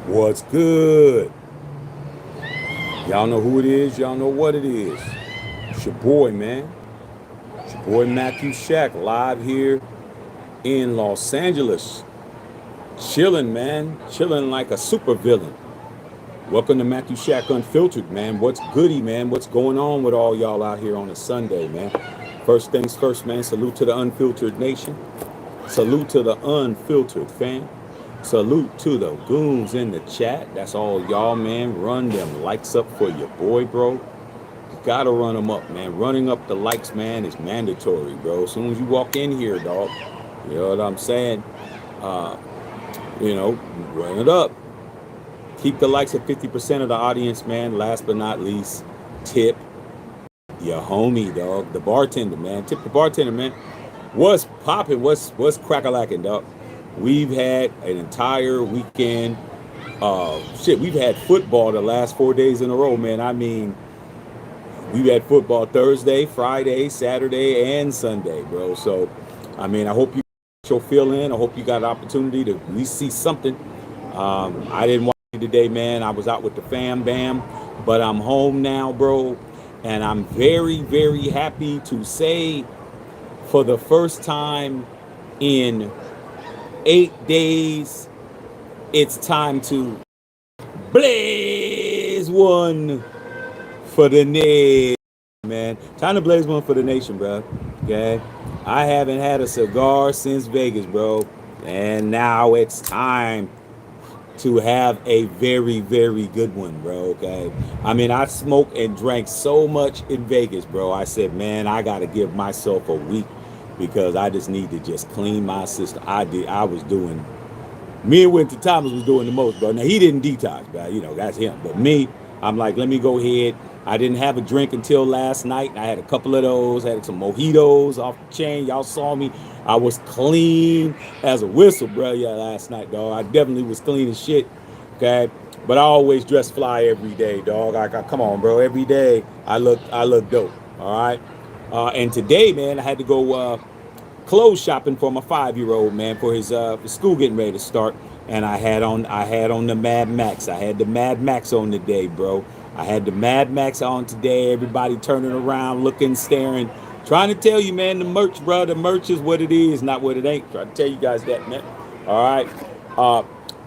What's good? Y'all know who it is. Y'all know what it is. It's your boy, man. It's your boy Matthew Shack, live here in Los Angeles. Chilling, man. Chilling like a super villain. Welcome to Matthew Shack Unfiltered, man. What's goody, man? What's going on with all y'all out here on a Sunday, man? First things first, man. Salute to the unfiltered nation. Salute to the unfiltered fam. Salute to the goons in the chat. That's all y'all, man. Run them likes up for your boy, bro. You gotta run them up, man. Running up the likes, man, is mandatory, bro. As soon as you walk in here, dog, you know what I'm saying? Uh, run it up. Keep the likes at 50% of the audience, man. Last but not least, tip your homie, dog. The bartender, man. Tip the bartender, man. What's popping? What's crack-a-lacking, dog? We've had an entire weekend. We've had football the last 4 days in a row, man. I mean, we've had football Thursday, Friday, Saturday, and Sunday, bro. So, I mean, I hope you got your fill in. I hope you got an opportunity to at least see something. I didn't watch it today, man. I was out with the fam bam, but I'm home now, bro. And I'm very, very happy to say for the first time in 8 days, it's time to blaze one for the nation, man. Time to blaze one for the nation, bro. Okay? I haven't had a cigar since Vegas, bro. And now it's time to have a very, very good one, bro. Okay? I mean, I smoked and drank so much in Vegas, bro. I said, man, I got to give myself a week because I just need to just clean my system. I was doing, me and Winter Thomas was doing the most, bro. Now, he didn't detox, bro. You know, that's him. But me, I'm like, let me go ahead. I didn't have a drink until last night. I had a couple of those. I had some mojitos off the chain. Y'all saw me. I was clean as a whistle, bro. Yeah, last night, dog. I definitely was clean as shit. Okay. But I always dress fly every day, dog. Come on, bro. Every day I look dope. All right. And today, man, I had to go clothes shopping for my 5-year-old, man, for his school getting ready to start. And I had on the Mad Max. I had the Mad Max on today, bro. I had the Mad Max on today. Everybody turning around, looking, staring, trying to tell you, man, the merch, bro. The merch is what it is, not what it ain't. Trying to tell you guys that, man. All right.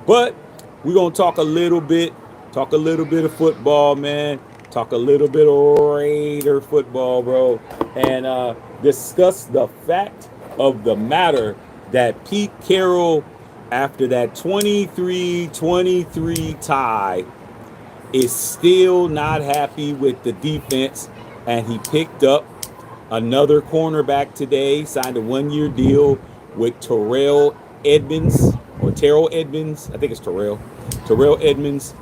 But we're gonna talk a little bit of football, man. Talk a little bit of Raider football, bro, and discuss the fact of the matter that Pete Carroll, after that 23-23 tie, is still not happy with the defense, and he picked up another cornerback today, signed a 1-year deal with Terrell Edmunds. I think it's Terrell Edmunds,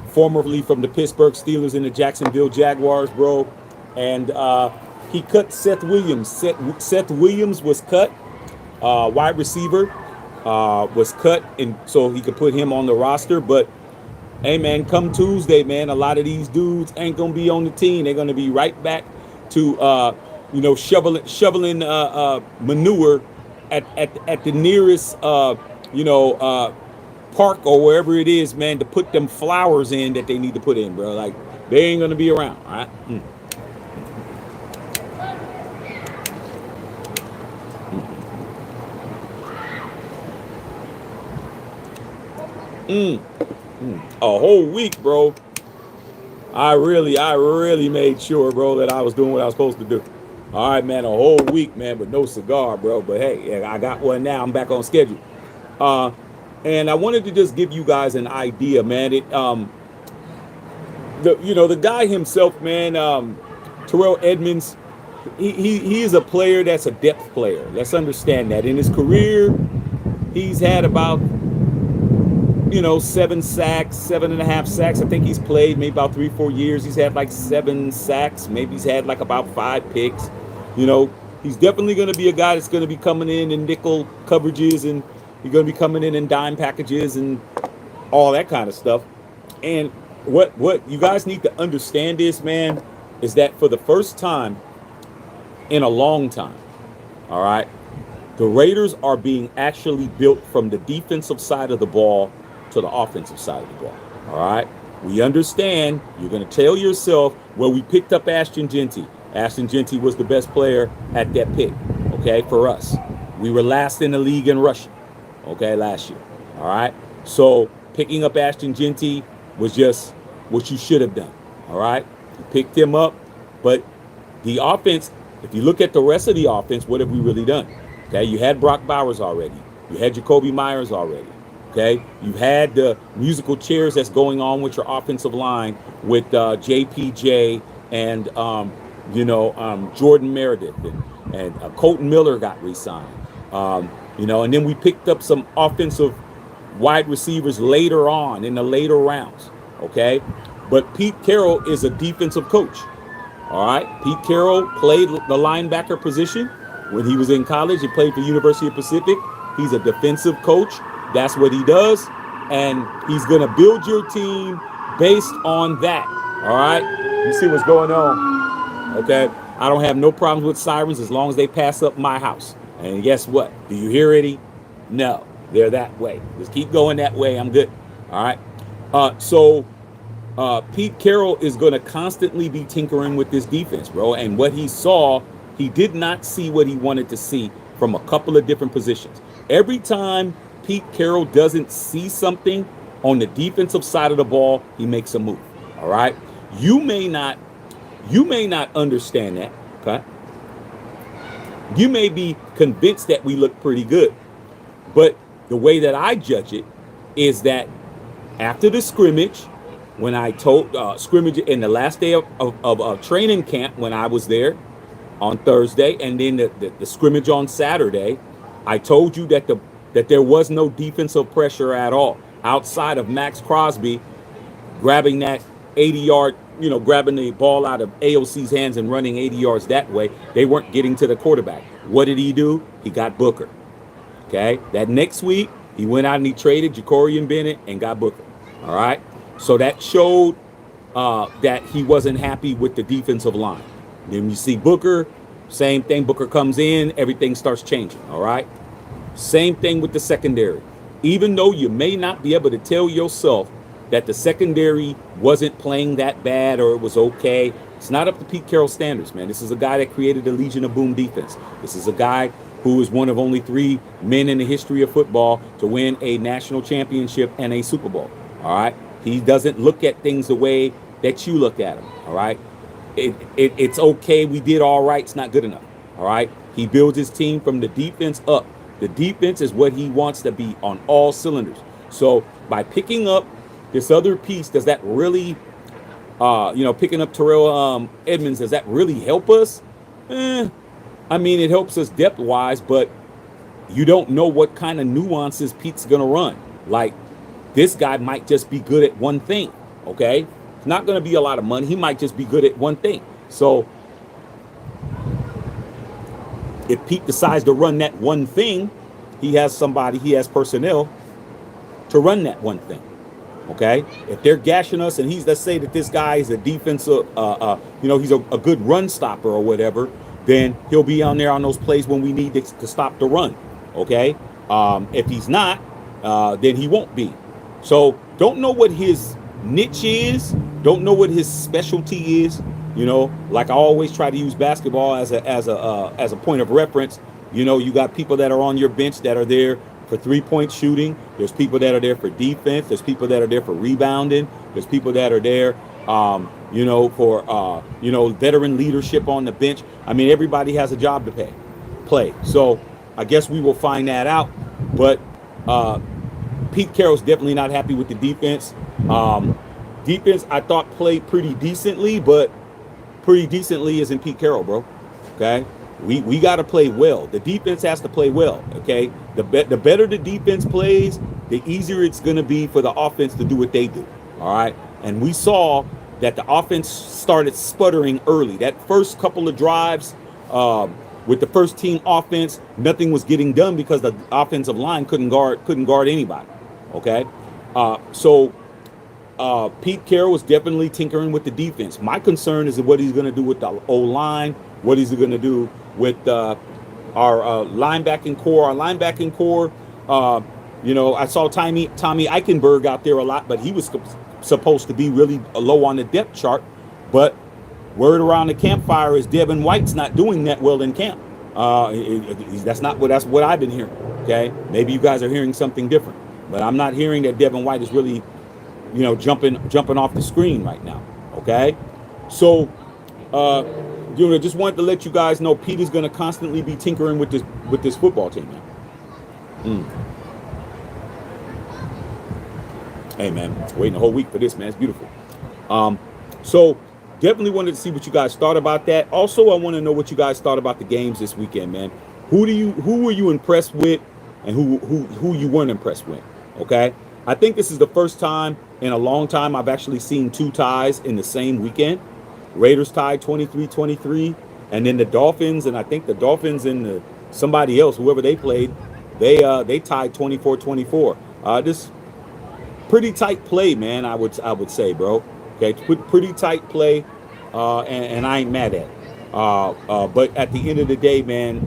formerly from the Pittsburgh Steelers and the Jacksonville Jaguars, bro. And he cut Seth Williams. Seth Williams was cut, wide receiver, was cut, and so he could put him on the roster. But hey, man, come Tuesday, man, a lot of these dudes ain't gonna be on the team. They're gonna be right back to shoveling manure at the nearest park or wherever it is, man, to put them flowers in that they need to put in, bro. Like, they ain't gonna be around, all right? A whole week, bro. I really made sure, bro, that I was doing what I was supposed to do. All right, man, a whole week, man, but no cigar, bro. But hey, I got one now. I'm back on schedule. And I wanted to just give you guys an idea, man. The guy himself, man, Terrell Edmunds, he is a player that's a depth player. Let's understand that. In his career, he's had about 7.5 sacks. I think he's played maybe about 3-4 years. He's had like 7 sacks. Maybe he's had like about 5 picks. He's definitely going to be a guy that's going to be coming in nickel coverages, and he's going to be coming in dime packages and all that kind of stuff. And what you guys need to understand is, man, is that for the first time in a long time, all right, the Raiders are being actually built from the defensive side of the ball to the offensive side of the ball. All right. We understand you're going to tell yourself, well, we picked up Ashton Genty. Ashton Genty was the best player at that pick. Okay, for us. We were last in the league in rushing. Okay, last year. All right. So picking up Ashton Genty was just what you should have done. All right. You picked him up, but the offense, if you look at the rest of the offense, what have we really done? Okay, you had Brock Bowers already. You had Jacoby Myers already. Okay, you had the musical chairs that's going on with your offensive line with JPJ and Jordan Meredith and Colton Miller got re-signed. And then we picked up some offensive wide receivers later on in the later rounds. Okay, but Pete Carroll is a defensive coach. All right, Pete Carroll played the linebacker position when he was in college. He played for University of Pacific. He's a defensive coach. That's what he does. And he's going to build your team based on that. All right. You see what's going on. Okay. I don't have no problems with sirens as long as they pass up my house. And guess what? Do you hear any? No. They're that way. Just keep going that way. I'm good. All right. Pete Carroll is going to constantly be tinkering with this defense, bro. And what he saw, he did not see what he wanted to see from a couple of different positions. Every time Pete Carroll doesn't see something on the defensive side of the ball, he makes a move. All right. You may not understand that. Okay. You may be convinced that we look pretty good, but the way that I judge it is that after the scrimmage, when I told scrimmage in the last day of training camp when I was there on Thursday, and then the scrimmage on Saturday, I told you that there was no defensive pressure at all outside of Max Crosby grabbing that 80-yard, grabbing the ball out of AOC's hands and running 80 yards that way. They weren't getting to the quarterback. What did he do? He got Booker. Okay. That next week, he went out and he traded Jacorian Bennett and got Booker. All right. So that showed that he wasn't happy with the defensive line. Then you see Booker, same thing. Booker comes in, everything starts changing. All right. Same thing with the secondary. Even though you may not be able to tell yourself that the secondary wasn't playing that bad or it was okay, it's not up to Pete Carroll's standards, man. This is a guy that created the Legion of Boom defense. This is a guy who is one of only 3 men in the history of football to win a national championship and a Super Bowl. All right. He doesn't look at things the way that you look at them. All right. It's okay. We did all right. It's not good enough. All right. He builds his team from the defense up. The defense is what he wants to be on all cylinders. So by picking up this other piece, does that really, picking up Terrell Edmunds, does that really help us? I mean, it helps us depth-wise, but you don't know what kind of nuances Pete's going to run. Like, this guy might just be good at one thing, okay? It's not going to be a lot of money. He might just be good at one thing. So if Pete decides to run that one thing, he has personnel to run that one thing, okay? If they're gashing us and let's say that this guy is a defensive, he's a good run stopper or whatever, then he'll be on there on those plays when we need to stop the run, okay? If he's not, then he won't be. So don't know what his niche is. Don't know what his specialty is. Like I always try to use basketball as a point of reference. You got people that are on your bench that are there for 3-point shooting. There's people that are there for defense. There's people that are there for rebounding. There's people that are there, for veteran leadership on the bench. I mean, everybody has a job to play. So I guess we will find that out. But Pete Carroll's definitely not happy with the defense. Defense, I thought, played pretty decently, but pretty decently isn't Pete Carroll, bro. Okay? We got to play well. The defense has to play well, okay? The better the defense plays, the easier it's going to be for the offense to do what they do, all right? And we saw that the offense started sputtering early. That first couple of drives with the first team offense, nothing was getting done because the offensive line couldn't guard anybody, okay? So Pete Carroll was definitely tinkering with the defense. My concern is what he's going to do with the O-line, what he's going to do with our linebacking core. Our linebacking core, You know, I saw Tommy Eichenberg out there a lot, but he was supposed to be really low on the depth chart. But word around the campfire is Devin White's not doing that well in camp. That's what I've been hearing. Okay, maybe you guys are hearing something different, but I'm not hearing that Devin White is really, jumping off the screen right now. Okay, so just wanted to let you guys know Pete is going to constantly be tinkering with this football team now. Hey man, waiting a whole week for this, man. It's beautiful. So definitely wanted to see what you guys thought about that. Also, I want to know what you guys thought about the games this weekend, man. Who were you impressed with, and who you weren't impressed with? Okay, I think this is the first time in a long time I've actually seen two ties in the same weekend. Raiders tied 23-23, and then the Dolphins, and I think the Dolphins and somebody else, whoever they played, they tied 24-24. This pretty tight play, man. I would say, bro. Okay, pretty tight play, and I ain't mad at it. But at the end of the day, man,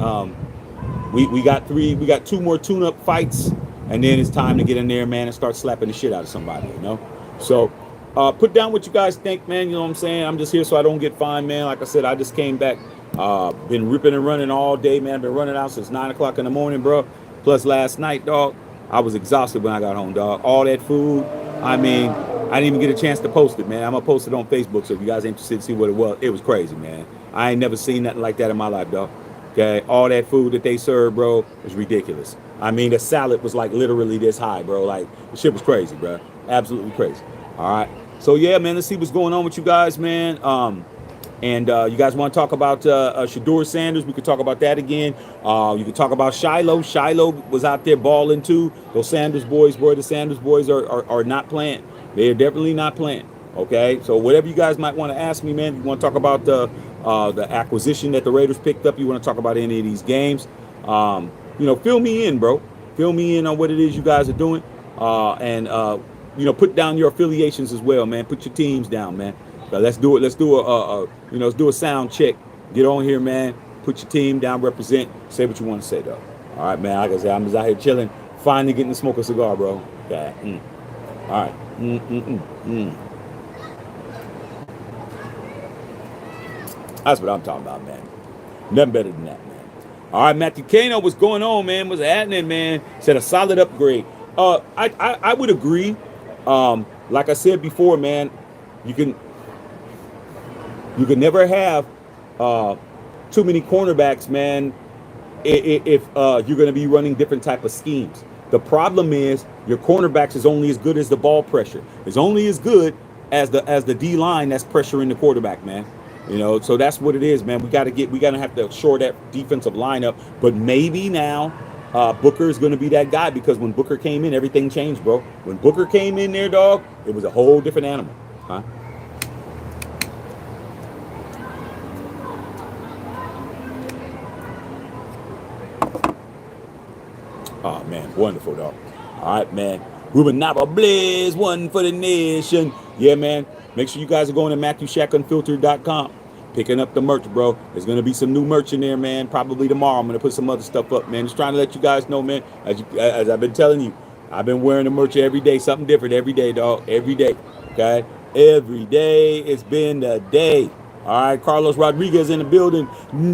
we got two more tune-up fights, and then it's time to get in there, man, and start slapping the shit out of somebody, So put down what you guys think, man. You know what I'm saying? I'm just here so I don't get fined, man. Like I said, I just came back. Been ripping and running all day, man. Been running out since 9 o'clock in the morning, bro. Plus last night, dog, I was exhausted when I got home, dog. All that food. I mean, I didn't even get a chance to post it, man. I'm going to post it on Facebook, so if you guys are interested to see what it was crazy, man. I ain't never seen nothing like that in my life, dog. Okay, all that food that they served, bro, was ridiculous. I mean, the salad was like literally this high, bro. Like, the shit was crazy, bro. Absolutely crazy. All right. So, yeah, man, let's see what's going on with you guys, man. And you guys want to talk about Shedeur Sanders? We could talk about that again. You could talk about Shiloh. Shiloh was out there balling too. Those Sanders boys, the Sanders boys are not playing. They're definitely not playing. Okay, so whatever you guys might want to ask me, man. You want to talk about the acquisition that the Raiders picked up? You want to talk about any of these games? Fill me in, bro. Fill me in on what it is you guys are doing. And put down your affiliations as well, man. Put your teams down, man. Let's do it. Let's do a sound check. Get on here, man. Put your team down, represent. Say what you want to say, though. All right, man. Like I said, I'm just out here chilling. Finally getting to smoke a cigar, bro. Okay. All right. That's what I'm talking about, man. Nothing better than that, man. All right, Matthew Kano, what's going on, man? What's happening, man? Said a solid upgrade. I would agree. Like I said before, man, you can never have too many cornerbacks, man, if you're going to be running different type of schemes. The problem is your cornerbacks is only as good as the ball pressure. It's only as good as the D line that's pressuring the quarterback, man. So that's what it is, man. We gotta have to shore that defensive line up. But maybe now Booker is going to be that guy, because when Booker came in, everything changed, bro. When Booker came in there, dog, it was a whole different animal, huh? Oh, man, wonderful, dog. All right, man. Ruben Nava Blaze, one for the nation. Yeah, man. Make sure you guys are going to MatthewShackUnfiltered.com. Picking up the merch, bro. There's going to be some new merch in there, man. Probably tomorrow. I'm going to put some other stuff up, man. Just trying to let you guys know, man. As I've been telling you, I've been wearing the merch every day. Something different every day, dog. Every day. Okay? Every day. It's been the day. All right, Carlos Rodriguez in the building.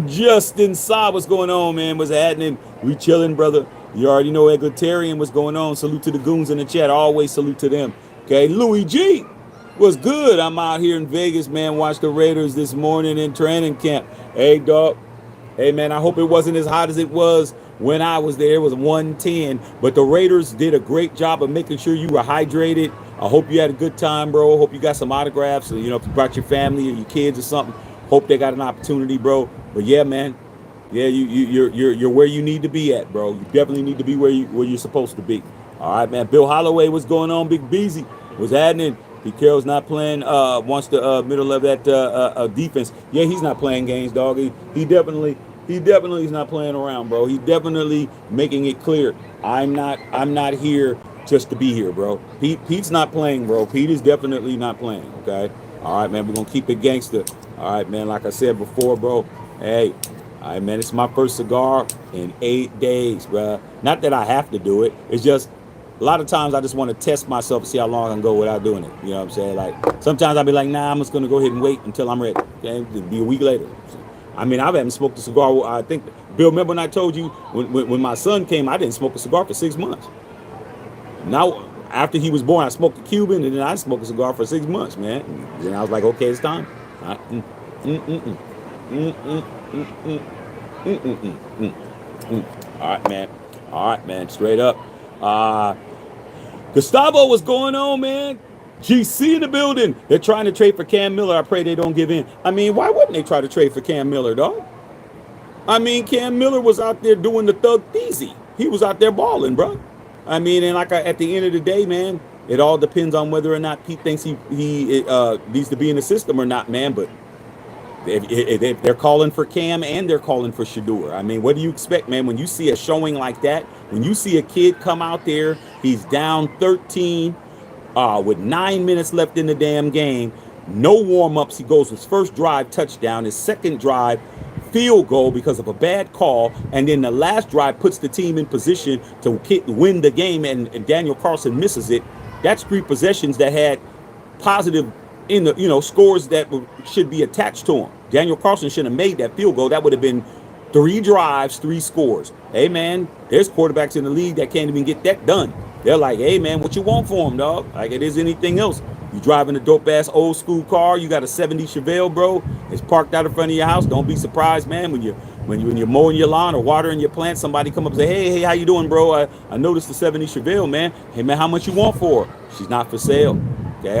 Justin Saab, what's going on, man? What's happening? We chilling, brother. You already know Egalitarian, what's going on. Salute to the goons in the chat. Always salute to them. Okay, Louis G, what's good? I'm out here in Vegas, man. Watched the Raiders this morning in training camp. Hey, dog. Hey, man, I hope it wasn't as hot as it was when I was there. It was 110. But the Raiders did a great job of making sure you were hydrated. I hope you had a good time, bro. Hope you got some autographs. If you brought your family or your kids or something, hope they got an opportunity, bro. But yeah, man. Yeah, you're where you need to be at, bro. You definitely need to be where you're supposed to be. All right, man. Bill Holloway, what's going on? Big Beezy, what's happening? Pete Carroll's not playing. Wants the middle of that defense. Yeah, he's not playing games, dog. He definitely is not playing around, bro. He's definitely making it clear. I'm not here just to be here, bro. Pete's not playing, bro. Pete is definitely not playing. Okay. All right, man. We're gonna keep it gangster. All right, man. Like I said before, bro. Hey. All right, man, it's my first cigar in 8 days, bro. Not that I have to do it. It's just a lot of times I just want to test myself and see how long I can go without doing it. You know what I'm saying? Like sometimes I'll be like, nah, I'm just gonna go ahead and wait until I'm ready. Okay, it'll be a week later. I mean, I haven't smoked a cigar. I think, Bill, remember when I told you when my son came, I didn't smoke a cigar for 6 months. Now, after he was born, I smoked a Cuban, and then I smoked a cigar for 6 months, man. And then I was like, okay, it's time. All right. All right, man. All right, man. Straight up. Gustavo, what's going on, man? GC in the building. They're trying to trade for Cam Miller. I pray they don't give in. I mean, why wouldn't they try to trade for Cam Miller, dog? I mean, Cam Miller was out there doing the thug easy. He was out there balling, bro. I mean, and at the end of the day, man, it all depends on whether or not Pete thinks he needs to be in the system or not, man. But they're calling for Cam and they're calling for Shador. I mean, what do you expect, man? When you see a showing like that, when you see a kid come out there, he's down 13 with 9 minutes left in the damn game, no warm-ups. He goes his first drive, touchdown, his second drive, field goal because of a bad call, and then the last drive puts the team in position to win the game, and Daniel Carlson misses it. That's 3 possessions that had positive in the scores that should be attached to him. Daniel Carlson should have made that field goal. That would have been 3 drives, 3 scores. Hey man, there's quarterbacks in the league that can't even get that done. They're like, hey man, what you want for him, dog? Like it is anything else. You driving a dope ass old school car, you got a 70 Chevelle, bro. It's parked out in front of your house. Don't be surprised, man, when you're mowing your lawn or watering your plants, somebody come up and say, hey, how you doing, bro? I noticed the 70 Chevelle, man. Hey man, how much you want for her? She's not for sale. Okay,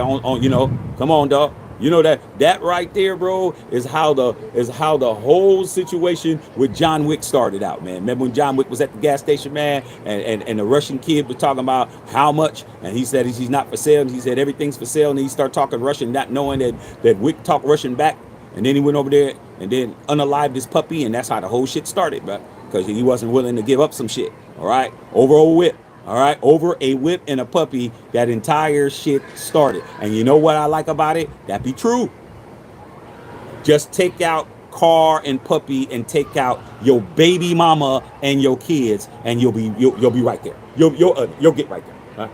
come on, dog. You know that right there, bro, is how the whole situation with John Wick started out, man. Remember when John Wick was at the gas station, man, and the Russian kid was talking about how much, and he said he's not for sale, and he said everything's for sale, and he started talking Russian, not knowing that Wick talked Russian back, and then he went over there and then unalived his puppy, and that's how the whole shit started, bro, because he wasn't willing to give up some shit, all right, over a whip. All right, over a whip and a puppy, that entire shit started. And you know what I like about it? That be true. Just take out car and puppy and take out your baby mama and your kids, and you'll be right there. You'll get right there.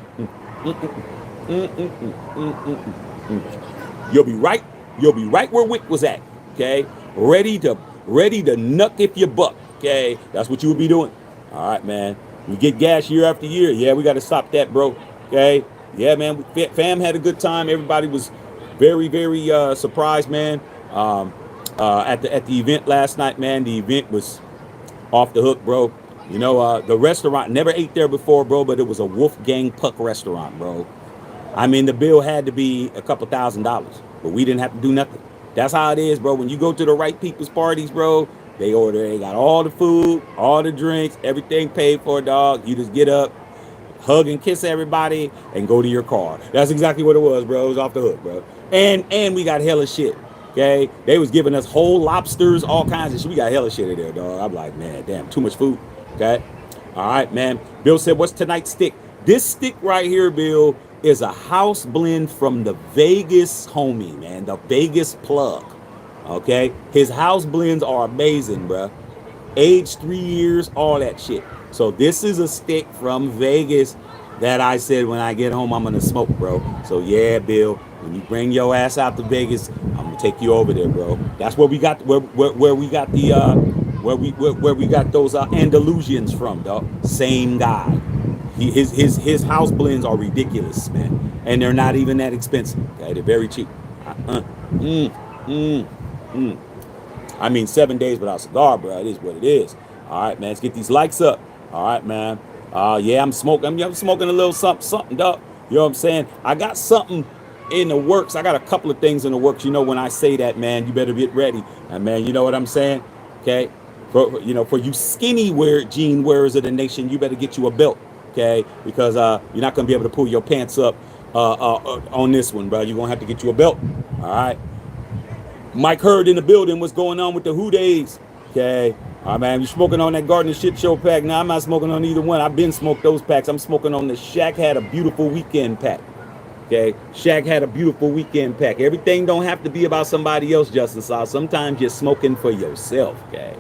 You'll be right. You'll be right where Wick was at. Okay, ready to nuck if you buck. Okay, that's what you would be doing. All right, man. We get gas year after year. Yeah, we got to stop that, bro. Okay. Yeah, man. Fam had a good time. Everybody was very, very surprised, man. At the event last night, man. The event was off the hook, bro. You know, the restaurant, never ate there before, bro, but it was a Wolfgang Puck restaurant, bro. I mean, the bill had to be a couple $1,000s, but we didn't have to do nothing. That's how it is, bro. When you go to the right people's parties, bro, they got all the food, all the drinks, everything paid for, dog. You just get up, hug and kiss everybody, and go to your car. That's exactly what it was, bro. It was off the hook, bro. And we got hella shit, okay? They was giving us whole lobsters, all kinds of shit. We got hella shit in there, dog. I'm like, man, damn, too much food, okay? All right, man. Bill said, what's tonight's stick? This stick right here, Bill, is a house blend from the Vegas homie, man, the Vegas plug. Okay, his house blends are amazing, bro. Aged 3 years, all that shit. So this is a stick from Vegas that I said when I get home I'm gonna smoke, bro. So yeah, Bill, when you bring your ass out to Vegas, I'm gonna take you over there, bro. That's where we got where we got the where we got those Andalusians from, dog. Same guy. His house blends are ridiculous, man, and they're not even that expensive. Okay, they're very cheap. I mean, 7 days without cigar, bro. It is what it is. All right, man. Let's get these likes up. All right, man. Yeah, I'm smoking a little something, dog. You know what I'm saying? I got something in the works. I got a couple of things in the works. You know, when I say that, man, you better get ready. And man, you know what I'm saying? Okay. For you skinny jean wearers of the nation, you better get you a belt. Okay, because you're not gonna be able to pull your pants up on this one, bro. You're gonna have to get you a belt. All right. Mike Hurd in the building. What's going on with the Who Days? Okay. All right, man. You smoking on that Garden Shit Show pack? Now, I'm not smoking on either one. I've been smoked those packs. I'm smoking on the Shaq Had a Beautiful Weekend pack. Okay. Shaq Had a Beautiful Weekend pack. Everything don't have to be about somebody else, Justin Saw. Sometimes you're smoking for yourself. Okay.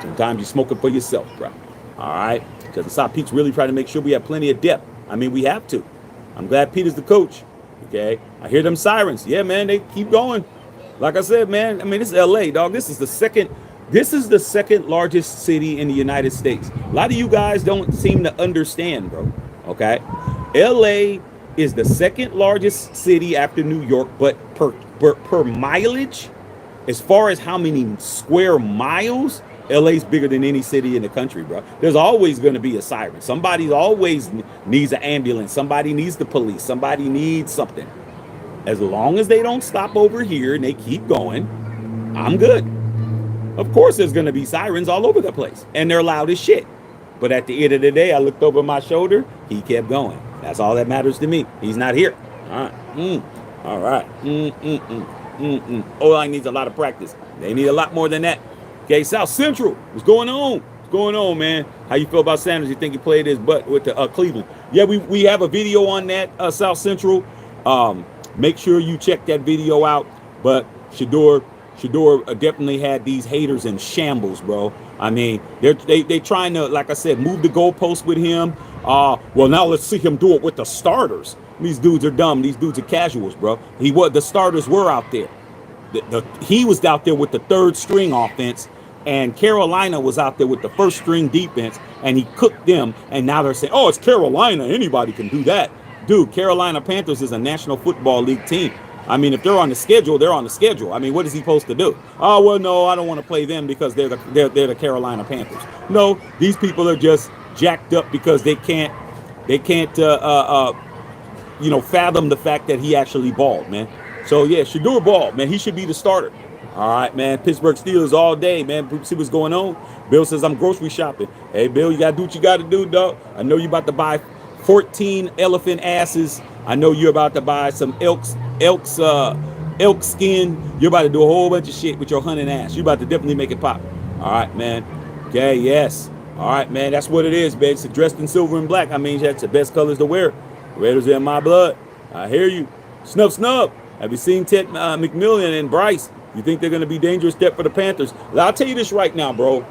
Sometimes you're smoking for yourself, bro. All right, because I saw Pete's really trying to make sure we have plenty of depth. I mean, we have to. I'm glad Peter's the coach. Okay, I hear them sirens. Yeah, man, they keep going. Like I said, man, I mean, this is LA, dog. This is the second. This is the second largest city in the United States. A lot of you guys don't seem to understand, bro. Okay, LA is the second largest city after New York, but per mileage, as far as how many square miles, LA's bigger than any city in the country, bro. There's always going to be a siren. Somebody always needs an ambulance. Somebody needs the police. Somebody needs something. As long as they don't stop over here and they keep going, I'm good. Of course, there's going to be sirens all over the place, and they're loud as shit. But at the end of the day, I looked over my shoulder. He kept going. That's all that matters to me. He's not here. All right. All right. O-line needs a lot of practice. They need a lot more than that. Okay, South Central, what's going on? What's going on, man? How you feel about Sanders? You think he played his butt with the Cleveland? Yeah, we have a video on that, South Central. Make sure you check that video out. But Shador definitely had these haters in shambles, bro. I mean, they trying to, like I said, move the goalpost with him. Well, now let's see him do it with the starters. These dudes are dumb. These dudes are casuals, bro. The starters were out there. He was out there with the third string offense, and Carolina was out there with the first string defense, and he cooked them. And now they're saying, oh, it's Carolina. Anybody can do that. Dude, Carolina Panthers is a National Football League team. I mean, if they're on the schedule, they're on the schedule. I mean, what is he supposed to do? Oh, well, no, I don't want to play them because they're the Carolina Panthers. No, these people are just jacked up because they can't fathom the fact that he actually balled, man. So yeah, Shador balled, man. He should be the starter. All right, man. Pittsburgh Steelers all day, man. See what's going on. Bill says I'm grocery shopping. Hey, Bill, you gotta do what you gotta do, dog. I know you about to buy 14 elephant asses. I know you're about to buy some elk skin. You're about to do a whole bunch of shit with your hunting ass. You're about to definitely make it pop. All right, man. Okay, yes. All right, man. That's what it is, baby. It's dressed in silver and black. I mean, that's the best colors to wear. Red is in my blood. I hear you. Snub, snub. Have you seen Ted McMillan and Bryce? You think they're going to be dangerous step for the Panthers? I'll tell you this right now, bro.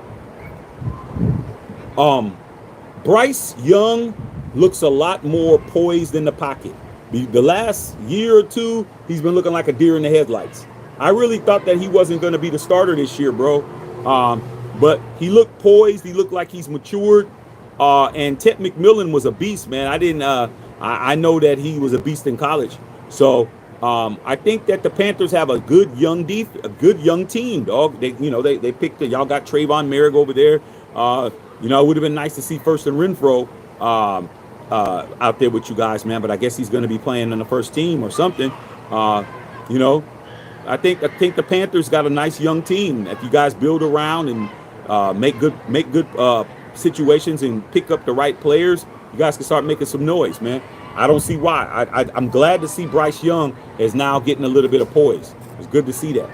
Bryce Young looks a lot more poised in the pocket. The last year or two, he's been looking like a deer in the headlights. I really thought that he wasn't going to be the starter this year, bro. But he looked poised. He looked like he's matured. And Ted McMillan was a beast, man. I know that he was a beast in college. So I think that the Panthers have a good young team, dog. They picked y'all got Trayvon Merrick over there. It would have been nice to see First and Renfro out there with you guys, man. But I guess he's going to be playing on the first team or something. I think the Panthers got a nice young team. If you guys build around and make good situations and pick up the right players, you guys can start making some noise, man. I don't see why. I'm glad to see Bryce Young is now getting a little bit of poise. It's good to see that.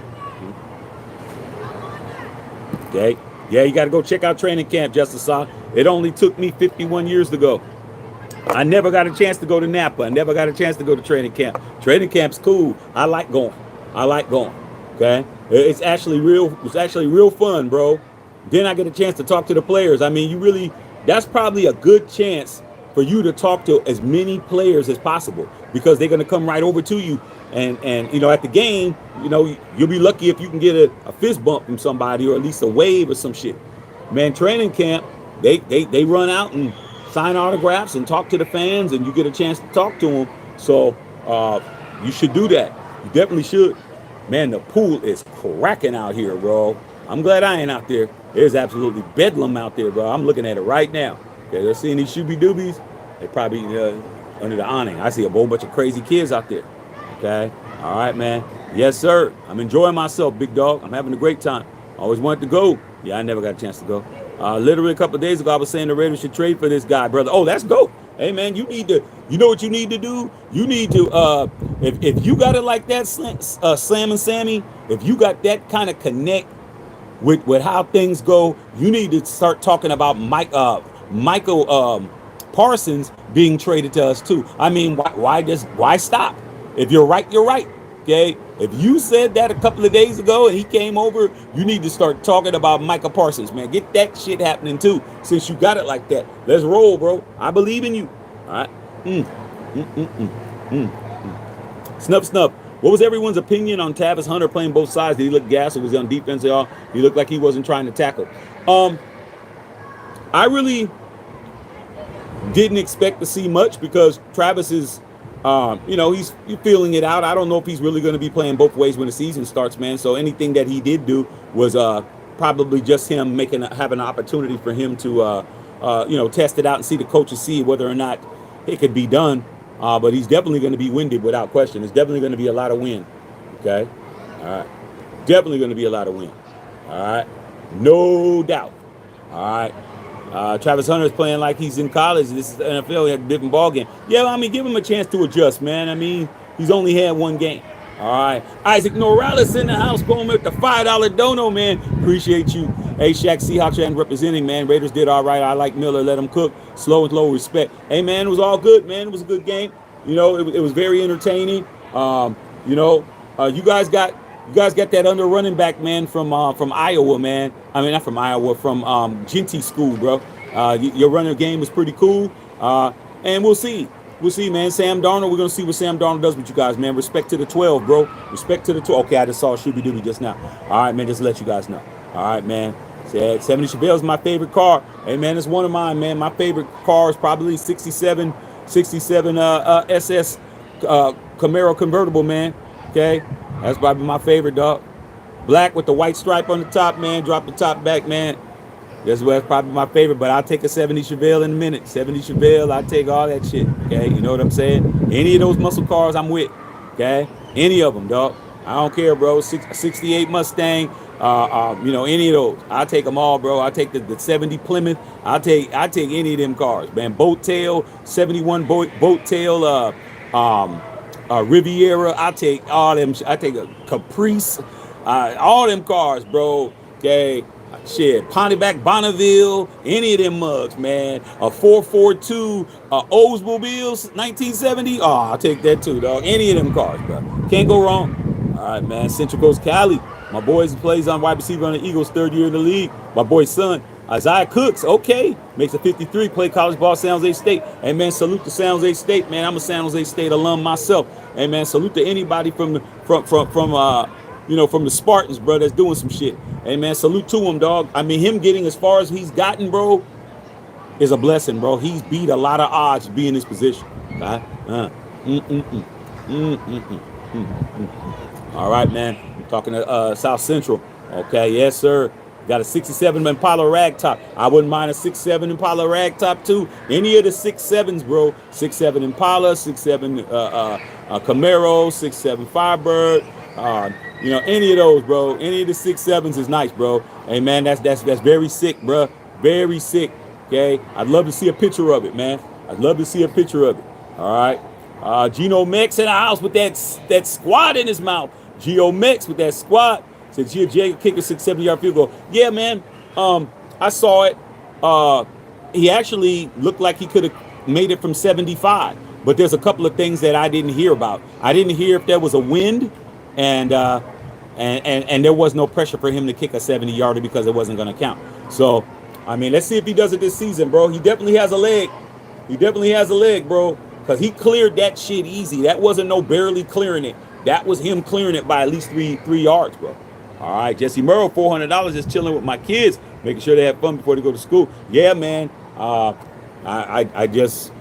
Okay. Yeah, you got to go check out training camp, Justice Saw. It only took me 51 years to go. I never got a chance to go to Napa. I never got a chance to go to training camp. Training camp's cool. I like going. Okay. It's actually real fun, bro. Then I get a chance to talk to the players. I mean, that's probably a good chance for you to talk to as many players as possible because they're going to come right over to you. And at the game, you'll be lucky if you can get a fist bump from somebody or at least a wave or some shit. Man, training camp, they run out and sign autographs and talk to the fans, and you get a chance to talk to them. So you should do that. You definitely should. Man, the pool is cracking out here, bro. I'm glad I ain't out there. There's absolutely bedlam out there, bro. I'm looking at it right now. Okay, they're seeing these shooby doobies. They probably under the awning. I see a whole bunch of crazy kids out there. Okay. All right, man. Yes, sir. I'm enjoying myself, big dog. I'm having a great time. Always wanted to go. Yeah, I never got a chance to go. Literally a couple of days ago, I was saying the Raiders should trade for this guy, brother. Oh, that's dope. Hey, man, you know what you need to do? You need to, if you got it like that, Slam and Sammy, if you got that kind of connect with how things go, you need to start talking about Michael Parsons being traded to us too. I mean, why stop? If you're right, you're right. Okay. If you said that a couple of days ago and he came over, you need to start talking about Micah Parsons, man. Get that shit happening too, since you got it like that. Let's roll, bro. I believe in you. All right. Snub, snub. What was everyone's opinion on Tavis Hunter playing both sides? Did he look gas or was he on defense at all? He looked like he wasn't trying to tackle. I really didn't expect to see much because Travis is, he's feeling it out. I don't know if he's really going to be playing both ways when the season starts, man. So anything that he did do was probably just him having an opportunity for him to, test it out and see the coaches see whether or not it could be done. But he's definitely going to be winded without question. It's definitely going to be a lot of wind. Okay? All right. Definitely going to be a lot of wind. All right? No doubt. All right? Travis Hunter is playing like he's in college. This is the NFL. He had a different ball game. Yeah, I mean, give him a chance to adjust, man. I mean, he's only had one game. All right. Isaac Norales in the house going with the $5 dono, man. Appreciate you. Hey, Shaq, Seahawks and representing, man. Raiders did all right. I like Miller. Let him cook. Slow and low respect. Hey, man, it was all good, man. It was a good game. It was very entertaining. You guys got that under running back, man, from Iowa, man. I mean, not from Iowa, from Genty School, bro. Your running game was pretty cool. And we'll see. We'll see, man. Sam Darnold, we're going to see what Sam Darnold does with you guys, man. Respect to the 12, bro. Respect to the 12. Okay, I just saw Shooby Dooby just now. All right, man, just to let you guys know. All right, man. 70 Chevelle is my favorite car. Hey, man, it's one of mine, man. My favorite car is probably 67 SS Camaro convertible, man. Okay? That's probably my favorite, dog. Black with the white stripe on the top, man. Drop the top back, man. That's probably my favorite, but I'll take a 70 Chevelle in a minute. 70 Chevelle, I'll take all that shit, okay? You know what I'm saying? Any of those muscle cars, I'm with, okay? Any of them, dog. I don't care, bro. 68 Mustang, any of those. I'll take them all, bro. I'll take the 70 Plymouth. I'll take any of them cars, man. Boat Tail, 71 Boat Tail, Riviera. I take all them. I take a Caprice. All them cars, bro. Okay. Shit, Pontiac Bonneville, any of them mugs, man. A 442 Oldsmobiles, 1970. Oh, I'll take that too, dog. Any of them cars, bro. Can't go wrong. All right, man. Central Coast Cali. My boy plays on wide receiver on the Eagles, third year in the league. My boy's son, Isaiah Cooks, okay. Makes a 53, play college ball, San Jose State. Hey, man, salute to San Jose State, man. I'm a San Jose State alum myself. Hey, man, salute to anybody from the Spartans, bro, that's doing some shit. Hey, man, salute to him, dog. I mean, him getting as far as he's gotten, bro, is a blessing, bro. He's beat a lot of odds to be in this position. All right, man. I'm talking to South Central. Okay, yes, sir. Got a 67 Impala ragtop. I wouldn't mind a 6.7 Impala ragtop, too. Any of the 6.7s, bro. 6.7 Impala, 6.7 Camaro, 6.7 Firebird. Any of those, bro. Any of the 6.7s is nice, bro. Hey, man, that's very sick, bro. Very sick. Okay, I'd love to see a picture of it, man. I'd love to see a picture of it. All right. Geno Mex in the house with that squat in his mouth. Geno Mex with that squat. Said Gia Jay kick a 6-7-yard field goal. Yeah, man. I saw it. He actually looked like he could have made it from 75. But there's a couple of things that I didn't hear about. I didn't hear if there was a wind. And there was no pressure for him to kick a 70-yarder because it wasn't going to count. So, I mean, let's see if he does it this season, bro. He definitely has a leg. Bro, because he cleared that shit easy. That wasn't no barely clearing it. That was him clearing it by at least three yards, bro. All right, Jesse Murrow, $400, just chilling with my kids, making sure they have fun before they go to school. Yeah, man. I just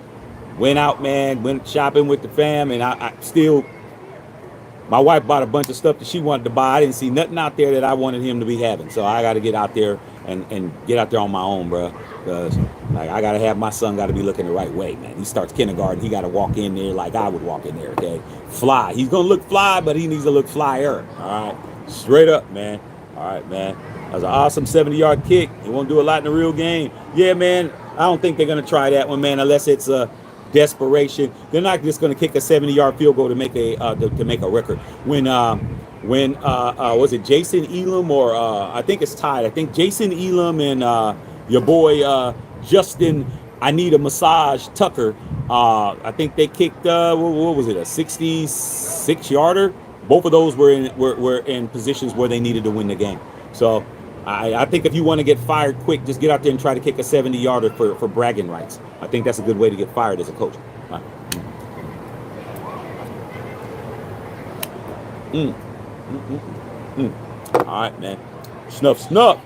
went out, man, went shopping with the fam, and I still... My wife bought a bunch of stuff that she wanted to buy. I didn't see nothing out there that I wanted him to be having. So I got to get out there and get out there on my own, bro. Because I got to have my son got to be looking the right way, man. He starts kindergarten. He got to walk in there like I would walk in there, okay? Fly. He's going to look fly, but he needs to look flyer. All right? Straight up, man. All right, man. That was an awesome 70-yard kick. He won't do a lot in the real game. Yeah, man. I don't think they're going to try that one, man, unless it's desperation. They're not just going to kick a 70-yard field goal to make a record. When was it Jason Elam or I think it's tied. I think Jason Elam and your boy Justin I Need a Massage Tucker. I think they kicked what was it, a 66-yarder Both of those were in positions where they needed to win the game. So I think if you want to get fired quick, just get out there and try to kick a 70-yarder for bragging rights. I think that's a good way to get fired as a coach. All right. Mm, mm, mm. All right, man. Snuff, snuff.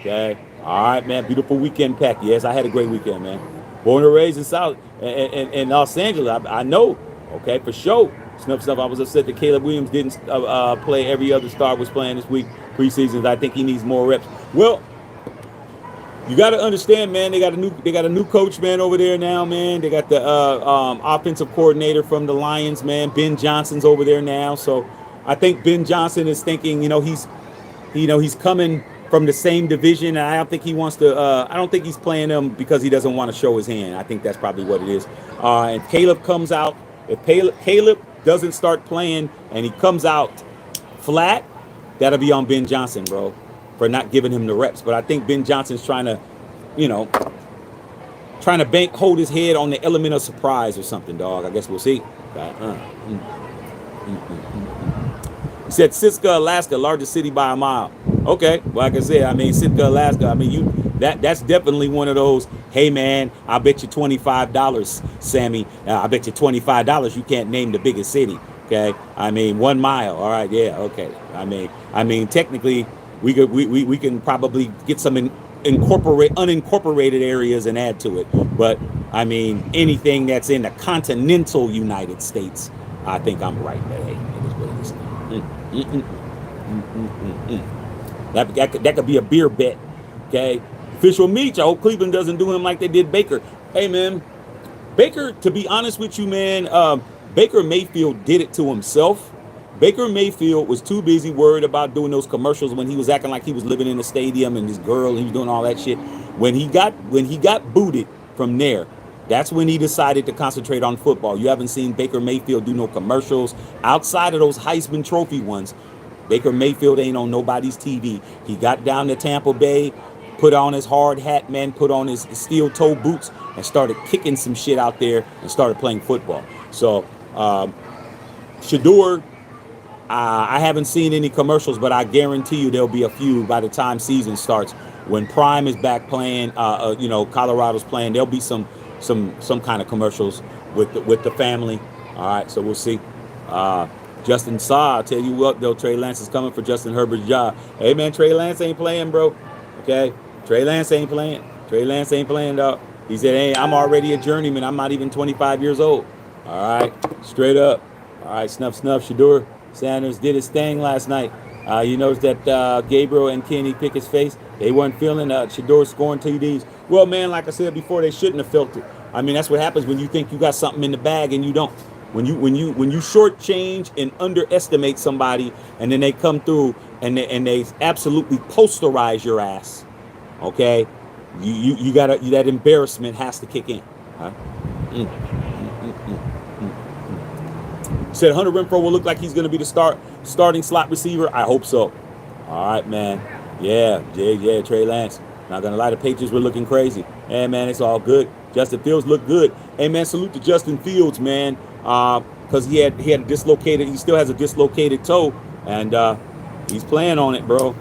Okay. All right, man. Beautiful weekend pack. Yes, I had a great weekend, man. Born and raised in South in Los Angeles. I know. Okay, for sure. Snuff, snuff. I was upset that Caleb Williams didn't play. Every other star was playing this week. Preseasons. I think he needs more reps. Well, you got to understand, man. They got a new coach, man, over there now, man. They got the offensive coordinator from the Lions, man. Ben Johnson's over there now. So I think Ben Johnson is thinking, he's coming from the same division, and I don't think he wants to. I don't think he's playing them because he doesn't want to show his hand. I think that's probably what it is. And Caleb comes out. If Caleb doesn't start playing and he comes out flat, that'll be on Ben Johnson, bro, for not giving him the reps. But I think Ben Johnson's trying to hold his head on the element of surprise or something, dog. I guess we'll see. He said Sitka, Alaska, largest city by a mile. Okay, well, like I said, I mean, Sitka, Alaska. I mean, that's definitely one of those. Hey, man, I bet you $25, Sammy. I bet you $25 you can't name the biggest city. Okay, I mean 1 mile. All right, yeah, okay. I mean, technically, we can probably get some unincorporated areas and add to it. But I mean, anything that's in the continental United States, I think I'm right. But hey, it is what it is. That could be a beer bet. Okay, official Meach. I hope Cleveland doesn't do him like they did Baker. Hey, man, Baker. To be honest with you, man. Baker Mayfield did it to himself. Baker Mayfield was too busy worried about doing those commercials when he was acting like he was living in the stadium and his girl, he was doing all that shit. When he got booted from there, that's when he decided to concentrate on football. You haven't seen Baker Mayfield do no commercials outside of those Heisman Trophy ones. Baker Mayfield ain't on nobody's TV. He got down to Tampa Bay, put on his hard hat, man, put on his steel toe boots, and started kicking some shit out there and started playing football. So, Shador, I haven't seen any commercials, but I guarantee you there'll be a few by the time season starts. When Prime is back playing, Colorado's playing, there'll be some kind of commercials with the family. All right, so we'll see. Justin Saw, I'll tell you what, though, Trey Lance is coming for Justin Herbert's job. Hey, man, Trey Lance ain't playing, bro. Okay? Trey Lance ain't playing. Trey Lance ain't playing, dog. He said, hey, I'm already a journeyman. I'm not even 25 years old. All right, straight up. All right, snuff, Shador Sanders did his thing last night. You notice that Gabriel and Kenny Pickett's face, they weren't feeling Shador scoring TDs. Well, man, like I said before, they shouldn't have felt it. I mean, that's what happens when you think you got something in the bag and you don't. When you shortchange and underestimate somebody, and then they come through and they absolutely posterize your ass. Okay, you gotta, that embarrassment has to kick in. Huh? Said Hunter Renfrow will look like he's going to be the starting slot receiver. I hope so. All right, man. Yeah, Trey Lance. Not going to lie, the Patriots were looking crazy. Hey, man, it's all good. Justin Fields looked good. Hey, man, salute to Justin Fields, man, because he had a dislocated, he still has a dislocated toe, and he's playing on it, bro.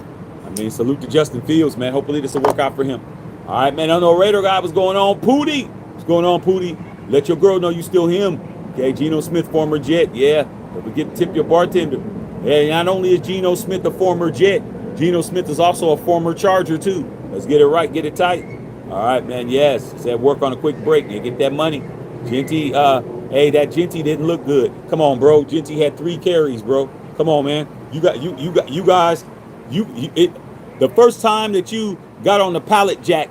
I mean, salute to Justin Fields, man. Hopefully this will work out for him. All right, man, I know Raider guy, what's going on? Pootie. What's going on, Pootie? Let your girl know you still him. Okay, Geno Smith, former Jet. Yeah, don't forget to tip your bartender. Hey, not only is Geno Smith a former Jet, Geno Smith is also a former Charger, too. Let's get it right, get it tight. All right, man, yes. Said work on a quick break and get that money. Genty, hey, that Genty didn't look good. Come on, bro. Genty had 3 carries, bro. Come on, man. You guys, the first time that you got on the pallet jack,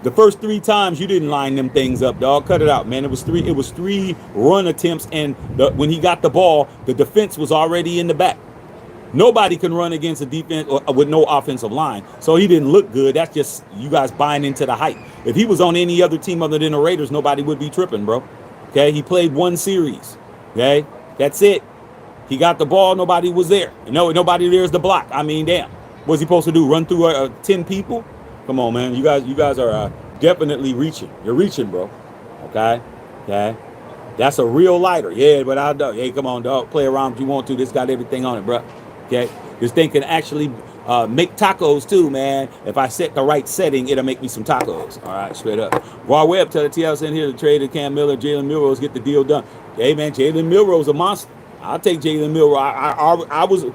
the first 3 times you didn't line them things up, dog. Cut it out, man. It was 3 run attempts, and when he got the ball, the defense was already in the back. Nobody can run against a defense with no offensive line, so he didn't look good. That's just you guys buying into the hype. If he was on any other team other than the Raiders, nobody would be tripping, bro. Okay, he played 1 series. Okay, that's it. He got the ball. Nobody was there. Nobody there's the block. I mean, damn. What's he supposed to do? Run through 10 people? Come on, man. You guys are definitely reaching. You're reaching, bro. Okay. That's a real lighter. Yeah, but I don't. Hey, come on, dog. Play around if you want to. This got everything on it, bro. Okay. This thing can actually make tacos too, man. If I set the right setting, it'll make me some tacos. All right, straight up. Raw Webb, tell the TL's in here to trade to Cam Miller, Jalen Milrose, get the deal done. Hey, man, Jalen Milrose a monster. I'll take Jalen Milrose. I was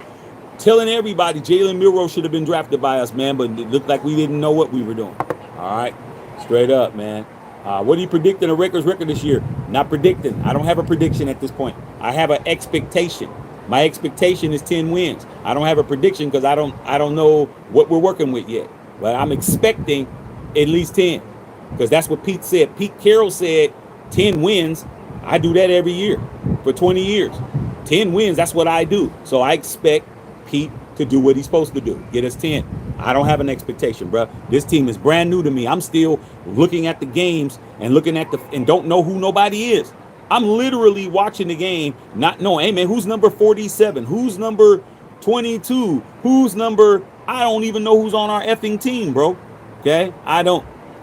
telling everybody Jalen Milrose should have been drafted by us, man, but it looked like we didn't know what we were doing. All right, straight up, man. What are you predicting a Rakers record this year? Not predicting. I don't have a prediction at this point. I have an expectation. My expectation is 10 wins. I don't have a prediction because I don't know what we're working with yet. But I'm expecting at least 10 because that's what Pete said. Pete Carroll said 10 wins. I do that every year for 20 years. 10 wins, that's what I do. So I expect Pete to do what he's supposed to do. Get us 10. I don't have an expectation, bro. This team is brand new to me. I'm still looking at the games and looking at and don't know who nobody is. I'm literally watching the game, not knowing, hey man, who's number 47? Who's number 22? Who's number, I don't even know who's on our effing team, bro. Okay? I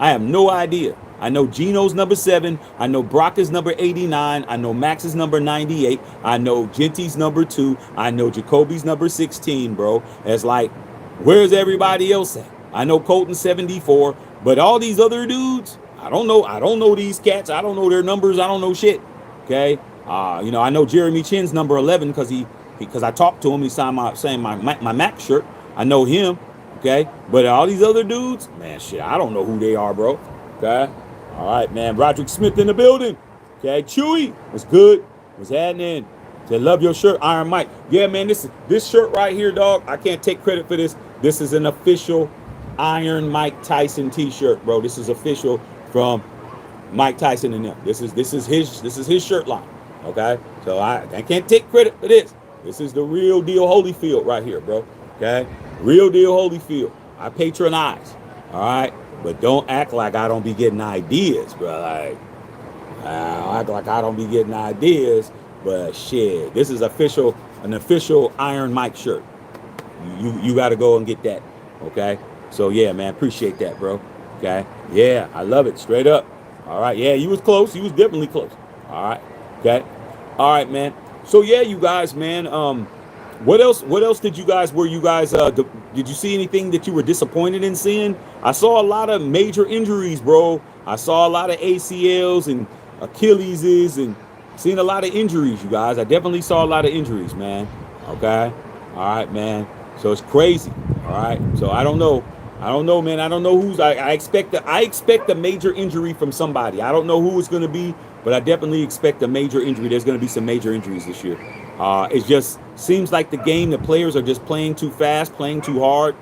have no idea. I know Gino's number 7. I know Brock is number 89. I know Max is number 98. I know Genty's number 2. I know Jacoby's number 16, bro. It's like, where's everybody else at? I know Colton's 74, but all these other dudes, I don't know. I don't know these cats. I don't know their numbers. I don't know shit. Okay? I know Jeremy Chin's number 11 because I talked to him. He signed my Max shirt. I know him. Okay? But all these other dudes, man, shit, I don't know who they are, bro. Okay? All right, man. Roderick Smith in the building. Okay, Chewy, what's good? What's happening? Say, love your shirt, Iron Mike. Yeah, man, this shirt right here, dog. I can't take credit for this. This is an official Iron Mike Tyson T-shirt, bro. This is official from Mike Tyson and them. This is his shirt line. Okay, so I can't take credit for this. This is the real deal Holyfield right here, bro. Okay, real deal Holyfield. I patronize. All right. But don't act like I don't be getting ideas, bro. Like, I act like I don't be getting ideas. But shit, this is an official Iron Mike shirt. You got to go and get that, okay? So yeah, man, appreciate that, bro. Okay, yeah, I love it, straight up. All right, yeah, you was close. You was definitely close. All right, okay, all right, man. So yeah, you guys, man. What else did you guys? Did you see anything that you were disappointed in seeing? I saw a lot of major injuries, bro. I saw a lot of ACLs and Achilleses and seen a lot of injuries, you guys. I definitely saw a lot of injuries, man. Okay, all right, man. So it's crazy. All right. So I don't know, man. I don't know who's. I expect a major injury from somebody. I don't know who it's going to be, but I definitely expect a major injury. There's going to be some major injuries this year. It just seems like the players are just playing too fast, playing too hard.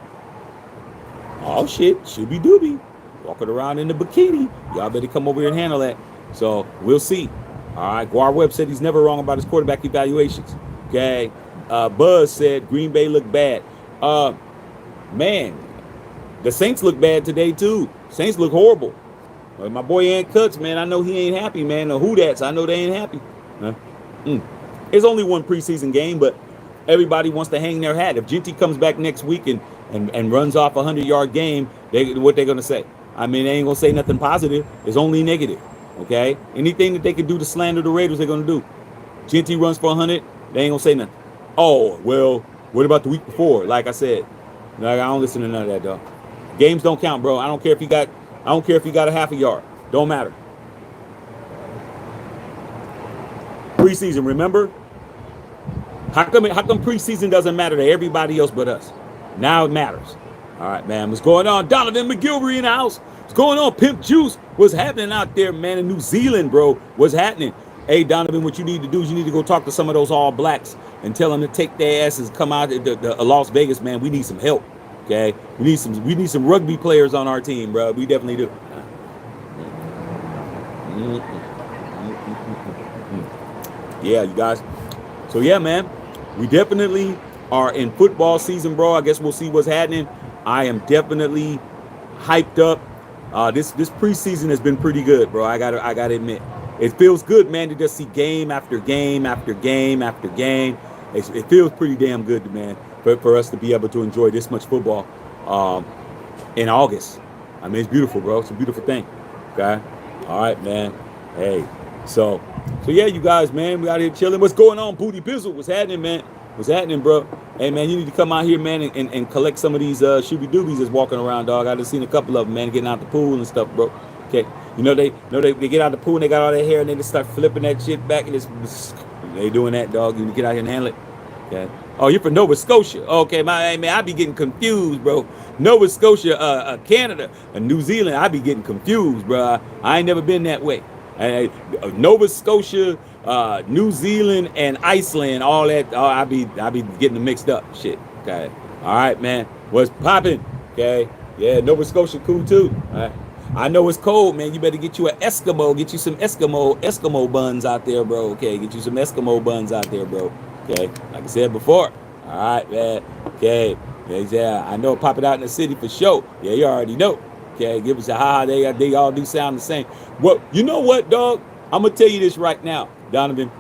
Oh shit, shooby dooby, walking around in the bikini. Y'all better come over here and handle that. So we'll see. All right, Guar Webb said he's never wrong about his quarterback evaluations. Okay, Buzz said Green Bay looked bad. Man, the Saints look bad today too. Saints look horrible. My boy Ant Cuts, man, I know he ain't happy, man. The Who Dats, I know they ain't happy. It's only one preseason game, but everybody wants to hang their hat. If Genty comes back next week and runs off a 100-yard game, what they're going to say? I mean, they ain't going to say nothing positive. It's only negative, okay? Anything that they can do to slander the Raiders, they're going to do. Genty runs for 100, they ain't going to say nothing. Oh, well, what about the week before? Like I said, I don't listen to none of that, dog. Games don't count, bro. I don't care if he got a half a yard. Don't matter. Preseason, remember? How come preseason doesn't matter to everybody else but us? Now it matters. All right, man. What's going on? Donovan McGilvery in the house. What's going on? Pimp Juice. What's happening out there, man? In New Zealand, bro. What's happening? Hey, Donovan, what you need to do is you need to go talk to some of those All Blacks and tell them to take their asses, come out to Las Vegas, man. We need some help. Okay? We need some rugby players on our team, bro. We definitely do. Yeah, you guys. So yeah, man, we definitely are in football season, bro. I guess we'll see what's happening. I am definitely hyped up. This preseason has been pretty good, bro. I gotta admit, it feels good, man, to just see game after game after game after game. It feels pretty damn good, man, for us to be able to enjoy this much football in August. I mean, it's beautiful, bro. It's a beautiful thing. Okay. All right, man. Hey, So yeah, you guys, man, we out here chilling. What's going on, Booty Bizzle? What's happening, man? What's happening, bro? Hey, man, you need to come out here, man, and collect some of these shooby doobies that's walking around, dog. I just seen a couple of them, man, getting out the pool and stuff, bro. Okay, they get out the pool and they got all their hair and they just start flipping that shit back and they doing that, dog. You need to get out here and handle it. Okay. Oh, you're from Nova Scotia. Okay, man, I be getting confused, bro. Nova Scotia, Canada, and New Zealand, I be getting confused, bro. I ain't never been that way. Nova Scotia, New Zealand, and Iceland, all that. Oh, I be getting them mixed up. Shit. Okay. All right, man. What's popping? Okay. Yeah, Nova Scotia, cool too. All right. I know it's cold, man. You better get you an Eskimo. Get you some Eskimo buns out there, bro. Okay. Get you some Eskimo buns out there, bro. Okay. Like I said before. All right, man. Okay. Yeah, I know pop it out in the city for sure. Yeah, you already know. Okay, give us a ha. They all do sound the same. Well, you know what, dog? I'm gonna tell you this right now, Donovan.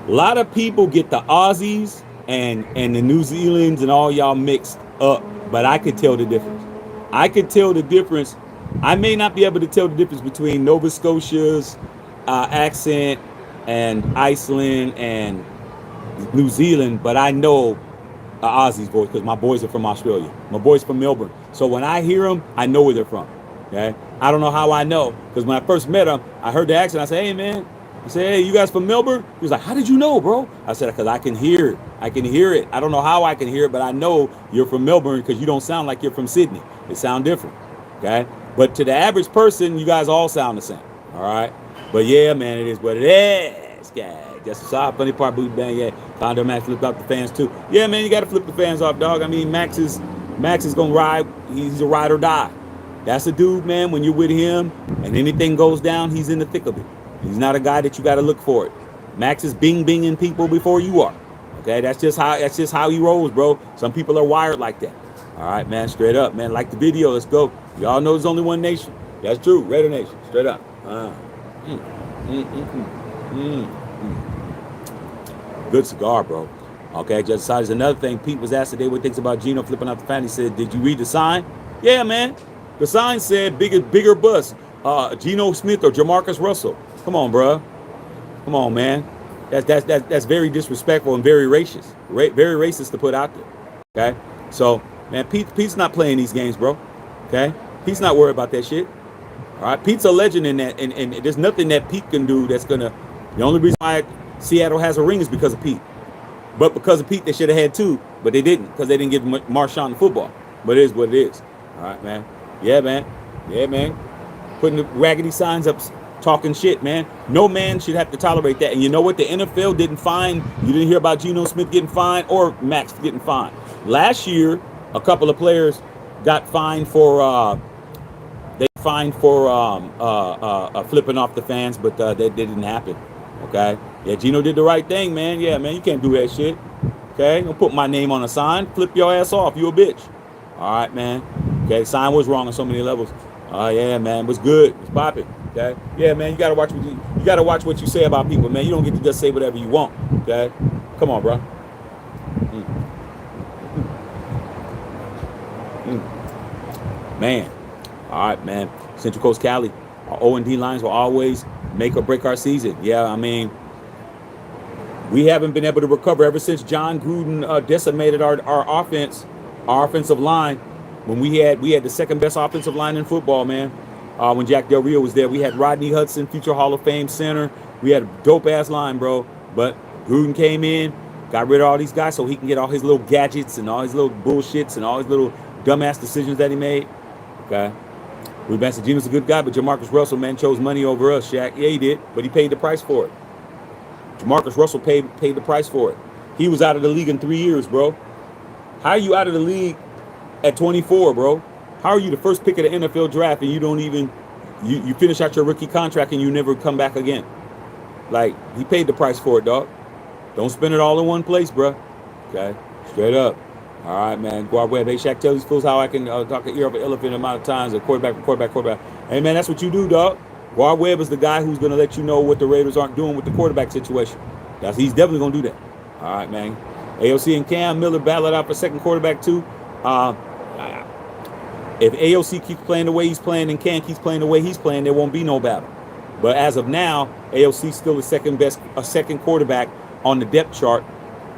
A lot of people get the Aussies and the New Zealands and all y'all mixed up, but I could tell the difference. I could tell the difference. I may not be able to tell the difference between Nova Scotia's accent and Iceland and New Zealand, but I know Aussie's voice because my boys are from Australia. My boys from Melbourne. So when I hear them, I know where they're from. Okay. I don't know how I know because when I first met them, I heard the accent. I said, "Hey, man." He said, "Hey, you guys from Melbourne?" He was like, "How did you know, bro?" I said, "Because I can hear it. I can hear it. I don't know how I can hear it, but I know you're from Melbourne because you don't sound like you're from Sydney. It sound different." Okay. But to the average person, you guys all sound the same. All right. But yeah, man, it is what it is. Yeah. Just a side funny part, Booty Bang. Yeah. Condor Max flipped off the fans too. Yeah, man, you got to flip the fans off, dog. I mean, Max is gonna ride. He's a ride or die. That's a dude, man. When you're with him and anything goes down, he's in the thick of it. He's not a guy that you got to look for it. Max is binging people before you are. Okay, that's just how he rolls, bro. Some people are wired like that. All right, man, straight up, man. Like the video, let's go. Y'all know there's only one nation. That's true, Raider Nation, straight up. Good cigar, bro. Okay, just decided another thing. Pete was asked today what he thinks about Geno flipping out the fan. He said, "Did you read the sign?" Yeah, man. The sign said bigger bus. Geno Smith or Jamarcus Russell. Come on, bro. Come on, man. That's very disrespectful and very racist. Very racist to put out there. Okay, so man, Pete's not playing these games, bro. Okay, Pete's not worried about that shit. All right, Pete's a legend in that, and there's nothing that Pete can do that's gonna. The only reason why Seattle has a ring is because of Pete. But because of Pete, they should have had two, but they didn't because they didn't give Marshawn the football. But it is what it is. All right, man. Yeah, man. Yeah, man. Putting the raggedy signs up, talking shit, man. No man should have to tolerate that. And you know what? The NFL didn't fine. You didn't hear about Geno Smith getting fined or Max getting fined. Last year, a couple of players got fined for flipping off the fans, but that didn't happen. Okay. Yeah, Geno did the right thing, man. Yeah, man, you can't do that shit. Okay, don't put my name on a sign. Flip your ass off. You a bitch. All right, man. Okay, sign was wrong on so many levels. Yeah, man, was good. It's popping. Okay. Yeah, man, you gotta watch what you say about people, man. You don't get to just say whatever you want. Okay. Come on, bro. Man. All right, man. Central Coast Cali. Our O&D lines will always make or break our season. Yeah, I mean, we haven't been able to recover ever since John Gruden decimated our offense, our offensive line. When we had the second best offensive line in football, man. When Jack Del Rio was there, we had Rodney Hudson, future Hall of Fame center. We had a dope ass line, bro. But Gruden came in, got rid of all these guys so he can get all his little gadgets and all his little bullshits and all his little dumbass decisions that he made. Okay. We said Geno's a good guy, but Jamarcus Russell, man, chose money over us, Shaq. Yeah, he did, but he paid the price for it. Jamarcus Russell paid the price for it. He was out of the league in 3 years, bro. How are you out of the league at 24, bro? How are you the first pick of the NFL draft and you don't even you finish out your rookie contract and you never come back again? Like, he paid the price for it, dog. Don't spend it all in one place, bro. Okay, straight up. All right, man. Guard Webb. Hey, Shaq, tell these fools how I can talk an ear of an elephant amount of times. A quarterback. Hey, man, that's what you do, dog. Guard Webb is the guy who's going to let you know what the Raiders aren't doing with the quarterback situation. He's definitely going to do that. All right, man. AOC and Cam Miller battled out for second quarterback, too. If AOC keeps playing the way he's playing and Cam keeps playing the way he's playing, there won't be no battle. But as of now, AOC still the second best, a second quarterback on the depth chart,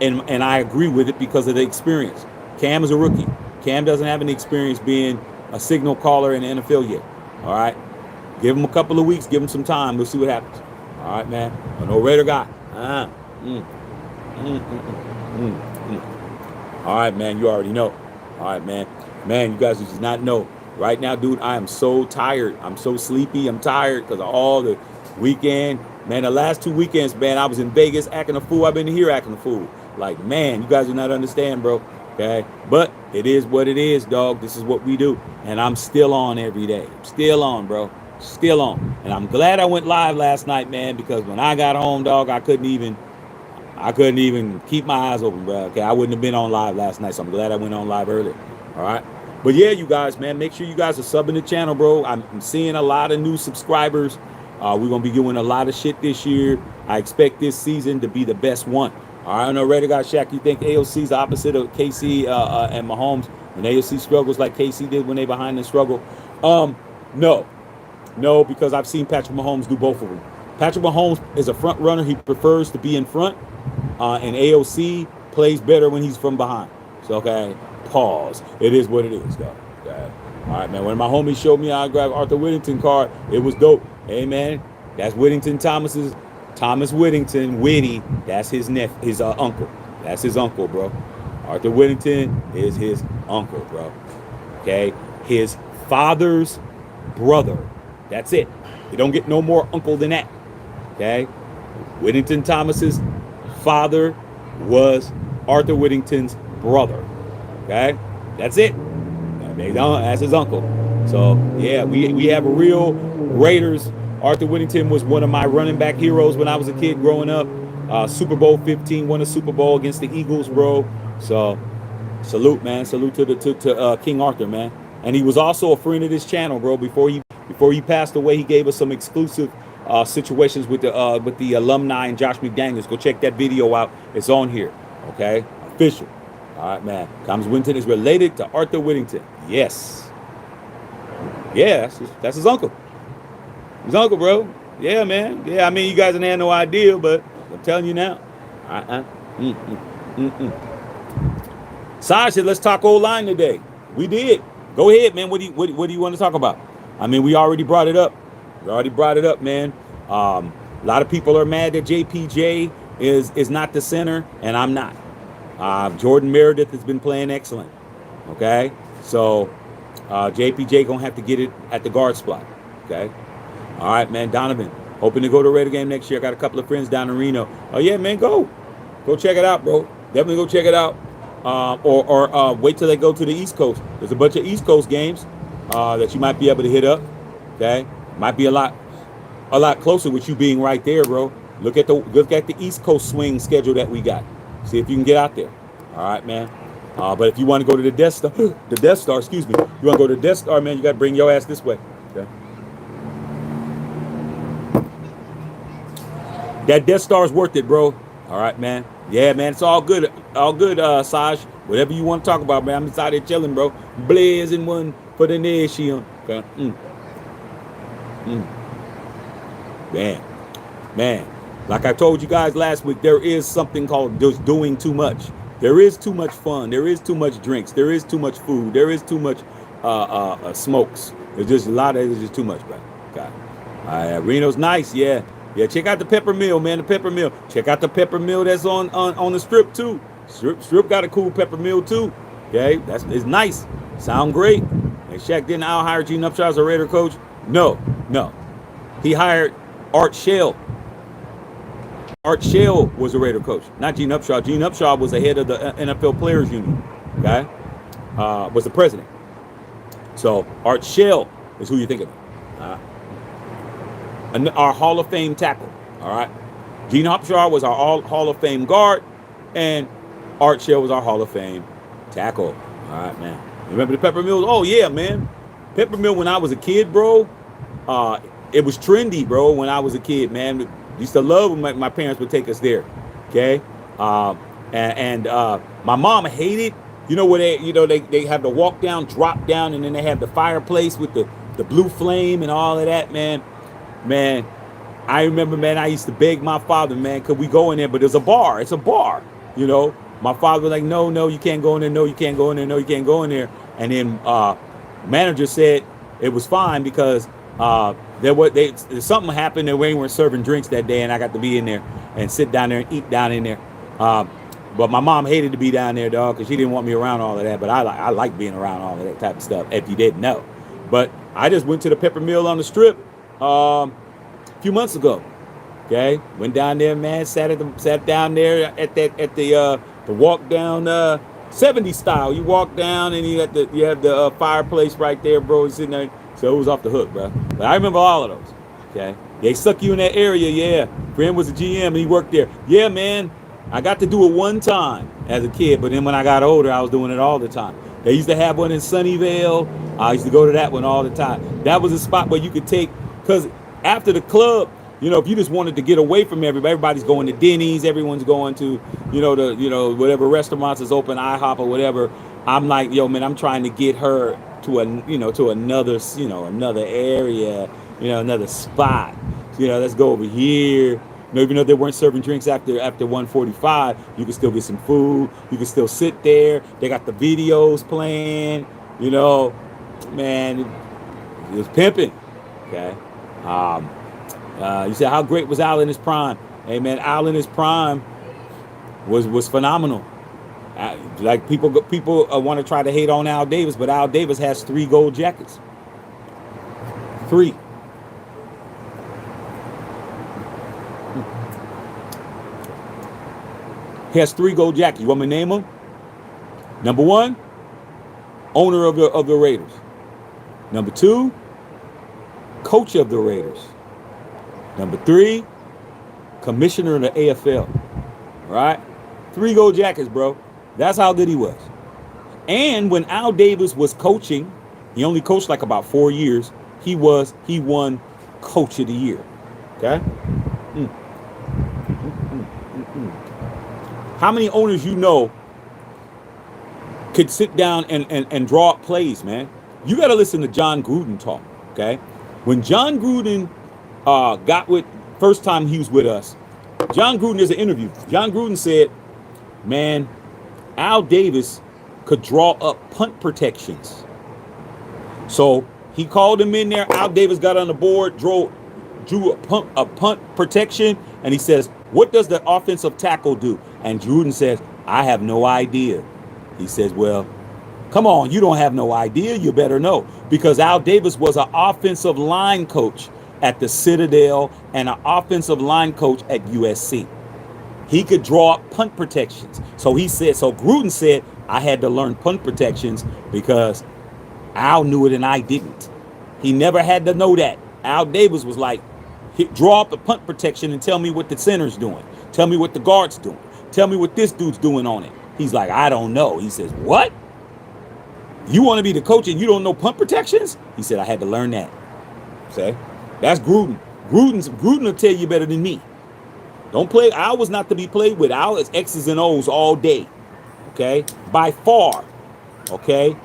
and I agree with it because of the experience. Cam is a rookie. Cam doesn't have any experience being a signal caller in the NFL yet. All right, give him a couple of weeks, give him some time. We'll see what happens. All right, man. No Raider guy. All right, man. You already know. All right, man. Man, you guys just not know. Right now, dude, I am so tired. I'm so sleepy. I'm tired because of all the weekend. Man, the last 2 weekends, man, I was in Vegas acting a fool. I've been here acting a fool. Like, man, you guys do not understand, bro. Okay? But it is what it is, dog. This is what we do. And I'm still on every day. Still on, bro. Still on. And I'm glad I went live last night, man, because when I got home, dog, I couldn't even keep my eyes open, bro. Okay, I wouldn't have been on live last night, so I'm glad I went on live earlier. All right. But yeah, you guys, man, make sure you guys are subbing the channel, bro. I'm seeing a lot of new subscribers. We're going to be doing a lot of shit this year. I expect this season to be the best one. All right, I know Raider got Shaq. You think AOC's the opposite of KC and Mahomes when AOC struggles like KC did when they behind the struggle? No, because I've seen Patrick Mahomes do both of them. Patrick Mahomes is a front runner. He prefers to be in front. And AOC plays better when he's from behind. So, okay, pause. It is what it is, though. Okay. All right, man. When my homie showed me how I grabbed Arthur Whittington card, it was dope. Hey, man, that's Whittington Thomas's. Thomas Whittington, Whitty, that's his uncle. That's his uncle, bro. Arthur Whittington is his uncle, bro. Okay? His father's brother. That's it. You don't get no more uncle than that. Okay? Whittington Thomas's father was Arthur Whittington's brother. Okay? That's it. That's his uncle. So, yeah, we have a real Raiders. Arthur Whittington was one of my running back heroes when I was a kid growing up. Super Bowl 15, won a Super Bowl against the Eagles, bro. So, salute, man. Salute to King Arthur, man. And he was also a friend of this channel, bro. Before he passed away, he gave us some exclusive situations with the alumni and Josh McDaniels. Go check that video out. It's on here. Okay? Official. All right, man. Thomas Whittington is related to Arthur Whittington. Yes. Yeah, that's his uncle. His uncle, bro. Yeah, man. Yeah, I mean, you guys didn't have no idea, but I'm telling you now. Saj said, let's talk O-line today. We did. Go ahead, man. What do you want to talk about? I mean, we already brought it up. Man. A lot of people are mad that JPJ is not the center, and I'm not. Jordan Meredith has been playing excellent. Okay? So, JPJ going to have to get it at the guard spot. Okay? All right, man. Donovan, hoping to go to Raider game next year. I got a couple of friends down in Reno. Oh, yeah, man, go check it out, bro. Definitely go check it out. Or wait till they go to the East Coast. There's a bunch of East Coast games that you might be able to hit up. Okay, might be a lot closer with you being right there, bro. Look at the East Coast swing schedule that we got. See if you can get out there. All right, man. But if you want to go to the Death Star, excuse me. You want to go to the Death Star, man? You got to bring your ass this way. Okay. That Death Star's worth it, bro. All right, man. Yeah, man. It's all good. Saj. Whatever you want to talk about, man. I'm inside here chilling, bro. Blazing one for the nation. Okay. Man. Like I told you guys last week, there is something called just doing too much. There is too much fun. There is too much drinks. There is too much food. There is too much smokes. There's just a lot of it. It's just too much, bro. Okay. Reno's nice, yeah. Yeah, check out the Pepper Mill, man. The Pepper Mill. Check out the Pepper Mill that's on the Strip too. Strip got a cool Pepper Mill too. Okay, it's nice. Sound great. And Shaq didn't hire Gene Upshaw as a Raider coach. No. He hired Art Shell. Art Shell was a Raider coach, not Gene Upshaw. Gene Upshaw was the head of the NFL Players Union. Okay, was the president. So Art Shell is who you think of. Our Hall of Fame tackle. All right. Gene Upshaw was our Hall of Fame guard, and Art Shell was our Hall of Fame tackle. All right, man. Remember the Pepper Mill? Oh, yeah, man. Pepper Mill when I was a kid, bro. It was trendy, bro, when I was a kid, man. Used to love when my parents would take us there. Okay. And my mom hated, where they have the walk down, drop down, and then they have the fireplace with the blue flame and all of that, man. Man, I remember, man, I used to beg my father, man, could we go in there? But there's a bar. It's a bar. You know, my father was like, no, no, you can't go in there. No, you can't go in there. No, you can't go in there. And then manager said it was fine because something happened and we weren't serving drinks that day, and I got to be in there and sit down there and eat down in there. But my mom hated to be down there, dog, because she didn't want me around all of that. But I like being around all of that type of stuff, if you didn't know. But I just went to the Pepper Mill on the Strip a few months ago. Okay, went down there, man. Sat down there at the walk down 70 style. You walk down and you have the fireplace right there, bro. Sitting there, so it was off the hook, bro. But I remember all of those. Okay, they suck you in that area, yeah. Friend was a GM and he worked there. Yeah, man. I got to do it one time as a kid, but then when I got older, I was doing it all the time. They used to have one in Sunnyvale. I used to go to that one all the time. That was a spot where you could take, because after the club, you know, if you just wanted to get away from everybody's going to Denny's, everyone's going to, whatever restaurants is open, IHOP or whatever. I'm like, yo, man, I'm trying to get her to another area, another spot. Let's go over here. Even though they weren't serving drinks after 1:45, you could still get some food. You could still sit there. They got the videos playing. Man, it was pimping. Okay. You said, how great was Al in his prime? Hey, man, Al in his prime was phenomenal. Like people want to try to hate on Al Davis, but Al Davis has 3 gold jackets. 3. He has 3 gold jackets. You want me to name them? Number 1, owner of the Raiders. Number 2, coach of the Raiders. Number 3, commissioner of the AFL. All right? 3 gold jackets, bro. That's how good he was. And when Al Davis was coaching, he only coached like about 4 years. He won Coach of the Year. Okay? How many owners could sit down and draw up plays, man? You got to listen to John Gruden talk, okay? When John Gruden first time he was with us, John Gruden, there's an interview. John Gruden said, man, Al Davis could draw up punt protections. So he called him in there. Al Davis got on the board, drew a punt protection, and he says, what does the offensive tackle do? And Gruden says, I have no idea. He says, well, come on, you don't have no idea. You better know. Because Al Davis was an offensive line coach at the Citadel and an offensive line coach at USC. He could draw up punt protections. So Gruden said, I had to learn punt protections because Al knew it and I didn't. He never had to know that. Al Davis was like, draw up the punt protection and tell me what the center's doing. Tell me what the guard's doing. Tell me what this dude's doing on it. He's like, I don't know. He says, what? You want to be the coach and you don't know punt protections? He said, I had to learn that. See? That's Gruden. Gruden will tell you better than me. Don't play. Al was not to be played with. Al is X's and O's all day. Okay? By far. Okay?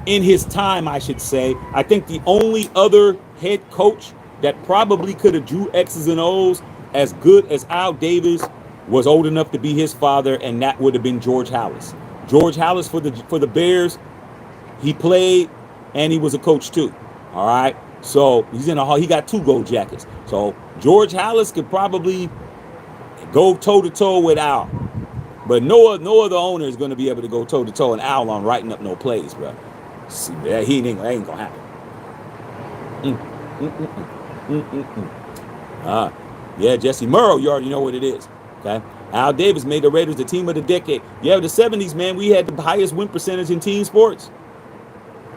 In his time, I should say, I think the only other head coach that probably could have drew X's and O's as good as Al Davis was old enough to be his father, and that would have been George Halas. George Halas for the Bears, he played and he was a coach too. All right, so he got 2 gold jackets. So George Halas could probably go toe to toe with Al, but no other owner is going to be able to go toe to toe and Al on writing up no plays, bro. See, that ain't gonna happen. Yeah, Jesse Murrow, you already know what it is. Okay. Al Davis made the Raiders the team of the decade. Yeah, the 70s, man, we had the highest win percentage in team sports.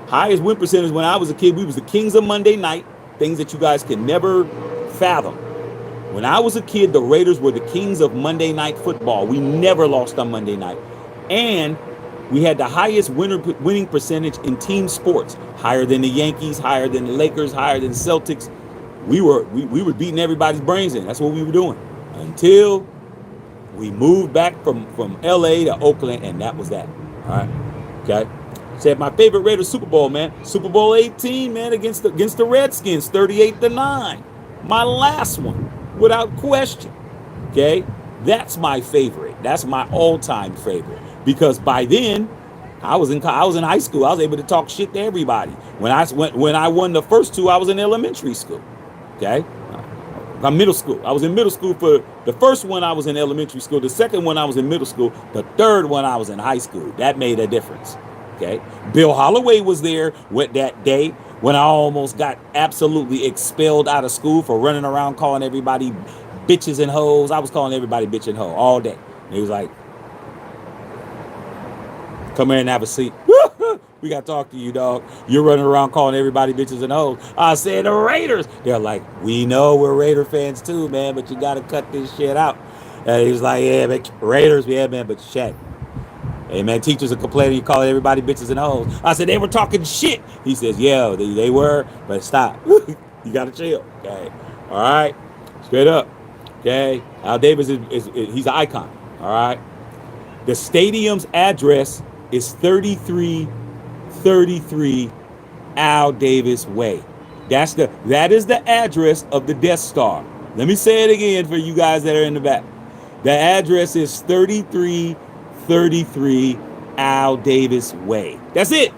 Highest win percentage when I was a kid. We was the kings of Monday night. Things that you guys can never fathom. When I was a kid, the Raiders were the kings of Monday night football. We never lost on Monday night. And we had the highest winning percentage in team sports. Higher than the Yankees, higher than the Lakers, higher than the Celtics. We were beating everybody's brains in. That's what we were doing. Until we moved back from LA to Oakland, and that was that. All right. Okay. Said my favorite Raiders Super Bowl, man. Super Bowl 18, man, against the Redskins, 38-9. My last one, without question. Okay, that's my favorite. That's my all-time favorite because by then I was in high school. I was able to talk shit to everybody. When I won the first two, I was in elementary school. Okay, middle school. I was in middle school for the first one. I was in elementary school. The second one I was in middle school. The third one I was in high school. That made a difference. Okay, Bill Holloway was there with that day when I almost got absolutely expelled out of school for running around calling everybody bitches and hoes. I was calling everybody bitch and hoe all day. And he was like, come here and have a seat. We got to talk to you, dog. You're running around calling everybody bitches and hoes. I said the Raiders. They're like, we know we're Raider fans too, man, but you got to cut this shit out. And he was like, yeah, man, Raiders, yeah, man, but check. Hey, man, teachers are complaining. You calling everybody bitches and hoes. I said, they were talking shit. He says, yeah, they were, but stop. You got to chill. Okay. All right. Straight up. Okay. Al Davis is he's an icon. All right. The stadium's address is 3333 Al Davis Way. That is the address of the Death Star. Let me say it again for you guys that are in the back. The address is 3333 Al Davis Way. That's it.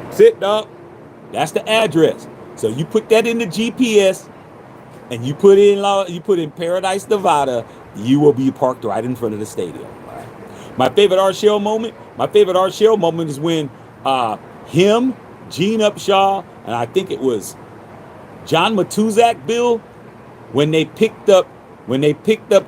That's it, dog. That's the address. So you put that in the GPS and you put in Paradise, Nevada, you will be parked right in front of the stadium. All right. My favorite Art Shell moment is when him, Gene Upshaw, and I think it was John Matuzak, Bill, when they picked up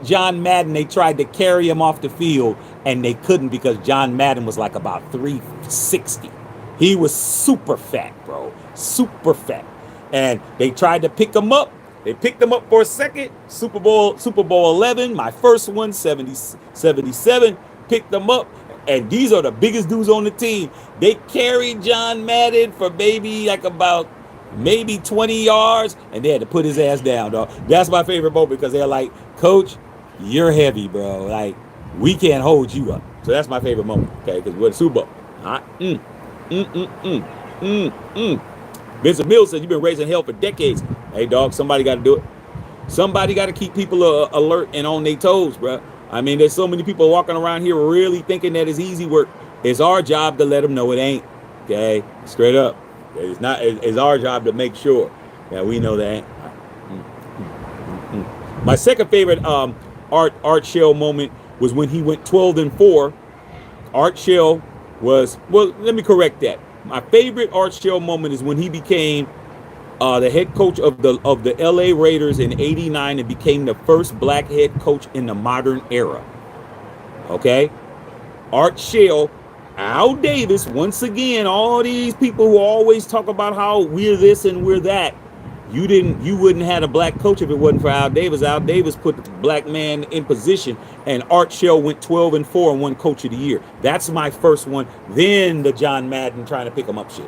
John Madden, they tried to carry him off the field and they couldn't because John Madden was like about 360. He was super fat, bro. Super fat. And they tried to pick him up. They picked him up for a second. Super Bowl 11, my first one, 77, picked them up. And these are the biggest dudes on the team. They carried John Madden for maybe 20 yards, and they had to put his ass down, dog. That's my favorite moment because they're like, Coach, you're heavy, bro. Like, we can't hold you up. So that's my favorite moment, okay? Because we're the Super Bowl. All right? Vincent Mills said, you've been raising hell for decades. Hey, dog, somebody got to do it. Somebody got to keep people alert and on their toes, bro. I mean, there's so many people walking around here really thinking that it's easy work. It's our job to let them know it ain't, okay? Straight up. It's not. It's our job to make sure that we know that. My second favorite Art Shell moment was when he went 12-4. Art Shell was, well, let me correct that. My favorite Art Shell moment is when he became the head coach of the LA Raiders in '89 and became the first black head coach in the modern era. Okay, Art Shell. Al Davis, once again, all these people who always talk about how we're this and we're that, you wouldn't have a black coach if it wasn't for Al Davis. Al Davis put the black man in position, and Art Shell went 12-4 and won Coach of the Year. That's my first one. Then the John Madden trying to pick him up shit.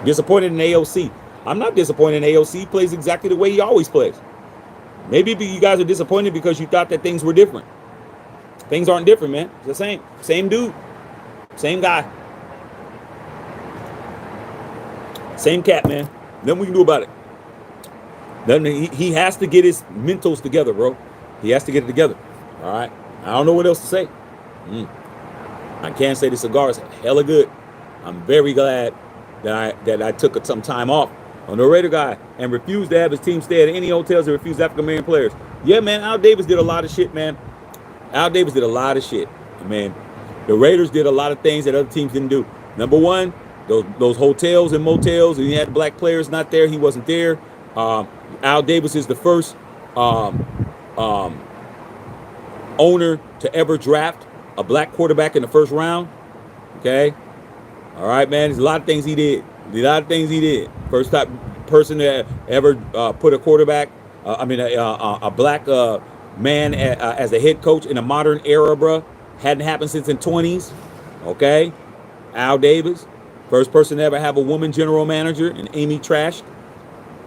Disappointed in AOC. I'm not disappointed in AOC. He plays exactly the way he always plays. Maybe you guys are disappointed because you thought that things were different. Things aren't different, man. It's the same. Same dude. Same guy. Same cat, man. Nothing we can do about it. He has to get his mentals together, bro. He has to get it together. All right? I don't know what else to say. I can say the cigar is hella good. I'm very glad that I took some time off on the Raider guy and refused to have his team stay at any hotels that refused African American players. Yeah, man. Al Davis did a lot of shit, man. Al Davis did a lot of shit. Man, the Raiders did a lot of things that other teams didn't do. Number one, those hotels and motels, and he had black players not there. He wasn't there. Al Davis is the first owner to ever draft a black quarterback in the first round. Okay? All right, man. There's a lot of things he did. First person to ever put a quarterback, a black man as a head coach in a modern era, bro. Hadn't happened since the 20s. Okay? Al Davis. First person to ever have a woman general manager, and Amy Trash.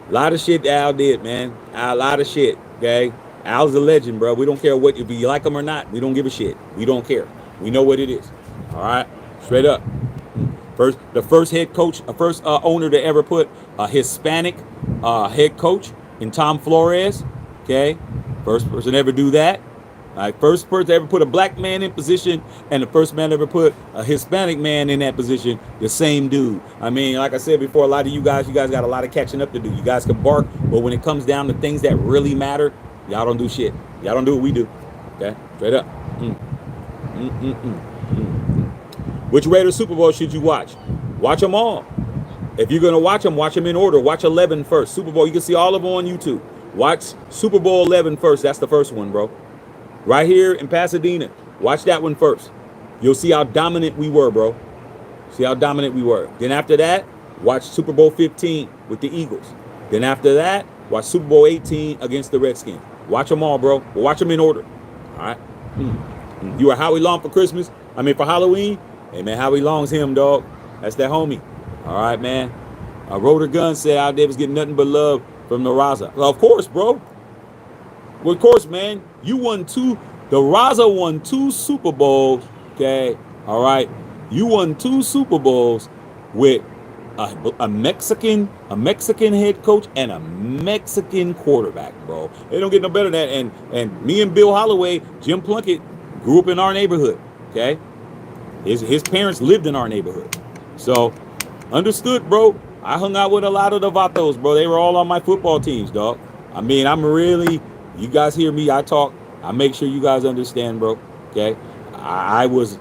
A lot of shit that Al did, man. A lot of shit, okay? Al's a legend, bro. We don't care what if you like him or not. We don't give a shit. We don't care. We know what it is. All right, straight up. The first head coach, first owner to ever put a Hispanic head coach in Tom Flores. Okay, first person to ever do that. Like first person to ever put a black man in position, and the first man to ever put a Hispanic man in that position, the same dude. I mean, like I said before, a lot of you guys got a lot of catching up to do. You guys can bark, but when it comes down to things that really matter, y'all don't do shit. Y'all don't do what we do. Okay, straight up. Which Raiders Super Bowl should you watch? Watch them all. If you're gonna watch them in order. Watch 11 first. Super Bowl, you can see all of them on YouTube. Watch Super Bowl 11 first. That's the first one, bro. Right here in Pasadena. Watch that one first. You'll see how dominant we were, bro. See how dominant we were. Then after that, watch Super Bowl 15 with the Eagles. Then after that, watch Super Bowl 18 against the Redskins. Watch them all, bro. But watch them in order. All right. You are Howie Long for Christmas. For Halloween. Hey, man, Howie Long's him, dog. That's that homie. All right, man. Rotor Gun said out there was getting nothing but love from the Raza. Well, of course, bro. Well, of course, man. You won two. The Raza won 2 Super Bowls. Okay. All right. You won 2 Super Bowls with a Mexican head coach and a Mexican quarterback, bro. They don't get no better than that. And me and Bill Holloway, Jim Plunkett, grew up in our neighborhood. Okay. His parents lived in our neighborhood. So, understood, bro. I hung out with a lot of the Vatos, bro. They were all on my football teams, dog. You guys hear me, I talk. I make sure you guys understand, bro. Okay? I was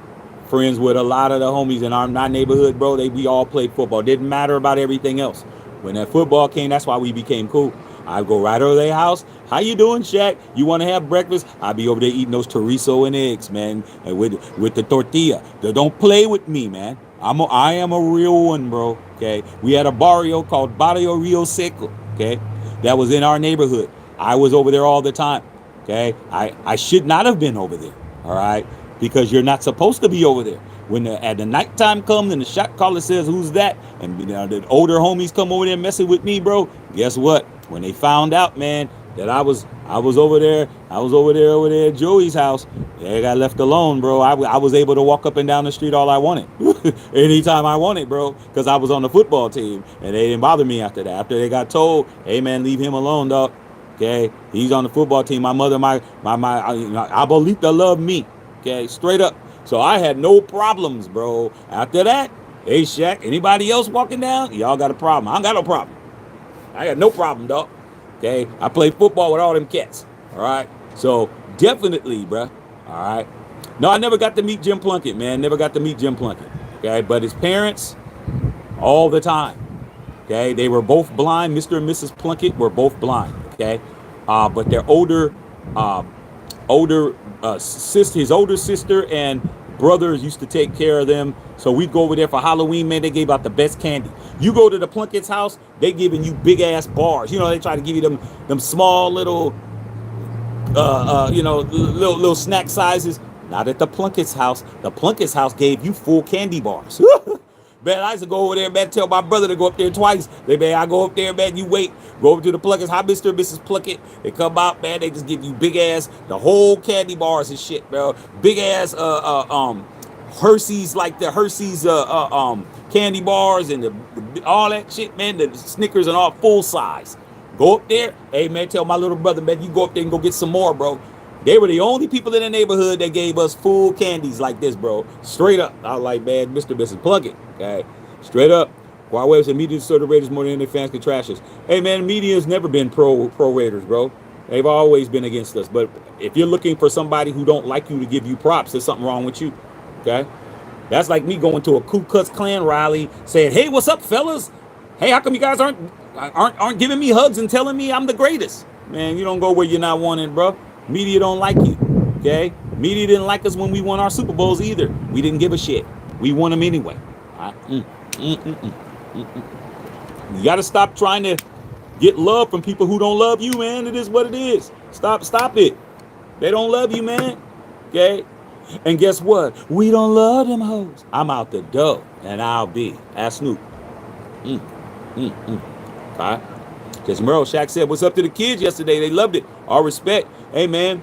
friends with a lot of the homies in our neighborhood, bro. We all played football. Didn't matter about everything else. When that football came, that's why we became cool. I go right over their house. How you doing, Shaq? You want to have breakfast? I'll be over there eating those chorizo and eggs, man, and with the tortilla. Don't play with me, man. I am a real one, bro. Okay. We had a barrio called Barrio Rio Seco. Okay. That was in our neighborhood. I was over there all the time. Okay. I should not have been over there. All right. Because you're not supposed to be over there. When at the nighttime comes and the shot caller says, "Who's that?" and the older homies come over there messing with me, bro. Guess what? When they found out, man, that I was over there at Joey's house, they got left alone, bro. I was able to walk up and down the street all I wanted, anytime I wanted, bro, because I was on the football team, and they didn't bother me after that. After they got told, "Hey, man, leave him alone, dog." Okay, he's on the football team. My mother, my abuelita loved me. Okay, straight up. So I had no problems, bro. After that, hey, Shaq, anybody else walking down? Y'all got a problem. I don't got no problem. I got no problem, dog. Okay, I play football with all them cats. All right, so definitely, bro. All right. No, I never got to meet Jim Plunkett, man. Never got to meet Jim Plunkett. Okay, but his parents, all the time. Okay, they were both blind. Mr. and Mrs. Plunkett were both blind. Okay, but their his older sister and brothers used to take care of them. So we'd go over there for Halloween, man. They gave out the best candy. You go to the Plunkett's house, they giving you big ass bars. They try to give you them small little little snack sizes. Not at the Plunkett's house. The Plunkett's house gave you full candy bars. Man, I used to go over there, man, tell my brother to go up there twice. I go up there, man, you wait. Go over to the Plunkett's. Hi, Mr. and Mrs. Plunkett. They come out, man, they just give you big ass, the whole candy bars and shit, bro. Big ass, Hershey's, like the Hershey's, candy bars and all that shit, man. The Snickers and all full size. Go up there. Hey, man, tell my little brother, man, you go up there and go get some more, bro. They were the only people in the neighborhood that gave us full candies like this, bro. Straight up. I was like, man, Mr. and Mrs. Plunkett. Okay. Straight up. Huawei said media sort of Raiders more than their fans can trash us. Hey, man, media has never been pro Raiders, bro. They've always been against us. But if you're looking for somebody who don't like you to give you props, there's something wrong with you. Okay. That's like me going to a Ku Klux Klan rally saying, "Hey, what's up, fellas? Hey, how come you guys aren't giving me hugs and telling me I'm the greatest?" Man, you don't go where you're not wanted, bro. Media don't like you. Okay. Media didn't like us when we won our Super Bowls either. We didn't give a shit. We won them anyway. All right? You got to stop trying to get love from people who don't love you, man. It is what it is. Stop it. They don't love you, man. Okay. And guess what? We don't love them hoes. I'm out the door, and I'll be. Ask Snoop. All right. Because Merle Shaq said, "What's up to the kids yesterday? They loved it. All respect. Hey, man,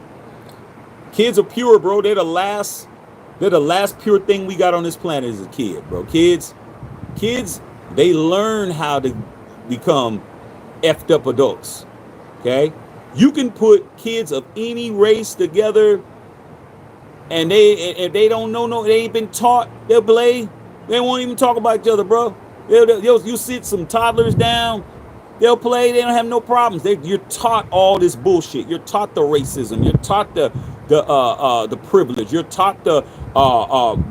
kids are pure, bro. They're the last pure thing we got on this planet as a kid, bro. Kids, they learn how to become effed up adults. Okay? You can put kids of any race together and if they don't know, no, they ain't been taught, they'll play. They won't even talk about each other, bro. You sit some toddlers down, they'll play. They don't have no problems. You're taught all this bullshit. You're taught the racism. You're taught the privilege. You're taught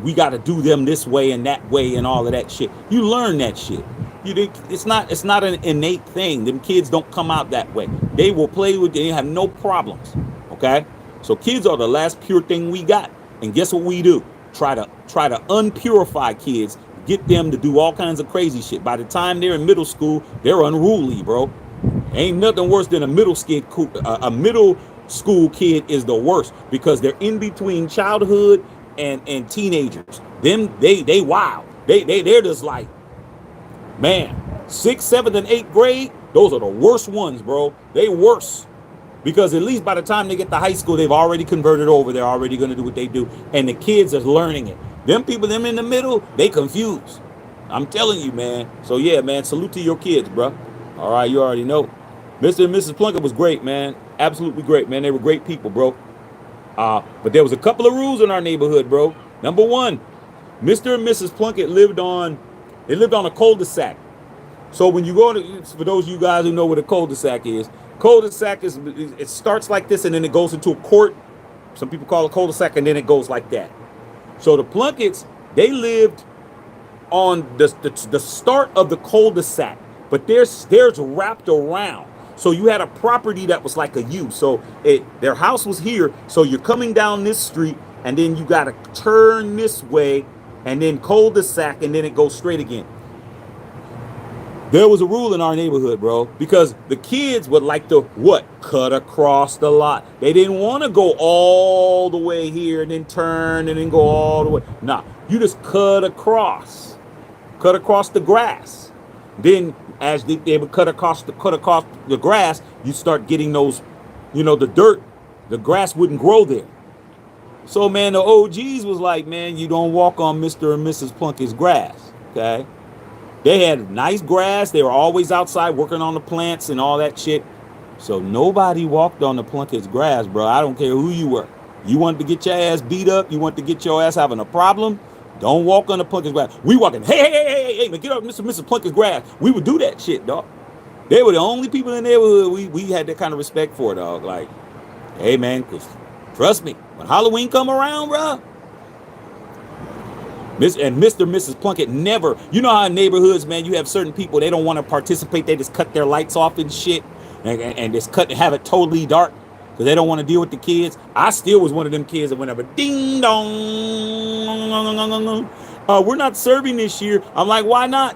we got to do them this way and that way and all of that shit. You learn that shit. It's not an innate thing. Them kids don't come out that way. They will play with you. They have no problems. Okay. So kids are the last pure thing we got. And guess what we do? Try to unpurify kids, get them to do all kinds of crazy shit. By the time they're in middle school, they're unruly, bro. Ain't nothing worse than a middle school kid is the worst because they're in between childhood and teenagers. Them they wild. They're just like, man, 6th, 7th, and 8th grade, those are the worst ones, bro. They worse. Because at least by the time they get to high school, they've already converted over. They're already going to do what they do. And the kids are learning it. Them in the middle, they confused. I'm telling you, man. So, yeah, man, salute to your kids, bro. All right, you already know. Mr. and Mrs. Plunkett was great, man. Absolutely great, man. They were great people, bro. But there was a couple of rules in our neighborhood, bro. Number one, Mr. and Mrs. Plunkett lived on a cul-de-sac. So when you go to, for those of you guys who know what a cul-de-sac is, it starts like this and then it goes into a court. Some people call it a cul-de-sac and then it goes like that. So the Plunketts, they lived on the start of the cul-de-sac, but their stairs wrapped around. So you had a property that was like a U. So their house was here. So you're coming down this street and then you got to turn this way and then cul-de-sac and then it goes straight again. There was a rule in our neighborhood, bro, because the kids would like to, cut across the lot. They didn't want to go all the way here and then turn and then go all the way. Nah, you just cut across the grass. Then as they would cut across the grass, you start getting those, the dirt, the grass wouldn't grow there. So, man, the OGs was like, man, you don't walk on Mr. and Mrs. Plunkett's grass, okay? They had nice grass. They were always outside working on the plants and all that shit. So nobody walked on the Plunkett's grass, bro. I don't care who you were. You wanted to get your ass beat up. You wanted to get your ass having a problem. Don't walk on the Plunkett's grass. We walking, hey, man, get up Mr. and Mrs. Plunkett's grass. We would do that shit, dog. They were the only people in the neighborhood we had that kind of respect for, dog. Like, hey, man, trust me, when Halloween come around, bro, and Mr. and Mrs. Plunkett never, you know how in neighborhoods, man, you have certain people, they don't want to participate. They just cut their lights off and shit and just have it totally dark because they don't want to deal with the kids. I still was one of them kids that went up a ding dong. We're not serving this year. I'm like, why not?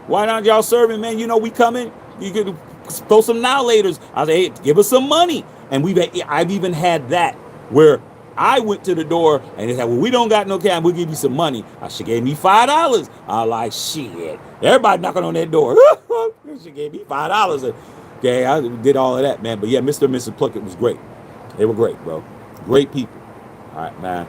Why not y'all serving, man? We coming. You could throw some now laters. I say, hey, give us some money. And I've even had that where I went to the door and they said, well, we don't got no cash. We'll give you some money. She gave me $5. I was like, shit. Everybody knocking on that door. She gave me $5. Okay, I did all of that, man. But yeah, Mr. and Mrs. Plunkett was great. They were great, bro. Great people. All right, man.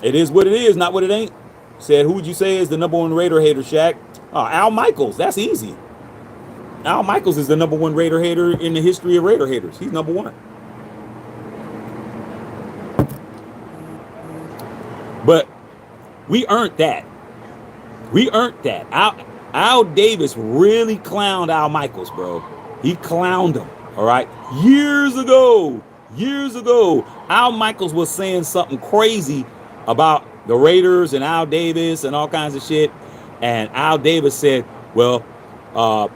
It is what it is, not what it ain't. Said, who would you say is the number one Raider hater, Shaq? Al Michaels. That's easy. Al Michaels is the number one Raider hater in the history of Raider haters. He's number one. But we earned that. Al Davis really clowned Al Michaels, bro. He clowned him, all right? Years ago, Al Michaels was saying something crazy about the Raiders and Al Davis and all kinds of shit. And Al Davis said, well, I'm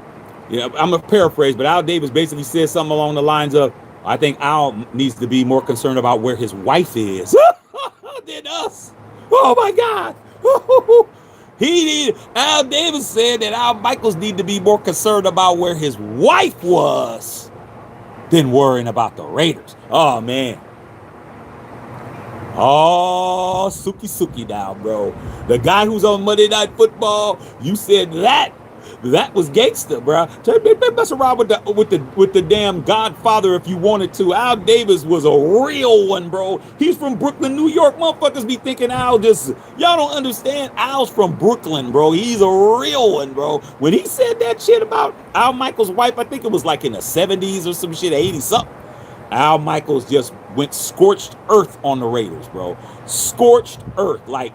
going to paraphrase, but Al Davis basically said something along the lines of, I think Al needs to be more concerned about where his wife is than us. Oh my God. Al Davis said that Al Michaels need to be more concerned about where his wife was than worrying about the Raiders. Oh man. Oh, Suki now, bro. The guy who's on Monday Night Football, you said that That was gangster, bro. They mess around with the damn Godfather if you wanted to. Al Davis was a real one, bro. He's from Brooklyn, New York. Motherfuckers be thinking Al just y'all don't understand. Al's from Brooklyn, bro. He's a real one, bro. When he said that shit about Al Michaels' wife, I think it was like in the 70s or some shit, 80 something. Al Michaels just went scorched earth on the Raiders, bro. Scorched earth, like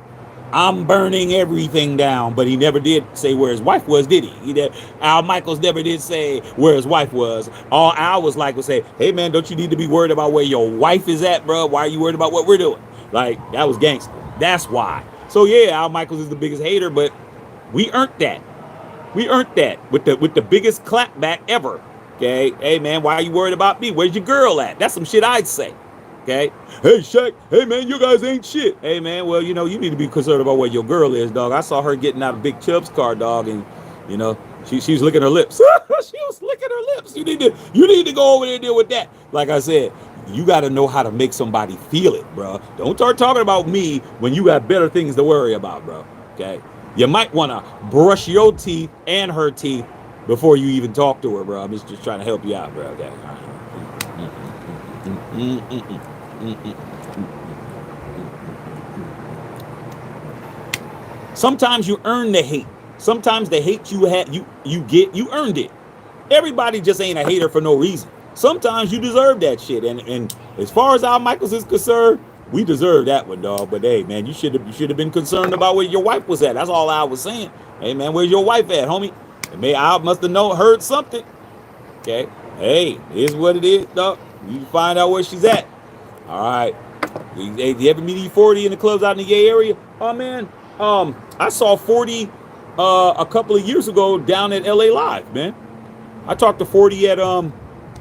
I'm burning everything down, but he never did say where his wife was, did he? Al Michaels never did say where his wife was. All Al was like was say, hey man, don't you need to be worried about where your wife is at, bro? Why are you worried about what we're doing? Like, that was gangster. That's why. So yeah, Al Michaels is the biggest hater, but we earned that. We earned that with the biggest clapback ever. Okay, hey man, why are you worried about me? Where's your girl at? That's some shit I'd say. Okay, hey Shaq, hey man, you guys ain't shit. Hey man, well you know you need to be concerned about where your girl is, dog. I saw her getting out of Big Chubb's car, dog, and you know she was licking her lips. She was licking her lips. You need to go over there and deal with that. Like I said, you got to know how to make somebody feel it, bro. Don't start talking about me when you got better things to worry about, bro. Okay, you might want to brush your teeth and her teeth before you even talk to her, bro. I'm just trying to help you out, bro. Okay. Sometimes you earn the hate. Sometimes the hate you earned it. Everybody just ain't a hater for no reason. Sometimes you deserve that shit. And as far as Al Michaels is concerned, we deserve that one, dog. But hey, man, you should have been concerned about where your wife was at. That's all I was saying. Hey, man, where's your wife at, homie? I must have heard something. Okay. Hey, here's what it is, dog. You find out where she's at. All right. Hey, you ever meet E40 in the clubs out in the Gay area? Oh man. I saw 40 a couple of years ago down at LA Live, man. I talked to 40 at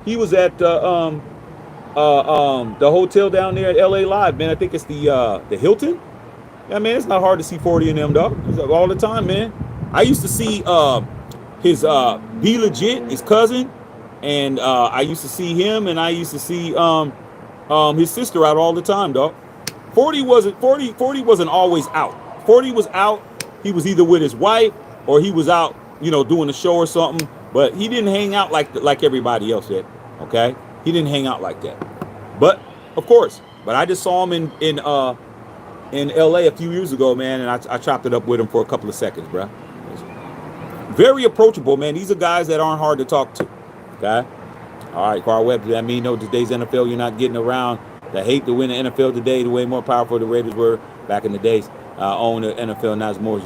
he was at the hotel down there at LA Live, man. I think it's the Hilton. Yeah, man, it's not hard to see 40 in them, dog. It's like all the time, man. I used to see his Be Legit, his cousin, and I used to see him, and I used to see his sister out all the time, dog. 40 wasn't always out. 40 was out. He was either with his wife or he was out, you know, doing a show or something. But he didn't hang out like everybody else did. Okay, he didn't hang out like that. But of course, I just saw him in LA a few years ago, man, and I chopped it up with him for a couple of seconds, bro. Very approachable, man. These are guys that aren't hard to talk to. Okay. All right, Carl Webb. Does that mean no? Today's NFL, you're not getting around the hate to win the NFL today. The way more powerful the Raiders were back in the days. Own the NFL not as more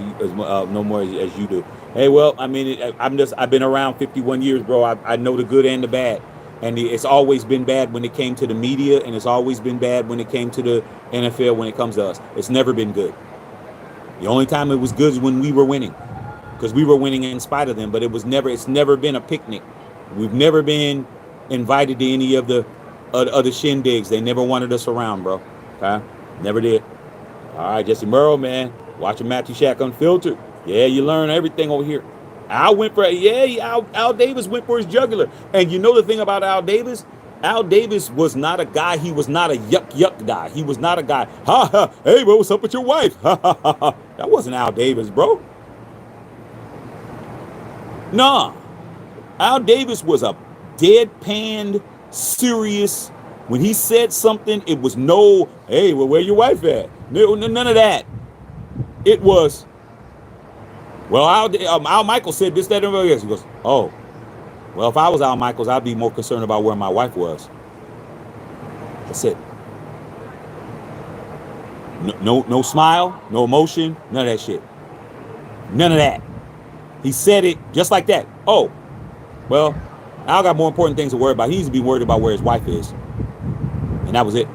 no more as you do. Hey, well, I mean, I've been around 51 years, bro. I know the good and the bad, and it's always been bad when it came to the media, and it's always been bad when it came to the NFL. When it comes to us, it's never been good. The only time it was good is when we were winning, because we were winning in spite of them. But it's never been a picnic. We've never been invited to any of the shindigs. They never wanted us around, bro. Okay, never did. All right, Jesse Murrow, man, watching Matthew Shack Unfiltered. Yeah, you learn everything over here. Al Davis went for his jugular. And you know the thing about Al Davis? Al Davis was not a guy. He was not a yuck guy. He was not a guy. Ha ha. Hey, bro, what's up with your wife? Ha ha ha ha. That wasn't Al Davis, bro. Nah. Al Davis was a deadpan, serious. When he said something, it was no, hey, well, where your wife at? None of that. It was, well, Al Michaels said this, that, and everything else. He goes, oh, well, if I was Al Michaels, I'd be more concerned about where my wife was. That's it. No smile, no emotion, none of that shit. None of that. He said it just like that. Oh, well, Al got more important things to worry about. He needs to be worried about where his wife is. And that was it.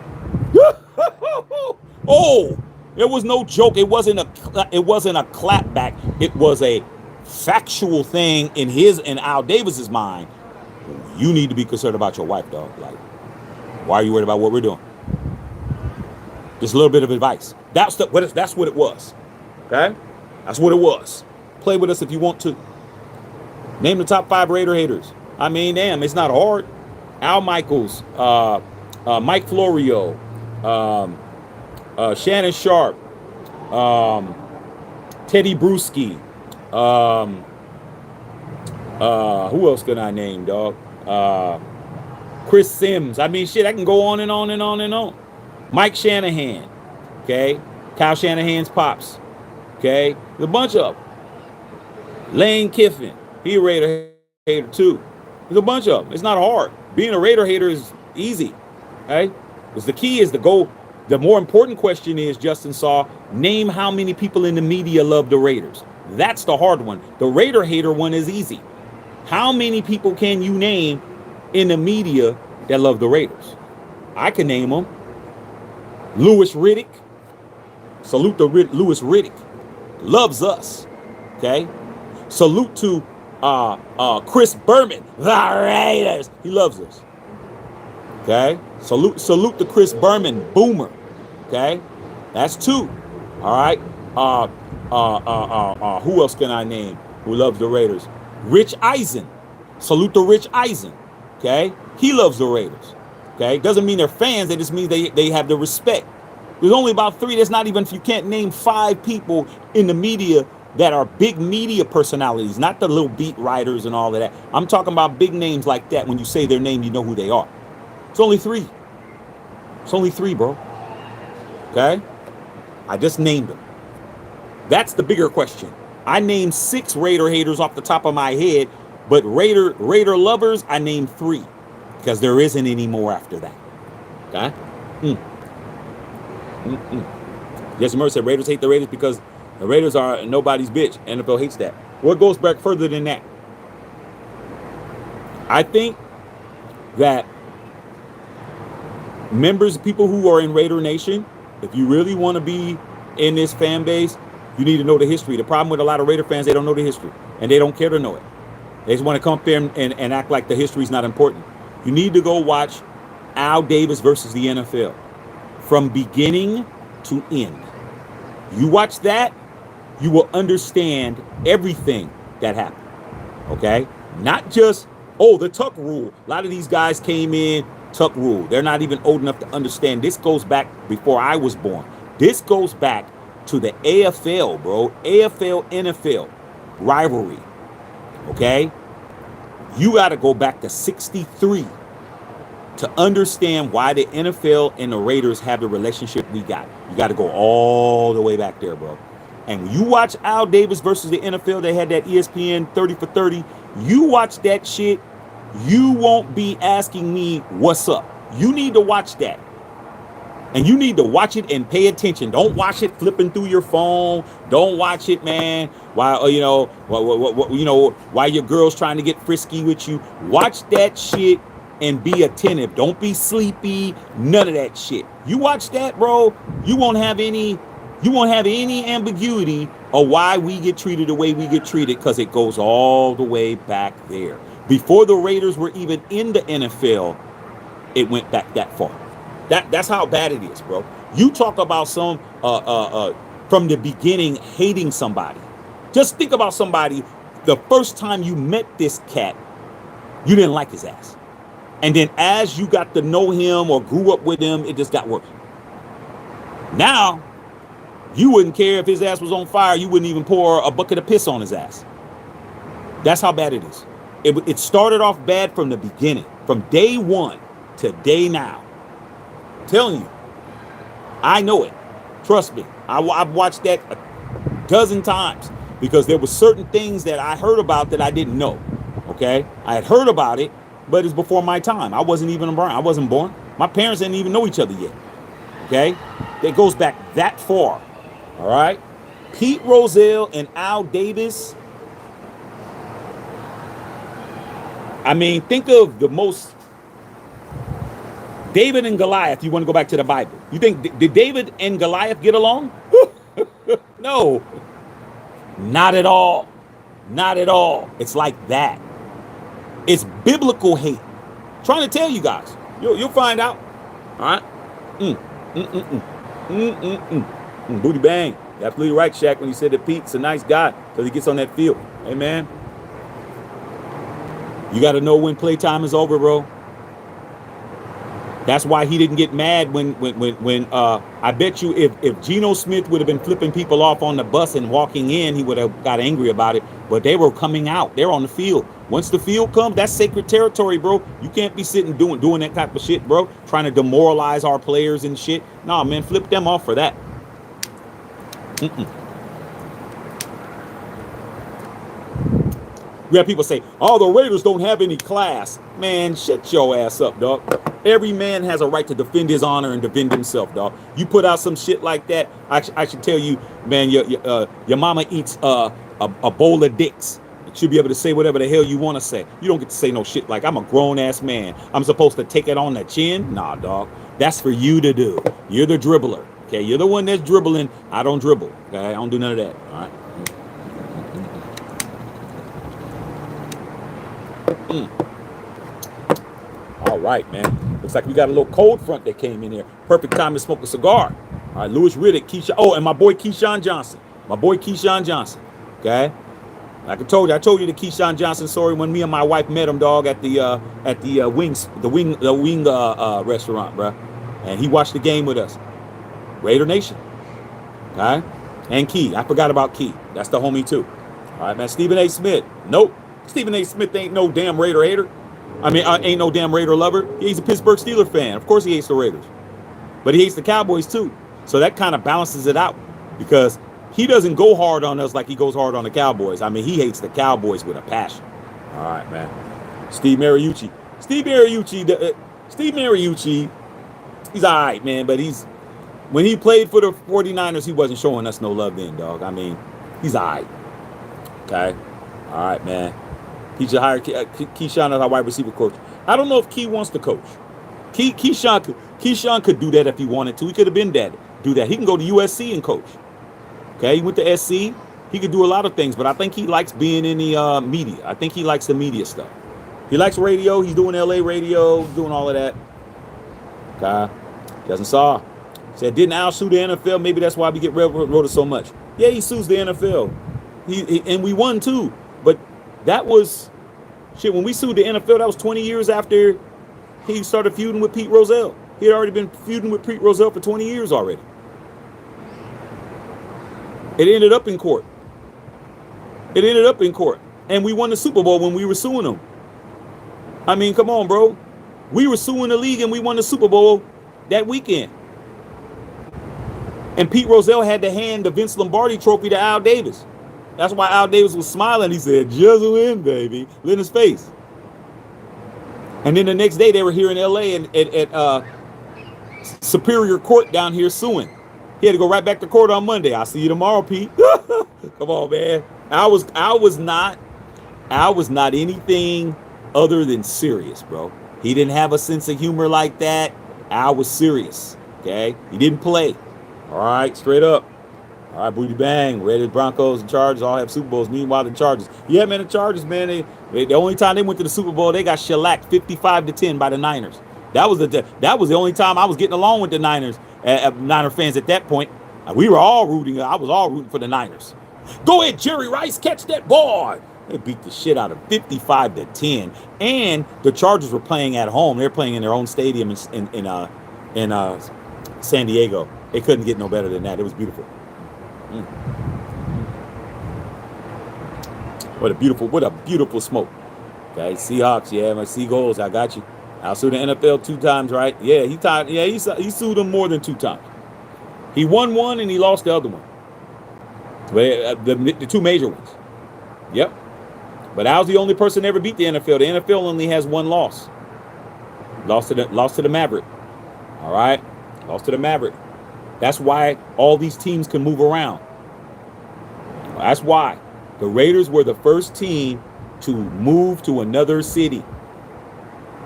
Oh, it was no joke. It wasn't a clapback. It was a factual thing in Al Davis's mind. You need to be concerned about your wife, dog. Like, why are you worried about what we're doing? Just a little bit of advice. That's what it was. Okay? That's what it was. Play with us if you want to. Name the top 5 Raider haters. I mean, damn, it's not hard. Al Michaels, Mike Florio, Shannon Sharp, Teddy Bruschi, Who else can I name, dog? Chris Sims. I mean, shit, I can go on and on and on and on. Mike Shanahan. Okay. Kyle Shanahan's pops. Okay. There's a bunch of them. Lane Kiffin. He a Raider hater too. There's a bunch of them. It's not hard. Being a Raider hater is easy. Okay. Because the key is the goal. The more important question is, Justin Saw, name how many people in the media love the Raiders. That's the hard one. The Raider hater one is easy. How many people can you name in the media that love the Raiders? I can name them. Louis Riddick. Salute to Louis Riddick. Loves us. Okay. Salute to Chris Berman. The Raiders. He loves us. Okay. Salute to Chris Berman. Boomer. Okay. That's two. All right. Who else can I name who loves the Raiders? Rich Eisen. Salute to Rich Eisen. Okay. He loves the Raiders. Okay. Doesn't mean they're fans. It just means they have the respect. There's only about three. That's not even, if you can't name five people in the media that are big media personalities, not the little beat writers and all of that. I'm talking about big names like that. When you say their name, you know who they are. It's only three. It's only three, bro. Okay? I just named them. That's the bigger question. I named 6 Raider haters off the top of my head, but Raider lovers, I named 3 because there isn't any more after that. Okay? Jesse Murray said Raiders hate the Raiders because the Raiders are nobody's bitch. NFL hates that. Well, it goes back further than that. I think that members, people who are in Raider Nation, if you really want to be in this fan base, you need to know the history. The problem with a lot of Raider fans, they don't know the history, and they don't care to know it. They just want to come up there and act like the history is not important. You need to go watch Al Davis versus the NFL from beginning to end. You watch that, you will understand everything that happened. Okay? Not just, the Tuck rule. A lot of these guys came in, Tuck rule. They're not even old enough to understand. This goes back before I was born. This goes back to the AFL, bro. AFL, NFL rivalry. Okay? You got to go back to 63 to understand why the NFL and the Raiders have the relationship we got. You got to go all the way back there, bro. And when you watch Al Davis versus the NFL, they had that ESPN 30 for 30. You watch that shit, you won't be asking me what's up. You need to watch that. And you need to watch it and pay attention. Don't watch it flipping through your phone. Don't watch it, man, while while your girl's trying to get frisky with you. Watch that shit and be attentive. Don't be sleepy. None of that shit. You watch that, bro, you won't have any ambiguity of why we get treated the way we get treated, because it goes all the way back there. Before the Raiders were even in the NFL, it went back that far. That's how bad it is, bro. You talk about some from the beginning hating somebody. Just think about somebody, the first time you met this cat, you didn't like his ass. And then as you got to know him or grew up with him, it just got worse. Now, you wouldn't care if his ass was on fire. You wouldn't even pour a bucket of piss on his ass. That's how bad it is. It started off bad from the beginning, from day one to day now. I'm telling you, I know it. Trust me. I've watched that a dozen times because there were certain things that I heard about that I didn't know. Okay? I had heard about it, but it's before my time. I wasn't even born. I wasn't born. My parents didn't even know each other yet. Okay? It goes back that far. All right? Pete Rozelle and Al Davis. I mean, think of the most... David and Goliath, you want to go back to the Bible. You think, did David and Goliath get along? No. Not at all. Not at all. It's like that. It's biblical hate. I'm trying to tell you guys. You'll find out. All right? Booty bang. You're absolutely right, Shaq, when you said that Pete's a nice guy because he gets on that field. Hey, man. You got to know when playtime is over, bro. That's why he didn't get mad when I bet you if Geno Smith would have been flipping people off on the bus and walking in, he would have got angry about it. But they were coming out. They were on the field. Once the field comes, that's sacred territory, bro. You can't be sitting doing that type of shit, bro. Trying to demoralize our players and shit. Nah, man, flip them off for that. We have people say, oh, the Raiders don't have any class. Man, shut your ass up, dog. Every man has a right to defend his honor and defend himself, dog. You put out some shit like that, I should tell you, man, your mama eats a bowl of dicks. You should be able to say whatever the hell you want to say. You don't get to say no shit like, I'm a grown-ass man. I'm supposed to take it on the chin? Nah, dog. That's for you to do. You're the dribbler. Okay, you're the one that's dribbling. I don't dribble. Okay, I don't do none of that. All right. All right, man. Looks like we got a little cold front that came in here. Perfect time to smoke a cigar. All right, Louis Riddick, Keyshawn. Oh, and my boy Keyshawn Johnson. Okay. Like I told you the Keyshawn Johnson story when me and my wife met him, dog, at the wing restaurant, bro. And he watched the game with us. Raider Nation. Okay. And Key. I forgot about Key. That's the homie too. All right, man. Stephen A. Smith. Nope. Stephen A. Smith ain't no damn Raider hater. I mean, ain't no damn Raider lover. He's a Pittsburgh Steelers fan. Of course he hates the Raiders. But he hates the Cowboys too. So that kind of balances it out because he doesn't go hard on us like he goes hard on the Cowboys. I mean, he hates the Cowboys with a passion. All right, man. Steve Mariucci, he's all right, man. But when he played for the 49ers, he wasn't showing us no love then, dog. I mean, he's all right. Okay. All right, man. He should hire Keyshawn as our wide receiver coach. I don't know if Key wants to coach. Keyshawn could do that if he wanted to. He could have been do that. He can go to USC and coach. Okay, he went to SC. He could do a lot of things, but I think he likes being in the media. I think he likes the media stuff. He likes radio. He's doing LA radio, doing all of that. Okay, doesn't saw. Said, didn't Al sue the NFL? Maybe that's why we get railroaded so much. Yeah, he sues the NFL. And we won too. But that was shit. When we sued the NFL, that was 20 years after he started feuding with Pete Rozelle. He had already been feuding with Pete Rozelle for 20 years already. It ended up in court. And we won the Super Bowl when we were suing them. I mean, come on, bro. We were suing the league and we won the Super Bowl that weekend. And Pete Rozelle had to hand the Vince Lombardi trophy to Al Davis. That's why Al Davis was smiling. He said, just win, baby. In his face. And then the next day they were here in LA and at Superior Court down here suing. He had to go right back to court on Monday. I'll see you tomorrow, Pete. Come on, man. Al was not anything other than serious, bro. He didn't have a sense of humor like that. Al was serious. Okay? He didn't play. All right, straight up. All right, booty bang. Raiders, Broncos, and Chargers all have Super Bowls. Meanwhile, the Chargers. Yeah, man, the Chargers, man, the only time they went to the Super Bowl, they got shellacked 55-10 by the Niners. That was the only time I was getting along with the Niners, Niner fans at that point. We were all rooting. I was all rooting for the Niners. Go ahead, Jerry Rice, catch that ball. They beat the shit out of 55-10. And the Chargers were playing at home. They're playing in their own stadium in San Diego. They couldn't get no better than that. It was beautiful. What a beautiful smoke. Okay, Seahawks, yeah, my Seagulls, I got you. I sued the NFL 2 times, right? Yeah, he sued them more than 2 times. He won one and he lost the other one. But the 2 major ones. Yep. But Al's the only person that ever beat the NFL. The NFL only has 1 loss. Lost to the Maverick. All right, lost to the Maverick. That's why all these teams can move around. That's why the Raiders were the first team to move to another city,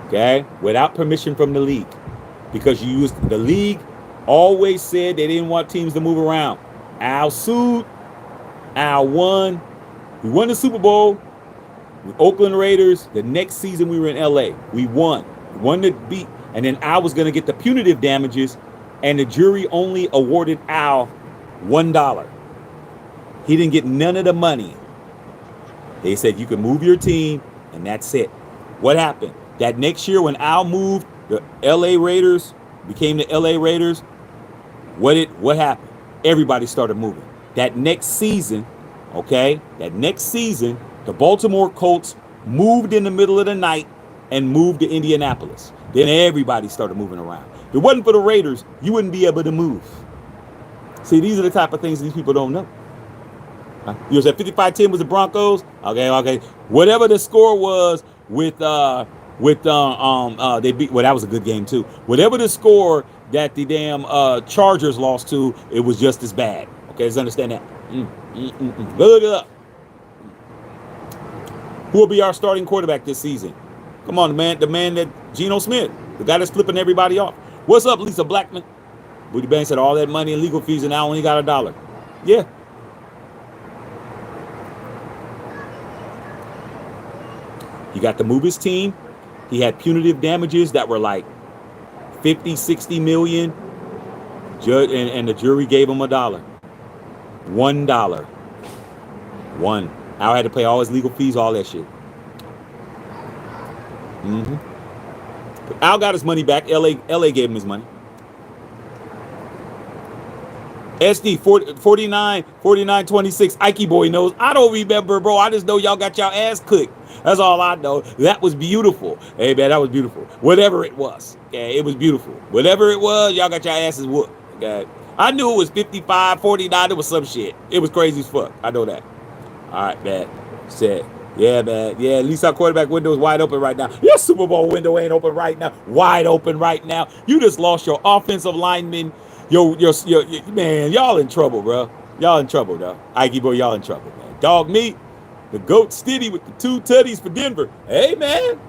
okay, without permission from the league, because the league always said they didn't want teams to move around. Al sued. Al won. We won the Super Bowl with Oakland Raiders. The next season we were in LA. We won. We won the beat, and then Al was going to get the punitive damages. And the jury only awarded Al $1. He didn't get none of the money. They said you can move your team, and that's it. What happened? That next year when Al moved, the LA Raiders became the LA Raiders. What happened? Everybody started moving. That next season, the Baltimore Colts moved in the middle of the night and moved to Indianapolis. Then everybody started moving around. If it wasn't for the Raiders, you wouldn't be able to move. See, these are the type of things these people don't know. You said 55-10 was the Broncos. Okay. Whatever the score was with they beat. Well, that was a good game too. Whatever the score that the damn Chargers lost to, it was just as bad. Okay, let's understand that. Look it up. Who will be our starting quarterback this season? Come on, the man that Geno Smith, the guy that's flipping everybody off. What's up, Lisa Blackman? Booty Bang said all that money in legal fees and now only got $1. Yeah. He got to move his team. He had punitive damages that were like 50, 60 million. Judge and the jury gave him $1. $1. One. Al had to pay all his legal fees, all that shit. But Al got his money back. LA gave him his money. SD 49-26. Ike boy knows. I don't remember, bro. I just know y'all got y'all ass cooked. That's all I know. That was beautiful. Hey, man, that was beautiful. Whatever it was. Okay, it was beautiful. Whatever it was, y'all got your asses whooped. Okay. I knew it was 55-49. It was some shit. It was crazy as fuck. I know that. All right, man. Said, yeah, man. Yeah, at least our quarterback window is wide open right now. Your Super Bowl window ain't open right now. Wide open right now. You just lost your offensive lineman. Yo, man, y'all in trouble, bro. Y'all in trouble, though. Ike boy, y'all in trouble, man. Dog meat, the GOAT Stiddy with the 2 tutties for Denver. Hey, man.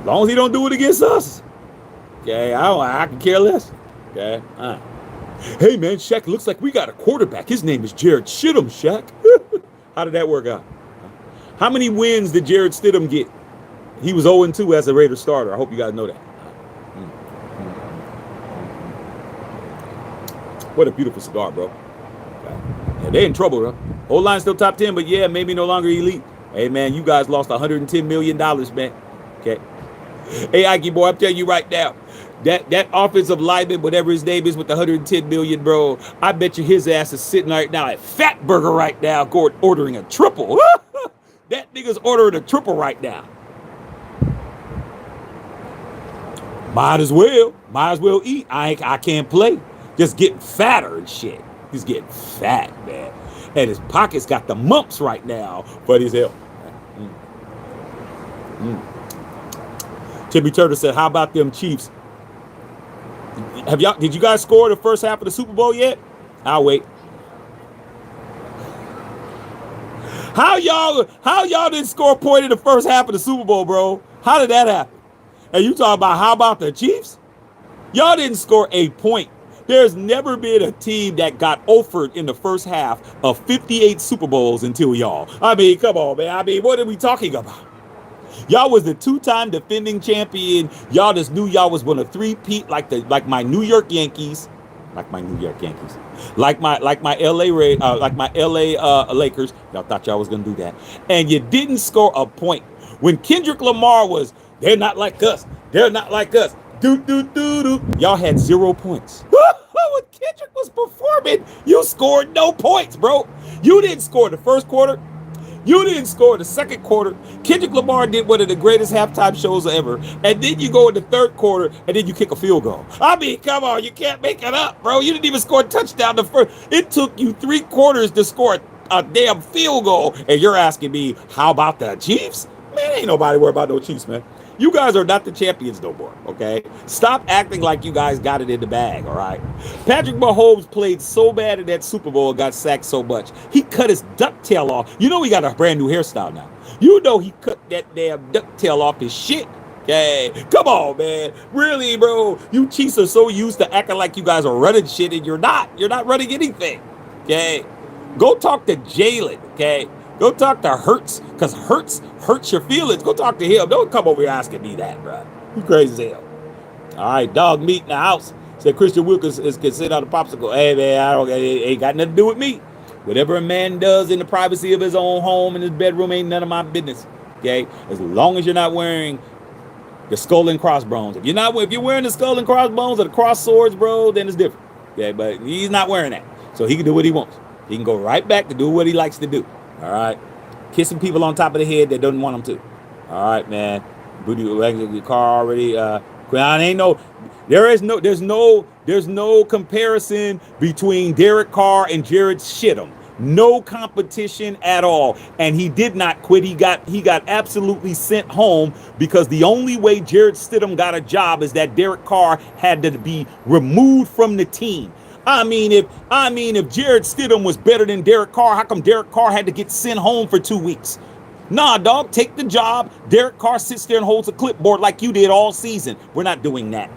As long as he don't do it against us. Okay, I can care less. Okay, hey, man, Shaq, looks like we got a quarterback. His name is Jared Stidham, Shaq. How did that work out? How many wins did Jared Stidham get? He was 0-2 as a Raiders starter. I hope you guys know that. What a beautiful cigar, bro. Yeah, they in trouble, bro. Whole line still top 10, but yeah, maybe no longer elite. Hey, man, you guys lost $110 million, man. Okay. Hey, Ike boy, I'm telling you right now, that offensive lineman, whatever his name is, with the $110 million, bro, I bet you his ass is sitting right now at Fat Burger right now, ordering a triple. That nigga's ordering a triple right now. Might as well eat. I can't play. Just getting fatter and shit. He's getting fat, man. And his pockets got the mumps right now, but his hell. Timmy Turtle said, how about them Chiefs? Did you guys score the first half of the Super Bowl yet? I'll wait. How y'all didn't score a point in the first half of the Super Bowl, bro? How did that happen? And you talking about how about the Chiefs? Y'all didn't score a point. There's never been a team that got offered in the first half of 58 Super Bowls until y'all. I mean, come on, man. I mean, what are we talking about? Y'all was the 2-time defending champion. Y'all just knew y'all was going to three-peat like my New York Yankees. Like my LA Lakers. Y'all thought y'all was going to do that. And you didn't score a point. When Kendrick Lamar was, they're not like us. They're not like us. Y'all had 0 points. When Kendrick was performing, you scored no points, bro. You didn't score the first quarter. You didn't score the second quarter. Kendrick Lamar did one of the greatest halftime shows ever. And then you go in the third quarter, and then you kick a field goal. I mean, come on. You can't make it up, bro. You didn't even score a touchdown the first. It took you 3 quarters to score a damn field goal. And you're asking me, how about the Chiefs? Man, ain't nobody worried about no Chiefs, man. You guys are not the champions no more, okay? Stop acting like you guys got it in the bag, all right? Patrick Mahomes played so bad in that Super Bowl and got sacked so much. He cut his ducktail off. You know he got a brand new hairstyle now. You know he cut that damn ducktail off his shit. Okay, come on, man. Really, bro? You Chiefs are so used to acting like you guys are running shit, and you're not. You're not running anything, okay? Go talk to Jalen, okay? Go talk to Hurts, because Hurts hurts your feelings. Go talk to him. Don't come over here asking me that, bro. You crazy as hell. All right, dog meat in the house. Said Christian Wilkins can sit on the popsicle. Hey, man, it ain't got nothing to do with me. Whatever a man does in the privacy of his own home in his bedroom ain't none of my business. Okay? As long as you're not wearing the skull and crossbones. If you're wearing the skull and crossbones or the cross swords, bro, then it's different. Okay, but he's not wearing that. So he can do what he wants. He can go right back to do what he likes to do. All right. Kissing people on top of the head that don't want them to. All right, man. Booty your car already. I ain't no. There's no comparison between Derek Carr and Jared Stidham. No competition at all. And he did not quit. He got absolutely sent home because the only way Jared Stidham got a job is that Derek Carr had to be removed from the team. I mean, if Jared Stidham was better than Derek Carr, how come Derek Carr had to get sent home for 2 weeks? Nah, dog, take the job. Derek Carr sits there and holds a clipboard like you did all season. We're not doing that.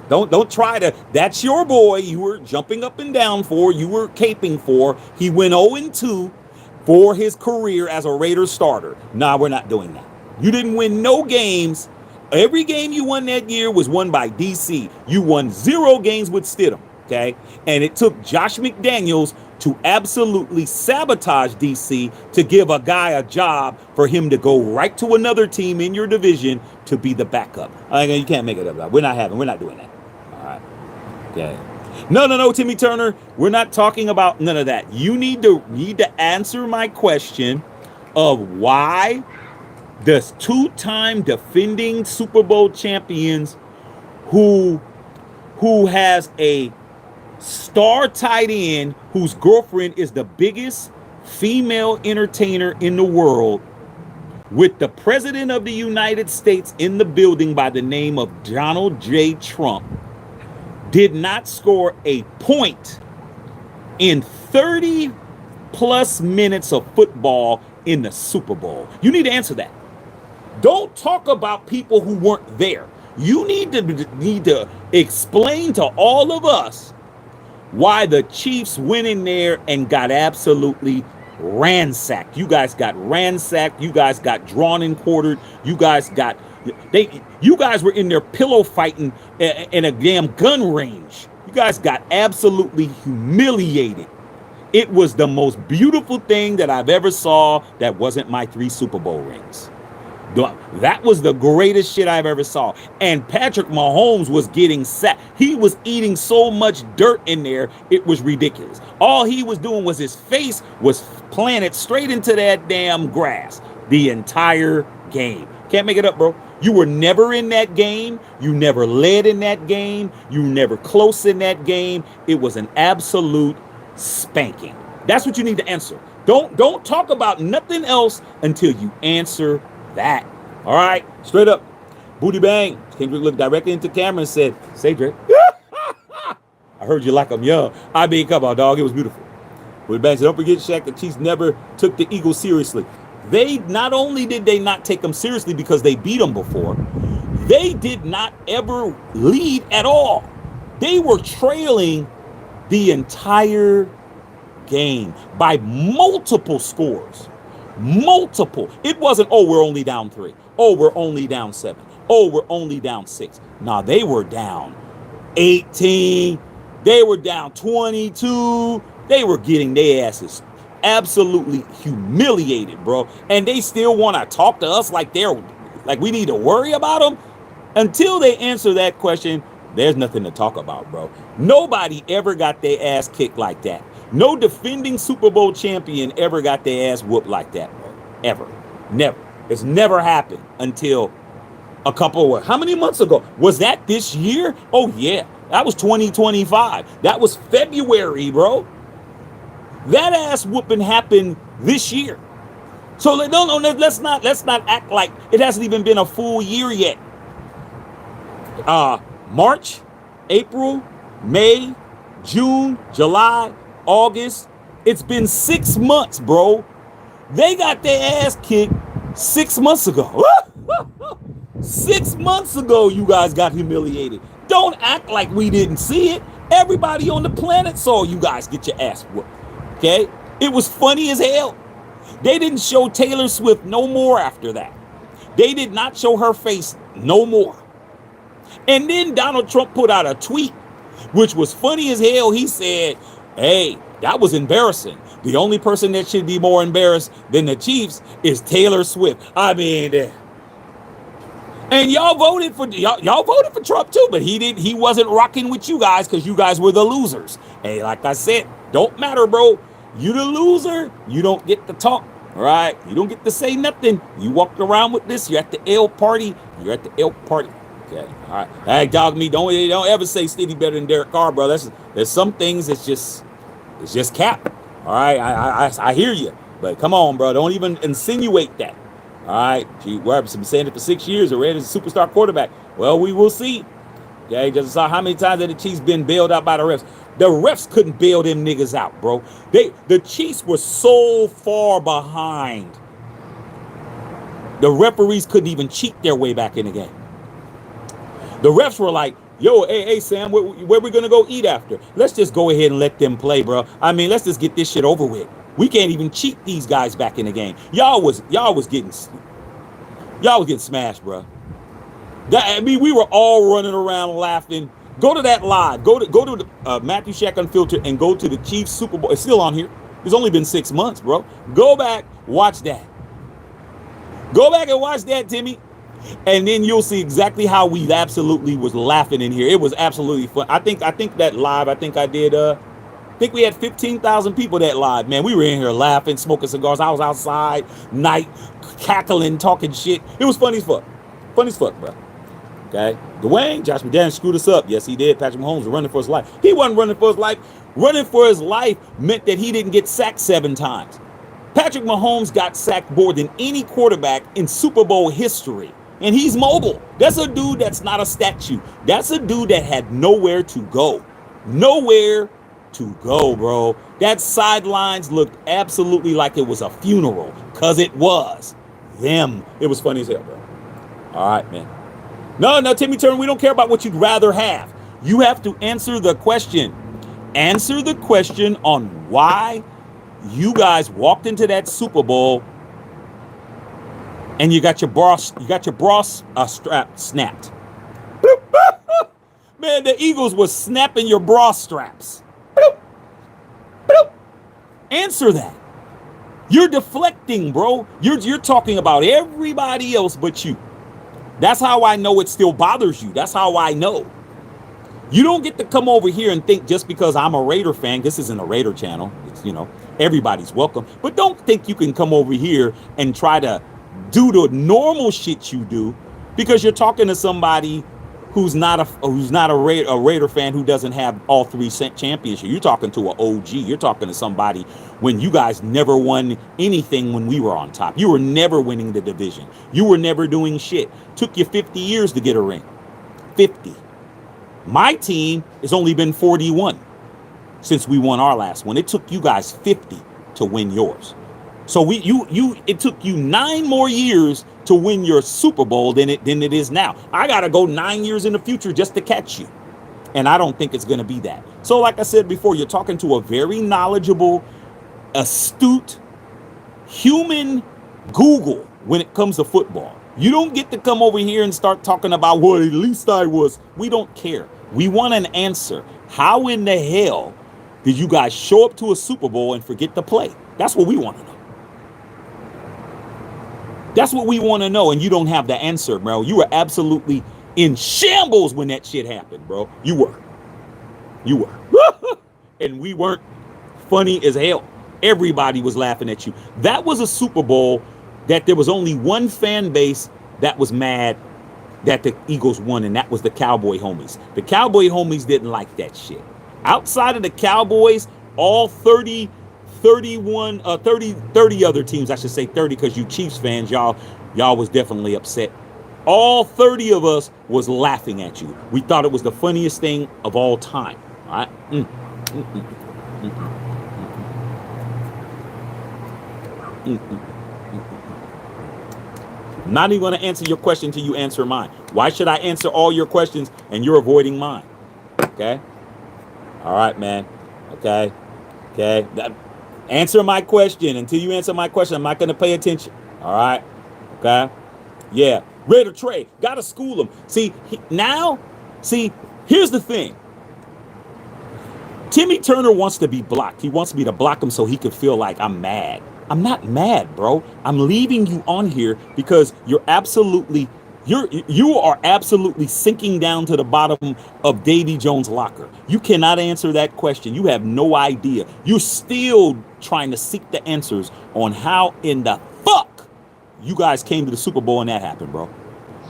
Don't try to. That's your boy. You were jumping up and down for. You were caping for. He went 0-2 for his career as a Raiders starter. Nah, we're not doing that. You didn't win no games. Every game you won that year was won by DC. You won 0 games with Stidham. Okay, and it took Josh McDaniels to absolutely sabotage DC to give a guy a job for him to go right to another team in your division to be the backup. You can't make it up. We're not doing that. All right. Okay. No, Timmy Turner. We're not talking about none of that. You need to answer my question of why the two-time defending Super Bowl champions who has a star tight end whose girlfriend is the biggest female entertainer in the world, with the president of the United States in the building by the name of Donald J. Trump, did not score a point in 30 plus minutes of football in the Super Bowl. You need to answer that. Don't talk about people who weren't there. You need to explain to all of us why the Chiefs went in there and got absolutely ransacked. You guys got ransacked. You guys got drawn and quartered. You guys were in there pillow fighting in a damn gun range. You guys got absolutely humiliated. It was the most beautiful thing that I've ever saw that wasn't my 3 Super Bowl rings. That was the greatest shit I've ever saw. And Patrick Mahomes was getting sacked. He was eating so much dirt in there, it was ridiculous. All he was doing was his face was planted straight into that damn grass the entire game. Can't make it up, bro. You were never in that game. You never led in that game. You were never close in that game. It was an absolute spanking. That's what you need to answer. Don't talk about nothing else until you answer that. All right, straight up. Booty Bang. Kendrick looked directly into camera and said, "Say Drake." I heard you like I'm young. I mean, come on, dog. It was beautiful. Booty Bang said, "Don't forget, Shaq, the Chiefs never took the Eagles seriously." They not only did they not take them seriously because they beat them before, they did not ever lead at all. They were trailing the entire game by multiple scores. Multiple. It wasn't, oh, we're only down 3. Oh, we're only down 7. Oh, we're only down 6. Nah, they were down 18. They were down 22. They were getting their asses absolutely humiliated, bro. And they still want to talk to us like we need to worry about them. Until they answer that question, there's nothing to talk about, bro. Nobody ever got their ass kicked like that. No defending Super Bowl champion ever got their ass whooped like that, bro. Ever. Never. It's never happened until how many months ago? Was that this year? Oh, yeah. That was 2025. That was February, bro. That ass whooping happened this year. So no, let's not act like it hasn't even been a full year yet. March, April, May, June, July, August. It's been 6 months, bro. They got their ass kicked 6 months ago. 6 months ago, you guys got humiliated. Don't act like we didn't see it. Everybody on the planet saw you guys get your ass whooped. Okay? It was funny as hell. They didn't show Taylor Swift no more after that. They did not show her face no more. And then Donald Trump put out a tweet, which was funny as hell. He said, "Hey, that was embarrassing. The only person that should be more embarrassed than the Chiefs is Taylor Swift." I mean, and y'all voted for Trump too, but he wasn't rocking with you guys because you guys were the losers. Hey, like I said, don't matter, bro. You the loser, you don't get to talk. All right, you don't get to say nothing. You walk around with this. You're at the L party. You're at the L party. Okay, all right. Hey, dog, me don't ever say Stevie better than Derek Carr, bro. There's some things that's just cap. All right, I hear you, but come on, bro. Don't even insinuate that. All right, gee, I've been saying it for 6 years. Already as a superstar quarterback. Well, we will see. Okay, just saw how many times have the Chiefs been bailed out by the refs. The refs couldn't bail them niggas out, bro. The Chiefs were so far behind. The referees couldn't even cheat their way back in the game. The refs were like, yo, hey, Sam, where we gonna go eat after? Let's just go ahead and let them play, bro. I mean, let's just get this shit over with. We can't even cheat these guys back in the game. Y'all was getting smashed, bro. I mean, we were all running around laughing. Go to that live. Go to the Matthew Shack Unfiltered and go to the Chiefs Super Bowl. It's still on here. It's only been 6 months, bro. Go back, watch that. Go back and watch that, Timmy. And then you'll see exactly how we absolutely was laughing in here. It was absolutely fun. I think that live, I think we had 15,000 people that live, man. We were in here laughing, smoking cigars. I was outside, night, cackling, talking shit. It was funny as fuck. Funny as fuck, bro. Okay. Dwayne, Josh McDaniels screwed us up. Yes, he did. Patrick Mahomes was running for his life. He wasn't running for his life. Running for his life meant that he didn't get sacked 7 times. Patrick Mahomes got sacked more than any quarterback in Super Bowl history. And he's mobile. That's a dude that's not a statue. That's a dude that had nowhere to go. Nowhere to go, bro. That sidelines looked absolutely like it was a funeral. Because it was. Them. It was funny as hell, bro. All right, man. No, Timmy Turner, we don't care about what you'd rather have. You have to answer the question. Answer the question on why you guys walked into that Super Bowl and you got your bra strap snapped. Man, the Eagles was snapping your bra straps. Answer that. You're deflecting, bro. You're talking about everybody else but you. That's how I know it still bothers you. That's how I know. You don't get to come over here and think just because I'm a Raider fan, this isn't a Raider channel, it's, everybody's welcome. But don't think you can come over here and try to do the normal shit you do because you're talking to somebody who's not a Raider fan who doesn't have all 3 championships. You're talking to an OG. You're talking to somebody when you guys never won anything when we were on top. You were never winning the division. You were never doing shit. Took you 50 years to get a ring. 50. My team has only been 41 since we won our last one. It took you guys 50 to win yours. So it took you 9 more years to win your Super Bowl than it is now. I got to go 9 years in the future just to catch you. And I don't think it's going to be that. So like I said before, you're talking to a very knowledgeable, astute, human Google when it comes to football. You don't get to come over here and start talking about, well, at least I was. We don't care. We want an answer. How in the hell did you guys show up to a Super Bowl and forget to play? That's what we want to know. That's what we want to know, and you don't have the answer, bro. You were absolutely in shambles when that shit happened, bro. You were. And we weren't funny as hell. Everybody was laughing at you. That was a Super Bowl that there was only one fan base that was mad that the Eagles won, and that was the Cowboy homies. The Cowboy homies didn't like that shit. Outside of the Cowboys, all 30 other teams, I should say 30 because you Chiefs fans, y'all was definitely upset. All 30 of us was laughing at you. We thought it was the funniest thing of all time. All right? I'm not even going to answer your question until you answer mine. Why should I answer all your questions and you're avoiding mine? Okay? All right, man. Okay? Answer my question. Until you answer my question, I'm not going to pay attention. All right? Okay? Yeah. Raider Trey. Got to school him. See, here's the thing. Timmy Turner wants to be blocked. He wants me to block him so he can feel like I'm mad. I'm not mad, bro. I'm leaving you on here because you're absolutely You are absolutely sinking down to the bottom of Davy Jones' locker. You cannot answer that question. You have no idea. You're still trying to seek the answers on how in the fuck you guys came to the Super Bowl and that happened, bro.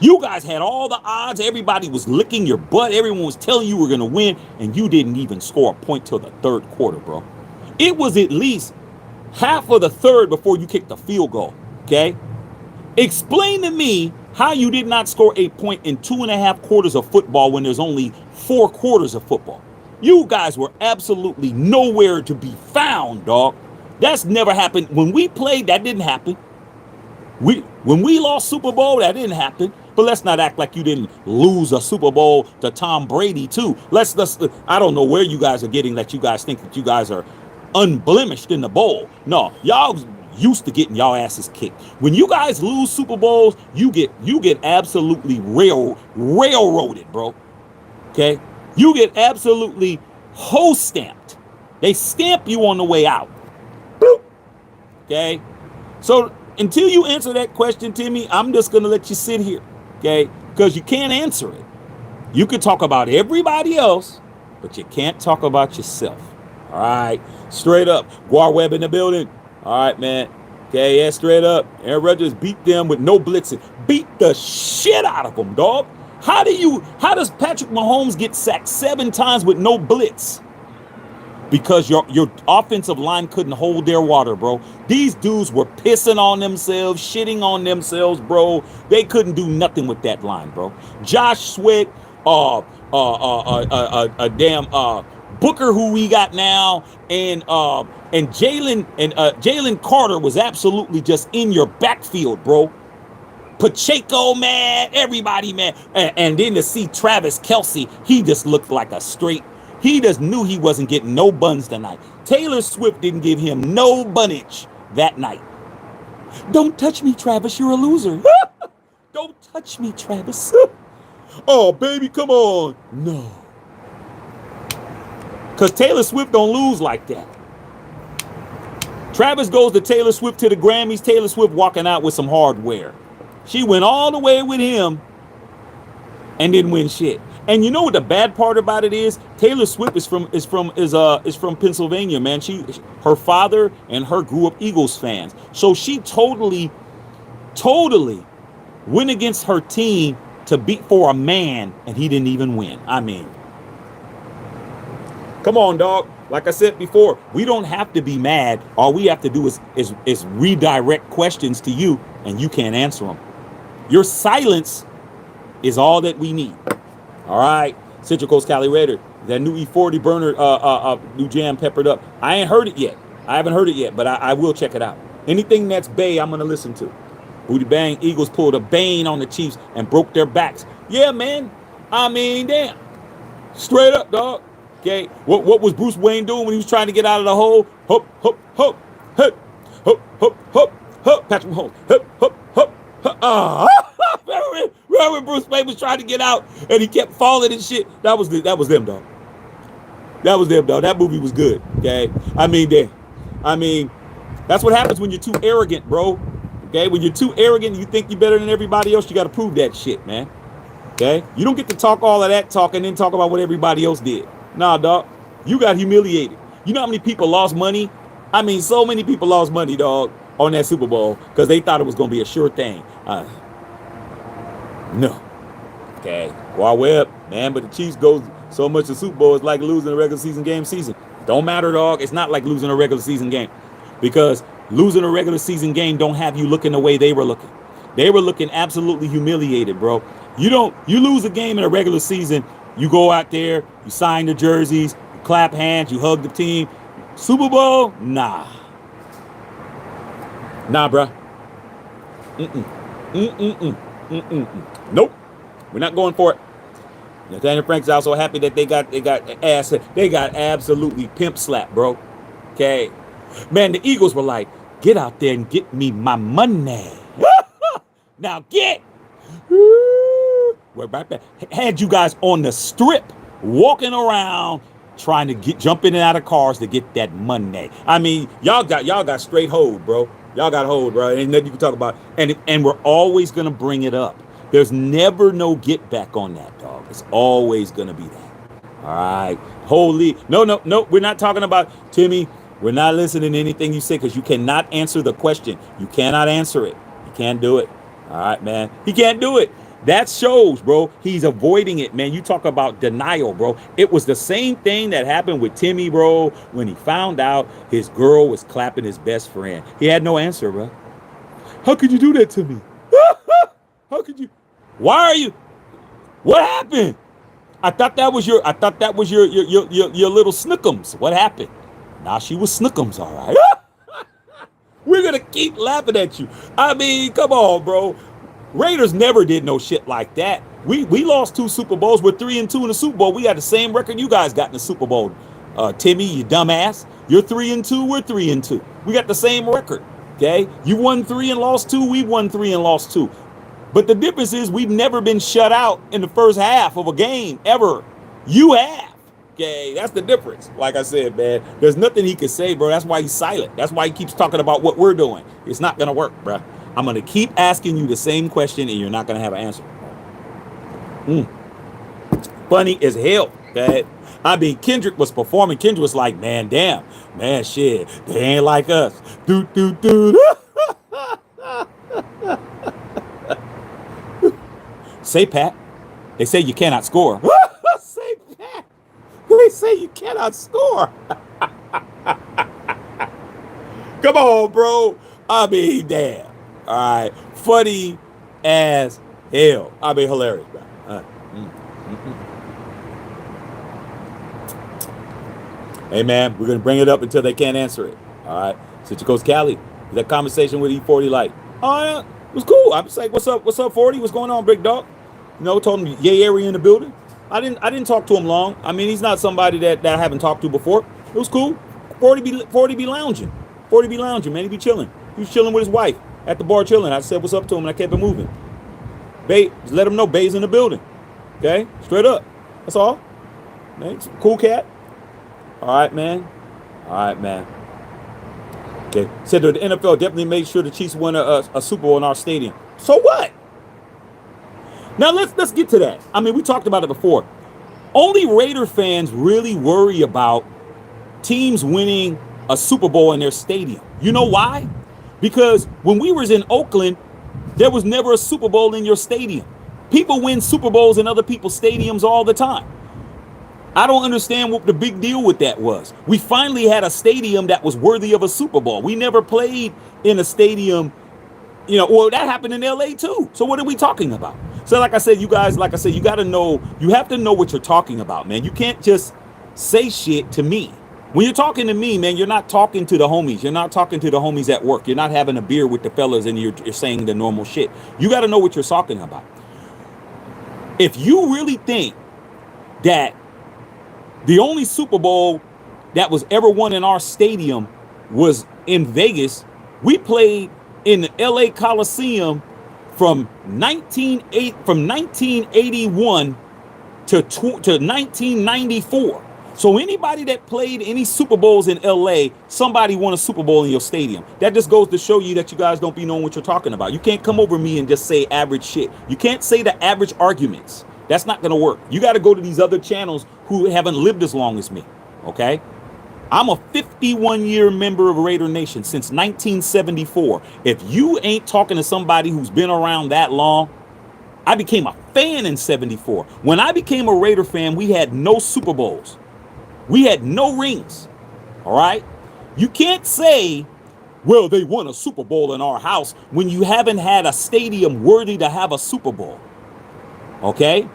You guys had all the odds. Everybody was licking your butt. Everyone was telling you were going to win, and you didn't even score a point till the third quarter, bro. It was at least half of the third before you kicked the field goal, okay? Explain to me how you did not score a point in 2.5 quarters of football when there's only 4 quarters of football. You guys were absolutely nowhere to be found, dog. That's never happened. When we played, that didn't happen. When we lost Super Bowl, that didn't happen. But let's not act like you didn't lose a Super Bowl to Tom Brady too. I don't know where you guys are getting that you guys think that you guys are unblemished in the bowl. No, y'all used to getting y'all asses kicked. When you guys lose Super Bowls, you get absolutely railroaded, bro. Okay? You get absolutely hose stamped. They stamp you on the way out. Boop. Okay? So until you answer that question, Timmy, I'm just going to let you sit here, okay? Because you can't answer it. You can talk about everybody else, but you can't talk about yourself. All right? Straight up. Guar Webb in the building. All right, man. Okay, yeah, straight up. Aaron Rodgers beat them with no blitzing. Beat the shit out of them, dog. How does Patrick Mahomes get sacked 7 times with no blitz? Because your offensive line couldn't hold their water, bro. These dudes were pissing on themselves, shitting on themselves, bro. They couldn't do nothing with that line, bro. Josh Sweat, damn Booker, who we got now, and Jalen Carter was absolutely just in your backfield, bro. Pacheco, man, everybody, man. And then to see Travis Kelce, he just looked like a straight. He just knew he wasn't getting no buns tonight. Taylor Swift didn't give him no bunnage that night. Don't touch me, Travis. You're a loser. Don't touch me, Travis. Oh, baby, come on. No. Because Taylor Swift don't lose like that. Travis goes to Taylor Swift to the Grammys. Taylor Swift walking out with some hardware. She went all the way with him and didn't win shit. And you know what the bad part about it is? Taylor Swift is from Pennsylvania, man. Her father and her grew up Eagles fans. So she totally went against her team to beat for a man, and he didn't even win. I mean, come on, dog. Like I said before, we don't have to be mad. All we have to do is redirect questions to you, and you can't answer them. Your silence is all that we need. All right, Central Coast Cali Raider, that new E40 burner, new jam peppered up. I ain't heard it yet. I haven't heard it yet, but I will check it out. Anything that's Bay, I'm gonna listen to. Booty bang, Eagles pulled a bane on the Chiefs and broke their backs. Yeah, man. I mean, damn. Straight up, dog. Okay. What was Bruce Wayne doing when he was trying to get out of the hole? Hop, hop, hop, hop, hop, hop, hop, hop. Patrick Mahomes. Hop, hop, hop, hop. Remember when Bruce Wayne was trying to get out and he kept falling and shit? That was them, dog. That was them, dog. That movie was good. Okay. I mean, that's what happens when you're too arrogant, bro. Okay. When you're too arrogant, you think you're better than everybody else. You got to prove that shit, man. Okay. You don't get to talk all of that talk and then talk about what everybody else did. Nah, dog. You got humiliated. You know how many people lost money? I mean, so many people lost money, dog, on that Super Bowl because they thought it was going to be a sure thing. No. Okay. Wild Web, man, but the Chiefs go so much to Super Bowl, it's like losing a regular season game season. Don't matter, dog. It's not like losing a regular season game because losing a regular season game don't have you looking the way they were looking. They were looking absolutely humiliated, bro. You lose a game in a regular season, you go out there, you sign the jerseys, you clap hands, you hug the team. Super Bowl? Nah. Nah, bro. Nope. We're not going for it. Nathaniel Frank's also happy that they got absolutely pimp slapped, bro. Okay. Man, the Eagles were like, get out there and get me my money. Now get. We're right back. Had you guys on the strip walking around trying to jump in and out of cars to get that money. I mean, y'all got straight hold, bro. Y'all got hold, bro. Ain't nothing you can talk about. And we're always gonna bring it up. There's never no get back on that, dog. It's always gonna be that. All right. Holy. No, no, no. We're not talking about Timmy. We're not listening to anything you say because you cannot answer the question. You cannot answer it. You can't do it. All right, man. He can't do it. That shows, bro. He's avoiding it, man. You talk about denial, bro. It was the same thing that happened with Timmy, bro, when he found out his girl was clapping his best friend. He had no answer, bro. How could you do that to me? How could you? Why are you? What happened? I thought that was your little snookums. What happened? Now she was snookums, all right. We're gonna keep laughing at you. I mean, come on, bro. Raiders never did no shit like that. We lost 2 Super Bowls. We're 3-2 in the Super Bowl. We got the same record you guys got in the Super Bowl. Timmy, you dumbass. You're 3-2. We're 3-2. We got the same record. Okay, you won 3 and lost 2. We won 3 and lost 2. But the difference is we've never been shut out in the first half of a game ever. You have. Okay, that's the difference. Like I said, man, there's nothing he could say, bro. That's why he's silent. That's why he keeps talking about what we're doing. It's not gonna work, bro. I'm gonna keep asking you the same question, and you're not gonna have an answer. Funny as hell, okay? I mean, Kendrick was performing. Kendrick was like, man, damn, man, shit, they ain't like us. Doot, doot, doot. Say, Pat, they say you cannot score. Say, Pat, they say you cannot score. Come on, bro. I mean, damn. All right. Funny as hell. I mean, hilarious, bro. Hey, man, we're going to bring it up until they can't answer it. All right. Sister Coach Cali, that conversation with E40 like, oh, yeah, it was cool. I was like, what's up, 40? What's going on, big dog? You know, told him, yay, area in the building. I didn't talk to him long. I mean, he's not somebody that I haven't talked to before. It was cool. 40 be lounging. 40 be lounging, man. He be chilling. He was chilling with his wife at the bar chilling. I said, what's up to him, and I kept it moving. Babe, just let him know Bay's in the building. Okay? Straight up. That's all. Man, cool cat. All right, man. All right, man. Okay. Said that the NFL definitely made sure the Chiefs win a Super Bowl in our stadium. So what? Now let's get to that. I mean, we talked about it before. Only Raider fans really worry about teams winning a Super Bowl in their stadium. You know why? Because when we was in Oakland, there was never a Super Bowl in your stadium. People win Super Bowls in other people's stadiums all the time. I don't understand what the big deal with that was. We finally had a stadium that was worthy of a Super Bowl. We never played in a stadium, you know, well, that happened in LA too. So what are we talking about? So like I said, you guys, like I said, you got to know, you have to know what you're talking about, man. You can't just say shit to me. When you're talking to me, man, you're not talking to the homies. You're not talking to the homies at work. You're not having a beer with the fellas and you're saying the normal shit. You got to know what you're talking about. If you really think that the only Super Bowl that was ever won in our stadium was in Vegas, we played in the LA Coliseum from 1981 to 1994. So anybody that played any Super Bowls in LA, somebody won a Super Bowl in your stadium. That just goes to show you that you guys don't be knowing what you're talking about. You can't come over me and just say average shit. You can't say the average arguments. That's not going to work. You got to go to these other channels who haven't lived as long as me, okay? I'm a 51-year member of Raider Nation since 1974. If you ain't talking to somebody who's been around that long, I became a fan in 74. When I became a Raider fan, we had no Super Bowls. We had no rings, all right? You can't say, well, they won a Super Bowl in our house when you haven't had a stadium worthy to have a Super Bowl, okay?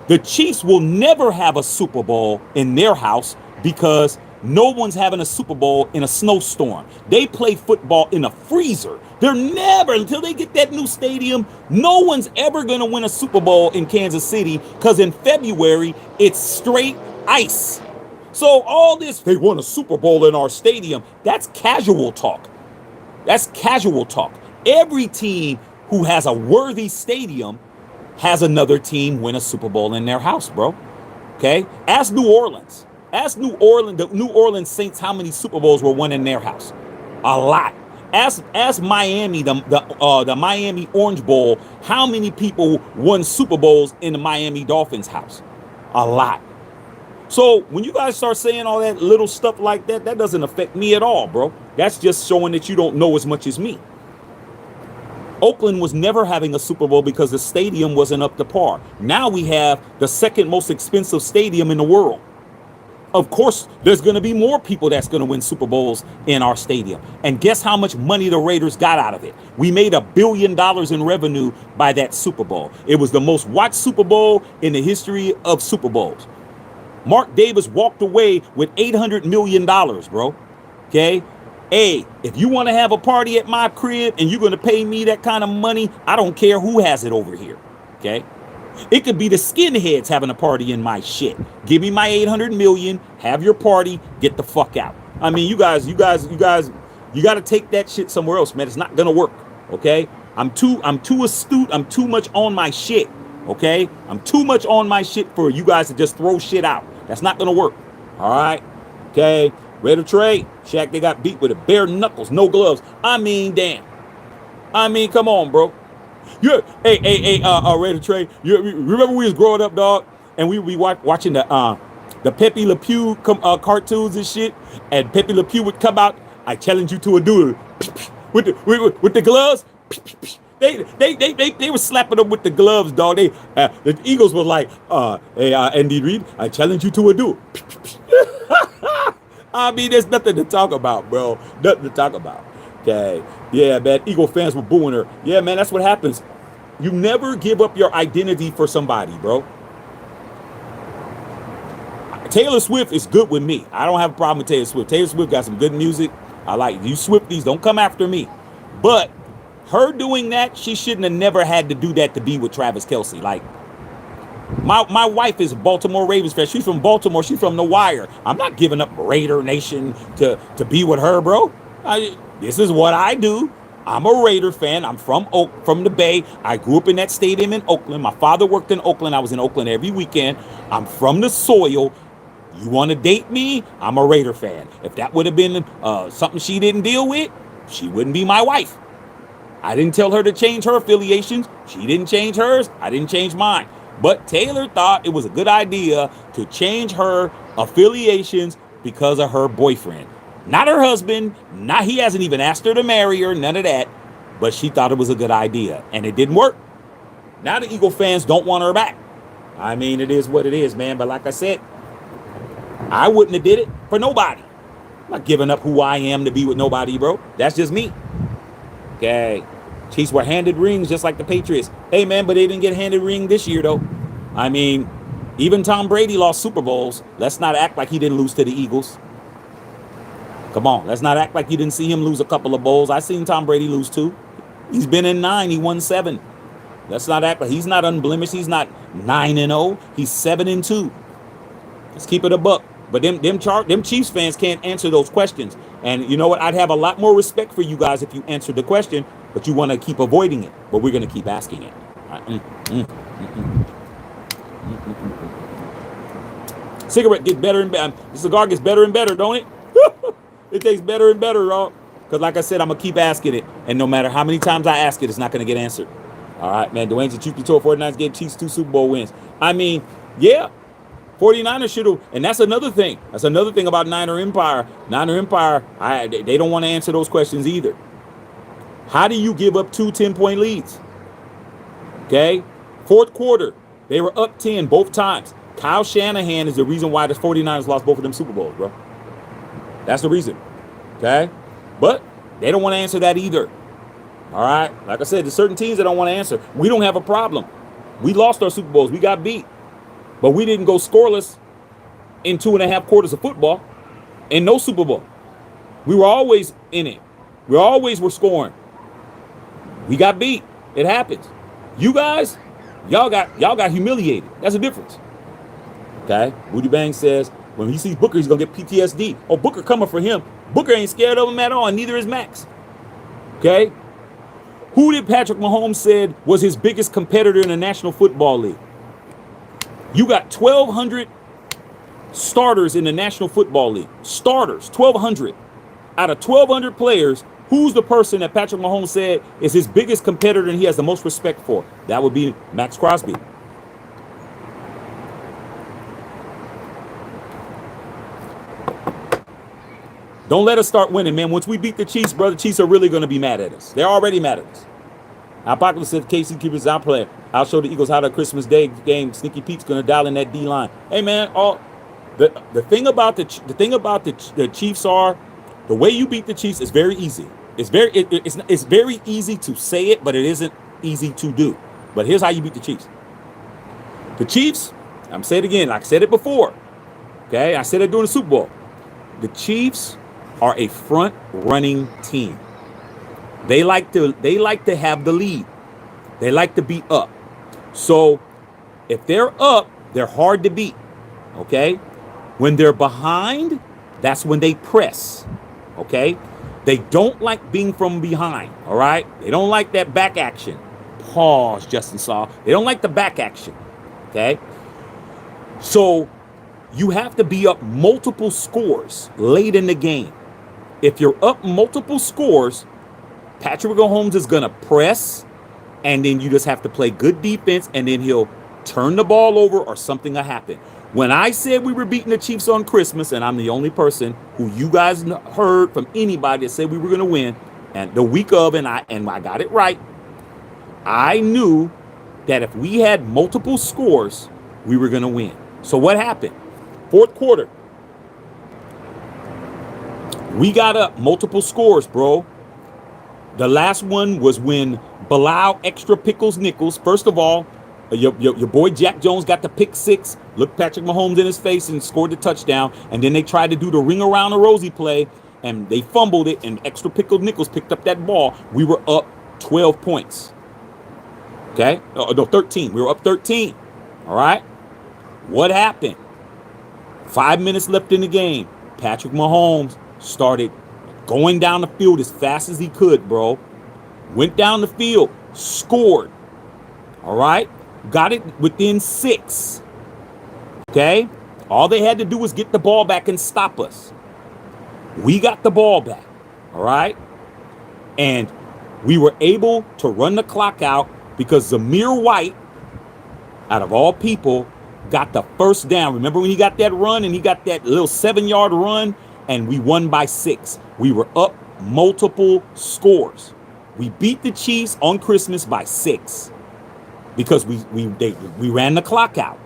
The Chiefs will never have a Super Bowl in their house because no one's having a Super Bowl in a snowstorm. They play football in a freezer. They're never, until they get that new stadium, no one's ever going to win a Super Bowl in Kansas City because in February, it's straight ice. So all this, they won a Super Bowl in our stadium, that's casual talk. That's casual talk. Every team who has a worthy stadium has another team win a Super Bowl in their house, bro. Okay? Ask New Orleans. Ask New Orleans, the New Orleans Saints, how many Super Bowls were won in their house. A lot. Ask Miami, the Miami Orange Bowl, how many people won Super Bowls in the Miami Dolphins house? A lot. So when you guys start saying all that little stuff like that, that doesn't affect me at all, bro. That's just showing that you don't know as much as me. Oakland was never having a Super Bowl because the stadium wasn't up to par. Now we have the second most expensive stadium in the world. Of course, there's going to be more people that's going to win Super Bowls in our stadium. And guess how much money the Raiders got out of it? We made $1 billion in revenue by that Super Bowl. It was the most watched Super Bowl in the history of Super Bowls. Mark Davis walked away with $800 million, bro. Okay? Hey, if you want to have a party at my crib and you're going to pay me that kind of money, I don't care who has it over here. Okay? It could be the skinheads having a party in my shit. Give me my 800 million, have your party, get the fuck out. I mean, you guys, you got to take that shit somewhere else, man. It's not going to work. Okay? I'm too astute. I'm too much on my shit. Okay? I'm too much on my shit for you guys to just throw shit out. That's not going to work. All right? Okay? Ready to trade? Shaq, they got beat with it. Bare knuckles, no gloves. I mean, damn. I mean, come on, bro. Yeah, hey, Ready to trade? You remember we was growing up, dog, and we watching the Pepe Le Pew cartoons and shit, and Pepe Le Pew would come out. I challenge you to a duel with the gloves. They were slapping them with the gloves, dog. The Eagles was like, hey, Andy Reid, I challenge you to a duel. I mean, there's nothing to talk about, bro. Nothing to talk about. Okay. Yeah, man. Eagle fans were booing her. Yeah, man. That's what happens. You never give up your identity for somebody, bro. Taylor Swift is good with me. I don't have a problem with Taylor Swift. Taylor Swift got some good music. I like you Swifties. Don't come after me. But her doing that, she shouldn't have never had to do that to be with Travis Kelce. Like, my wife is a Baltimore Ravens fan. She's from Baltimore. She's from The Wire. I'm not giving up Raider Nation to be with her, bro. This is what I do. I'm a Raider fan. I'm from the Bay. I grew up in that stadium in Oakland. My father worked in Oakland. I was in Oakland every weekend. I'm from the soil. You want to date me? I'm a Raider fan. If that would have been something she didn't deal with, she wouldn't be my wife. I didn't tell her to change her affiliations. She didn't change hers. I didn't change mine. But Taylor thought it was a good idea to change her affiliations because of her boyfriend. Not her husband. He hasn't even asked her to marry her. None of that. But she thought it was a good idea. And it didn't work. Now the Eagle fans don't want her back. I mean, it is what it is, man. But like I said, I wouldn't have did it for nobody. I'm not giving up who I am to be with nobody, bro. That's just me. Okay. Chiefs were handed rings just like the Patriots. Hey, man, but they didn't get handed ring this year, though. I mean, even Tom Brady lost Super Bowls. Let's not act like he didn't lose to the Eagles. Come on. Let's not act like you didn't see him lose a couple of bowls. I seen Tom Brady lose 2. He's been in 9. He won 7. Let's not act like he's not unblemished. He's not 9-0. He's 7-2. Let's keep it a buck. But them Chiefs fans can't answer those questions. And you know what? I'd have a lot more respect for you guys if you answered the question, but you want to keep avoiding it. But we're going to keep asking it. Cigarette gets better and better. The cigar gets better and better, don't it? It tastes better and better, y'all. Because like I said, I'm going to keep asking it. And no matter how many times I ask it, it's not going to get answered. All right, man. Dwayne's the truth be told, 49ers gave Chiefs 2 Super Bowl wins. I mean, yeah. 49ers should have, and that's another thing. That's another thing about Niner Empire. Niner Empire, they don't want to answer those questions either. How do you give up 2 10-point leads? Okay? Fourth quarter, they were up 10 both times. Kyle Shanahan is the reason why the 49ers lost both of them Super Bowls, bro. That's the reason. Okay? But they don't want to answer that either. All right? Like I said, there's certain teams that don't want to answer. We don't have a problem. We lost our Super Bowls. We got beat. But we didn't go scoreless in 2.5 quarters of football and no Super Bowl. We were always in it. We always were scoring. We got beat. It happens. You guys, y'all got humiliated. That's the difference. Okay? Woody Bang says when he sees Booker, he's going to get PTSD. Oh, Booker coming for him. Booker ain't scared of him at all, and neither is Max. Okay? Who did Patrick Mahomes said was his biggest competitor in the National Football League? You got 1,200 starters in the National Football League. Starters, 1,200. Out of 1,200 players, Who's the person that Patrick Mahomes said is his biggest competitor and he has the most respect for? That would be Max Crosby. Don't let us start winning, man. Once we beat the Chiefs, brother, Chiefs are really going to be mad at us. They're already mad at us. Apocalypse said Casey Keepers out player. I'll show the Eagles how the Christmas Day game. Sneaky Pete's going to dial in that D line. Hey, man, the thing about the Chiefs are the way you beat the Chiefs is very easy. It's very easy to say it, but it isn't easy to do. But here's how you beat the Chiefs. The Chiefs, I'm saying it again, like I said it before. Okay, I said it during the Super Bowl. The Chiefs are a front running team. They like to have the lead. They like to be up. So if they're up, they're hard to beat. Okay? When they're behind, that's when they press. Okay? They don't like being from behind. All right? They don't like that back action. Pause, Justin Saw. They don't like the back action. Okay? So you have to be up multiple scores late in the game. If you're up multiple scores, Patrick Mahomes is going to press, and then you just have to play good defense, and then he'll turn the ball over or something will happen. When I said we were beating the Chiefs on Christmas, and I'm the only person who you guys heard from anybody that said we were going to win, and the week of, and I got it right, I knew that if we had multiple scores, we were going to win. So what happened? Fourth quarter, we got up multiple scores, bro. The last one was when Bilal extra pickles nickels. First of all, your boy Jack Jones got the pick six, looked Patrick Mahomes in his face and scored the touchdown. And then they tried to do the ring around the rosy play, and they fumbled it, and extra pickled nickels picked up that ball. We were up 12 points. Okay? No, 13. We were up 13. All right? What happened? 5 minutes left in the game. Patrick Mahomes started going down the field as fast as he could, bro. Went down the field, scored. All right? Got it within 6. Okay? All they had to do was get the ball back and stop us. We got the ball back. All right? And we were able to run the clock out because Zamir White, out of all people, got the first down. Remember when he got that run and he got that little 7-yard run and we won by 6. We were up multiple scores. We beat the Chiefs on Christmas by 6 because we ran the clock out.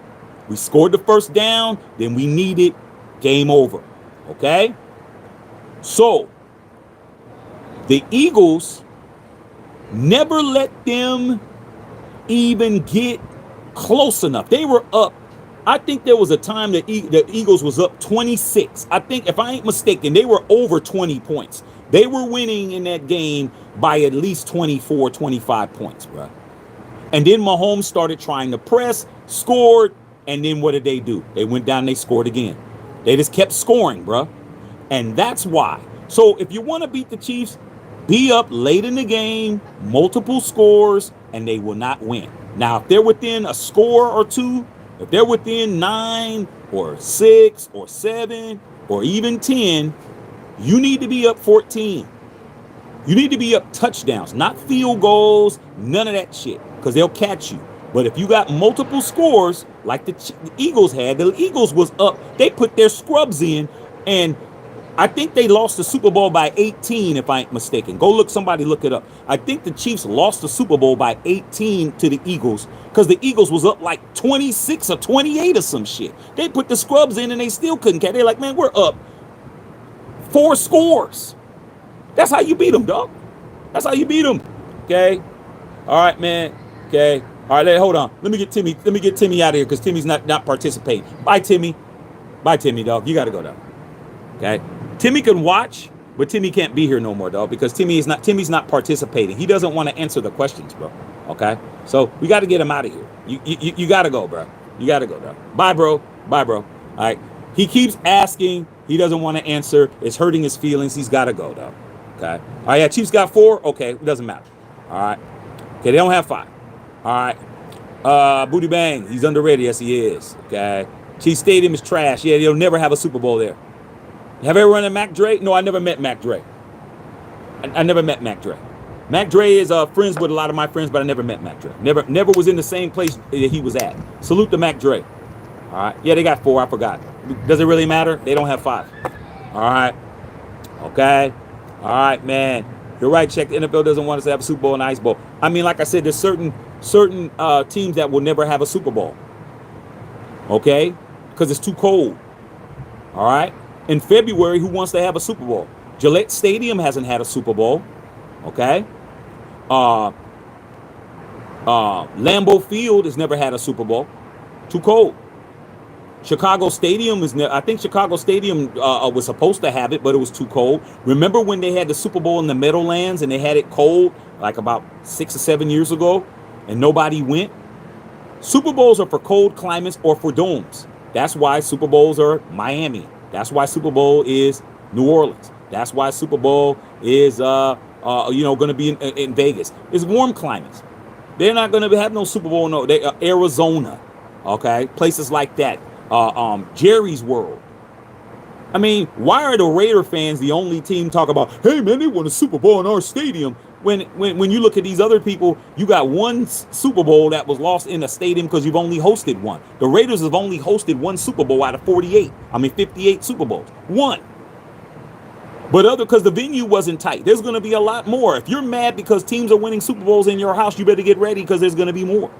We scored the first down, then we needed game over. Okay? So the Eagles never let them even get close enough. They were up. I think there was a time that the Eagles was up 26. I think, if I ain't mistaken, they were over 20 points. They were winning in that game by at least 24, 25 points, bro. And then Mahomes started trying to press, scored, and then what did they do? They went down and they scored again. They just kept scoring, bro. And that's why. So if you want to beat the Chiefs, be up late in the game, multiple scores, and they will not win. Now, if they're within a score or two, if they're within 9 or 6 or 7 or even 10, you need to be up 14. You need to be up touchdowns, not field goals, none of that shit, because they'll catch you. But if you got multiple scores, like the Eagles had, the Eagles was up. They put their scrubs in, and I think they lost the Super Bowl by 18, if I ain't mistaken. Somebody look it up. I think the Chiefs lost the Super Bowl by 18 to the Eagles because the Eagles was up like 26 or 28 or some shit. They put the scrubs in and they still couldn't catch. They're like, man, we're up 4 scores. That's how you beat them, dog. That's how you beat them. Okay? All right, man. Okay? All right, hold on. Let me get Timmy out of here because Timmy's not participating. Bye, Timmy. Bye, Timmy, dog. You got to go, dog. Okay? Timmy can watch, but Timmy can't be here no more, dog, because Timmy's not participating. He doesn't want to answer the questions, bro. Okay? So we got to get him out of here. You got to go, bro. You got to go, dog. Bye, bro. Bye, bro. All right? He keeps asking. He doesn't want to answer. It's hurting his feelings. He's got to go, dog. Okay? All right, yeah, Chiefs got 4. Okay, it doesn't matter. All right? Okay, they don't have 5. All right. Booty Bang, he's underrated. Yes, he is. Okay? Chiefs Stadium is trash. Yeah, they'll never have a Super Bowl there. Have I ever run into Mac Dre? No, I never met Mac Dre. I never met Mac Dre. Mac Dre is friends with a lot of my friends, but I never met Mac Dre. Never was in the same place that he was at. Salute to Mac Dre. All right. Yeah, they got 4. I forgot. Does it really matter? They don't have 5. All right. Okay. All right, man. You're right. Check. The NFL doesn't want us to have a Super Bowl and Ice Bowl. I mean, like I said, there's certain teams that will never have a Super Bowl. Okay, because it's too cold. All right. In February, who wants to have a Super Bowl? Gillette Stadium hasn't had a Super Bowl. Okay. Uh, Lambeau Field has never had a Super Bowl. Too cold. Chicago Stadium is. I think Chicago Stadium was supposed to have it, but it was too cold. Remember when they had the Super Bowl in the Meadowlands and they had it cold, like about 6 or 7 years ago, and nobody went? Super Bowls are for cold climates or for domes. That's why Super Bowls are Miami. That's why Super Bowl is New Orleans. That's why Super Bowl is going to be in Vegas. It's warm climates. They're not going to have no Super Bowl. No, Arizona, okay, places like that. Jerry's World. I mean, why are the Raider fans the only team talk about? Hey man, they won a Super Bowl in our stadium. When you look at these other people, you got one Super Bowl that was lost in a stadium because you've only hosted one. The Raiders have only hosted one Super Bowl out of 58 Super Bowls. One. But because the venue wasn't tight. There's going to be a lot more. If you're mad because teams are winning Super Bowls in your house, you better get ready because there's going to be more.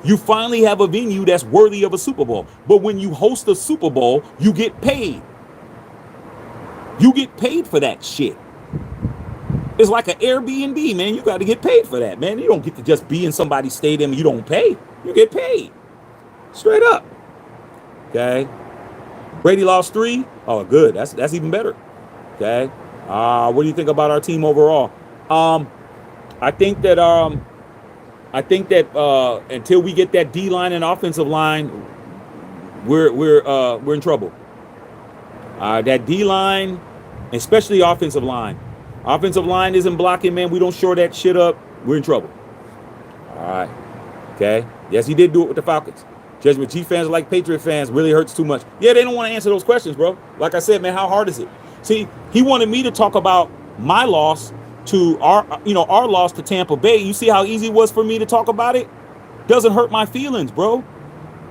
You finally have a venue that's worthy of a Super Bowl. But when you host a Super Bowl, you get paid. You get paid for that shit. It's like an Airbnb, man. You got to get paid for that, man. You don't get to just be in somebody's stadium and you don't pay. You get paid. Straight up. Okay. Brady lost 3. Oh, good. That's even better. Okay. What do you think about our team overall? I think that until we get that D line and offensive line, we're in trouble. That D line, especially offensive line. Offensive line isn't blocking, man. We don't shore that shit up. We're in trouble. All right. Okay. Yes, he did do it with the Falcons. Judgment Chief fans are like Patriot fans. Really hurts too much. Yeah, they don't want to answer those questions, bro. Like I said, man, how hard is it? See, he wanted me to talk about my loss to our loss to Tampa Bay. You see how easy it was for me to talk about it? Doesn't hurt my feelings, bro.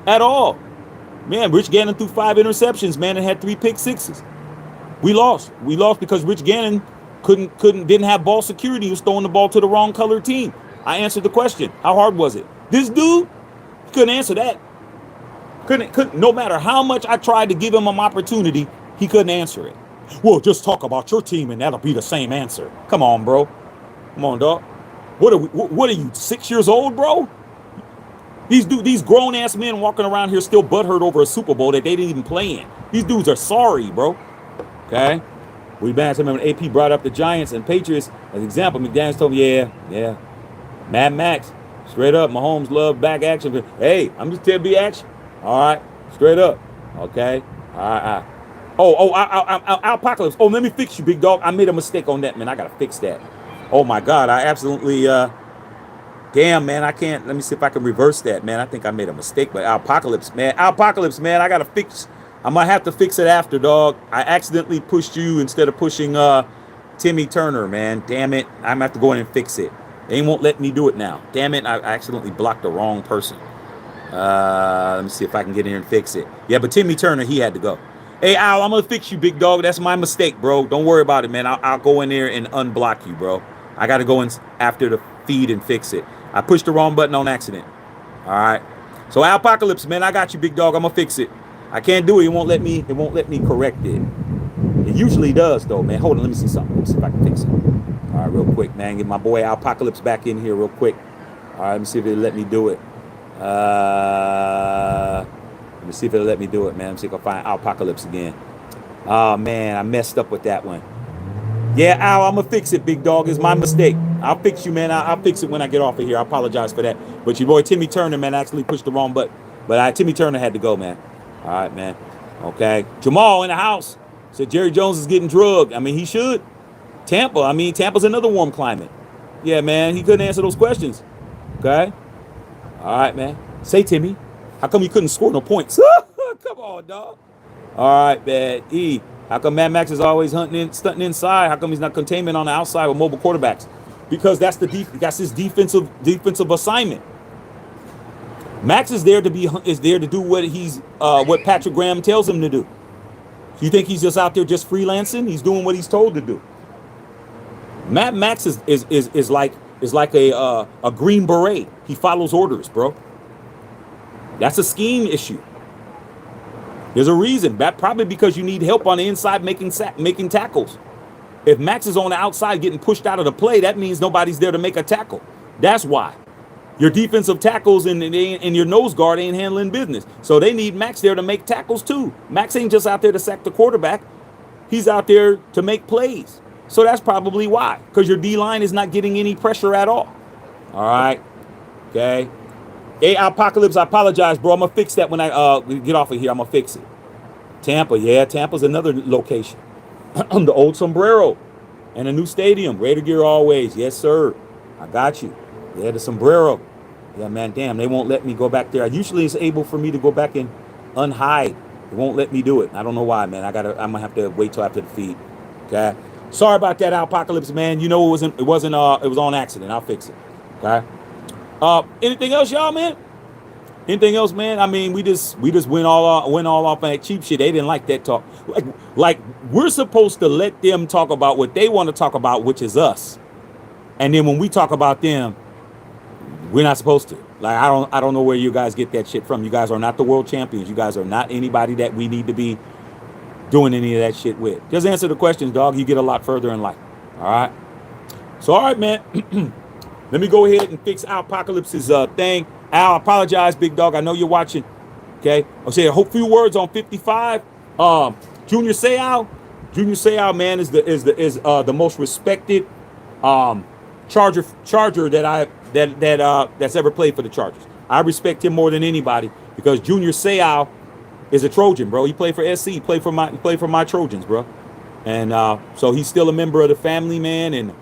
At all. Man, Rich Gannon threw 5 interceptions, man, and had 3 pick sixes. We lost. We lost because Rich Gannon didn't have ball security. He was throwing the ball to the wrong colored team. I answered the question. How hard was it? This dude couldn't answer that. Couldn't. No matter how much I tried to give him an opportunity, he couldn't answer it. Well, just talk about your team and that'll be the same answer. Come on, bro. Come on, dog. What are you, 6 years old, bro? These grown ass men walking around here still butthurt over a Super Bowl that they didn't even play in. These dudes are sorry, bro. Okay. We banned him when AP brought up the Giants and Patriots as an example. McDaniels told me, yeah. Mad Max, straight up. Mahomes loved back action. Hey, I'm just telling you action. All right, straight up. Okay. All right. Apocalypse. Oh, let me fix you, big dog. I made a mistake on that, man. I gotta fix that. Oh my God, I absolutely. Damn, man, I can't. Let me see if I can reverse that, man. I think I made a mistake, but Apocalypse, man, I gotta fix. I might have to fix it after, dog. I accidentally pushed you instead of pushing Timmy Turner, man. Damn it. I'm going to have to go in and fix it. They won't let me do it now. Damn it. I accidentally blocked the wrong person. Let me see if I can get in and fix it. Yeah, but Timmy Turner, he had to go. Hey, Al, I'm going to fix you, big dog. That's my mistake, bro. Don't worry about it, man. I'll go in there and unblock you, bro. I got to go in after the feed and fix it. I pushed the wrong button on accident. All right. So, Apocalypse, man, I got you, big dog. I'm going to fix it. I can't do it. It won't let me correct it. It usually does, though, man. Hold on. Let me see something. Let me see if I can fix it. All right, real quick, man. Get my boy Apocalypse back in here real quick. All right, let me see if it'll let me do it. Let me see if it'll let me do it, man. Let me see if I can find Apocalypse again. Oh, man, I messed up with that one. Yeah, Al, I'm going to fix it, big dog. It's my mistake. I'll fix you, man. I'll fix it when I get off of here. I apologize for that. But your boy Timmy Turner, man, actually pushed the wrong button. But Timmy Turner had to go, man. All right, man. Okay. Jamal in the house said Jerry Jones is getting drugged. I mean, he should. Tampa's another warm climate. Yeah, man. He couldn't answer those questions. Okay. All right, man. Say, Timmy, how come you couldn't score no points? Come on, dog. All right, man. How come Mad Max is always stunting inside? How come he's not containment on the outside with mobile quarterbacks? Because that's his defensive assignment. Max is there to do what Patrick Graham tells him to do. You think he's just out there just freelancing? He's doing what he's told to do. Mad Max is like a Green Beret. He follows orders, bro. That's a scheme issue. There's a reason. That probably because you need help on the inside making tackles. If Max is on the outside getting pushed out of the play, that means nobody's there to make a tackle. That's why. Your defensive tackles and your nose guard ain't handling business. So they need Max there to make tackles too. Max ain't just out there to sack the quarterback. He's out there to make plays. So that's probably why. Because your D-line is not getting any pressure at all. All right. Okay. Hey, Apocalypse, I apologize, bro. I'm going to fix that when I get off of here. I'm going to fix it. Tampa. Yeah, Tampa's another location. The old sombrero and a new stadium. Raider gear always. Yes, sir. I got you. Yeah, the sombrero. Yeah, man, damn, they won't let me go back there. Usually it's able for me to go back and unhide. It won't let me do it. I don't know why, man. I'm gonna have to wait till after the feed. Okay. Sorry about that, Apocalypse, man. You know it was on accident. I'll fix it. Okay. Anything else, y'all, man? Anything else, man? I mean, we just went all off on that cheap shit. They didn't like that talk. Like we're supposed to let them talk about what they want to talk about, which is us. And then when we talk about them, we're not supposed to. Like I don't know where you guys get that shit from. You guys are not the world champions. You guys are not anybody that we need to be doing any of that shit with. Just answer the questions, dog. You get a lot further in life. All right. So all right, man. Let me go ahead and fix Apocalypse's thing. Al, I apologize, big dog. I know you're watching. Okay. I'll say a few words on 55. Junior Seau, man, is the most respected Charger that's ever played for the Chargers. I respect him more than anybody because Junior Seau is a Trojan, bro. He played for SC. He played for my Trojans, bro. And so he's still a member of the family, man. And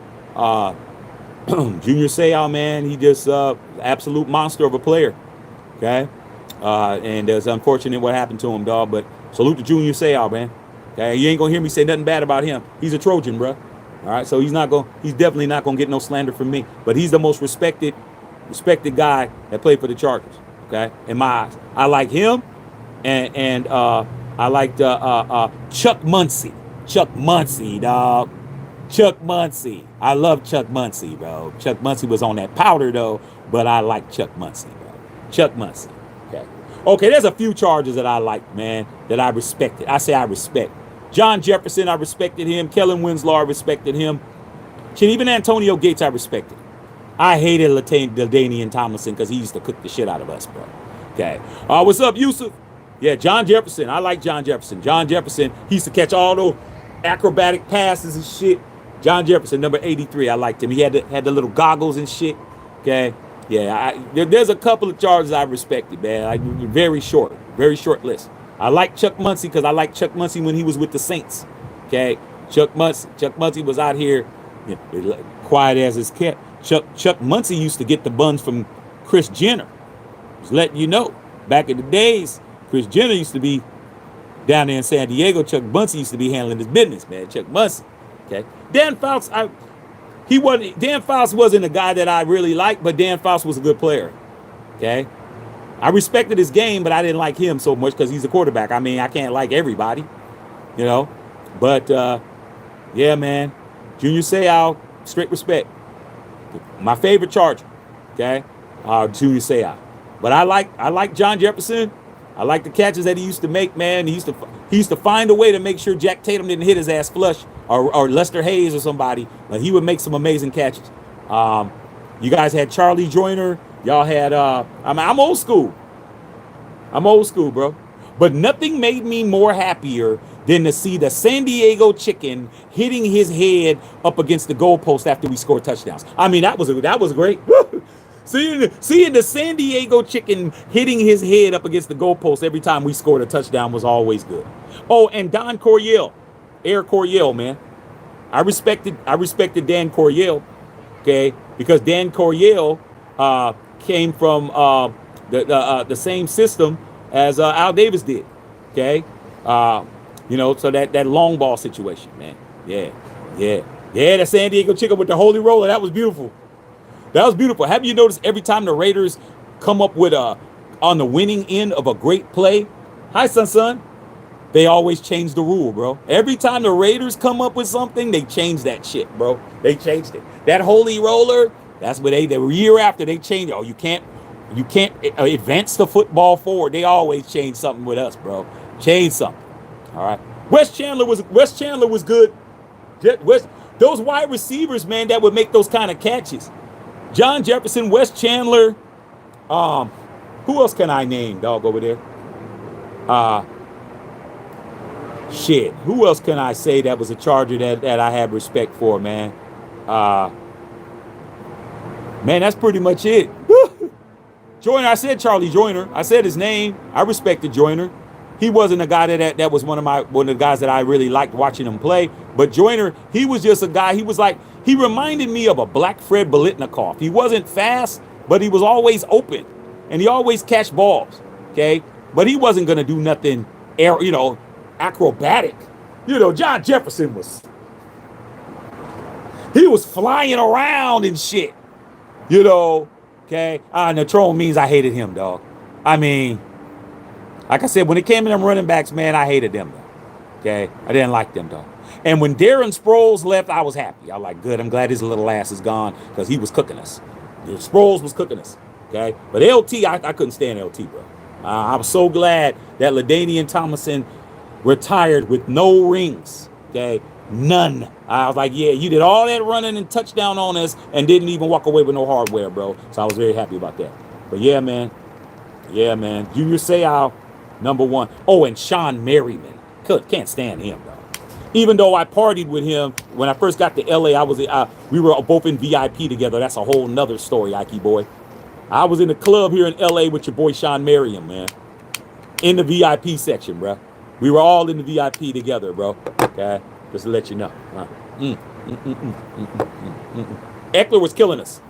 Junior Seau, man, he just absolute monster of a player. Okay. And it's unfortunate what happened to him, dog. But salute to Junior Seau, man. Okay, you ain't gonna hear me say nothing bad about him. He's a Trojan, bro. All right, so he's definitely not gonna get no slander from me. But he's the most respected guy that played for the Chargers. Okay, in my eyes, I like him, and I liked Chuck Muncie. Chuck Muncie, dog. Chuck Muncie. I love Chuck Muncie, bro. Chuck Muncie was on that powder though, but I like Chuck Muncie, bro. Chuck Muncie. Okay, there's a few Chargers that I like, man, that I respected. I say I respect. John Jefferson, I respected him. Kellen Winslow, I respected him. Shit, even Antonio Gates, I respected. I hated LaDainian Tomlinson because he used to cook the shit out of us, bro. Okay. What's up, Yusuf? Yeah, John Jefferson. I like John Jefferson. John Jefferson, he used to catch all those acrobatic passes and shit. John Jefferson, number 83, I liked him. He had the little goggles and shit. Okay. Yeah, there's a couple of Chargers I respected, man. Very short list. I like Chuck Muncie because I like Chuck Muncie when he was with the Saints. Okay, Chuck Muncie was out here, quiet as his cat. Chuck Muncie used to get the buns from Chris Jenner. Just letting you know, back in the days, Chris Jenner used to be down there in San Diego. Chuck Muncie used to be handling his business, man. Chuck Muncie. Okay, Dan Fouts, Dan Fouts wasn't a guy that I really liked, but Dan Fouts was a good player. Okay. I respected his game, but I didn't like him so much because he's a quarterback. I mean, I can't like everybody, you know. But yeah, man. Junior Seau, straight respect. My favorite Charger, okay, Junior Seau. But I like John Jefferson. I like the catches that he used to make, man. He used to find a way to make sure Jack Tatum didn't hit his ass flush or Lester Hayes or somebody. But he would make some amazing catches. You guys had Charlie Joyner. Y'all had I'm old school. I'm old school, bro. But nothing made me more happier than to see the San Diego Chicken hitting his head up against the goalpost after we scored touchdowns. I mean, that was great. Seeing the San Diego Chicken hitting his head up against the goalpost every time we scored a touchdown was always good. Oh, and Don Coryell, Air Coryell, man. I respected Dan Coryell, okay, because Dan Coryell came from the same system as Al Davis did, okay. You know, so that long ball situation, man. Yeah, yeah, yeah. The San Diego chicken with the holy roller, that was beautiful. That was beautiful. Have you noticed every time the Raiders come up with a on the winning end of a great play? Hi, son. They always change the rule, bro. Every time the Raiders come up with something, they change that shit, bro. They changed it. That holy roller, that's what the year after they changed. Oh, you can't advance the football forward. They always change something with us, bro. Change something. All right. Wes Chandler was good. Those wide receivers, man, that would make those kind of catches. John Jefferson, Wes Chandler. Who else can I name, dog, over there? Shit. Who else can I say that was a Charger that I have respect for, man? Man, that's pretty much it. Joyner, I said Charlie Joyner. I said his name. I respected Joyner. He wasn't a guy that was one of the guys that I really liked watching him play. But Joyner, he was just a guy. He reminded me of a black Fred Biletnikoff. He wasn't fast, but he was always open, and he always catch balls. Okay, but he wasn't gonna do nothing, acrobatic. John Jefferson he was flying around and shit. Okay. Natrone means I hated him, dog. I mean, like I said, when it came to them running backs, man, I hated them, dog. Okay, I didn't like them, dog. And when Darren Sproles left, I was happy. I was like, good. I'm glad his little ass is gone because he was cooking us. Sproles was cooking us. Okay, but LT, I couldn't stand LT, bro. I was so glad that LaDainian Tomlinson retired with no rings. Okay, none. I was like, yeah, you did all that running and touchdown on us and didn't even walk away with no hardware, bro. So I was very happy about that. But yeah, man. Junior Seau, number one. Oh, and Sean Merriman. Can't stand him, dog. Even though I partied with him when I first got to LA, we were both in VIP together. That's a whole nother story, Ike boy. I was in the club here in LA with your boy Sean Merriam, man. In the VIP section, bro. We were all in the VIP together, bro. Okay, just to let you know. Eckler was killing us.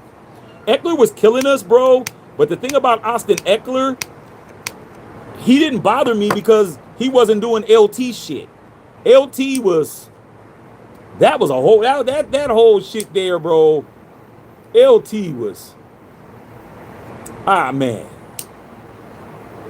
Eckler was killing us, bro. But the thing about Austin Eckler, he didn't bother me because he wasn't doing LT shit. LT was, that was a whole, that whole shit there, bro. LT was, man.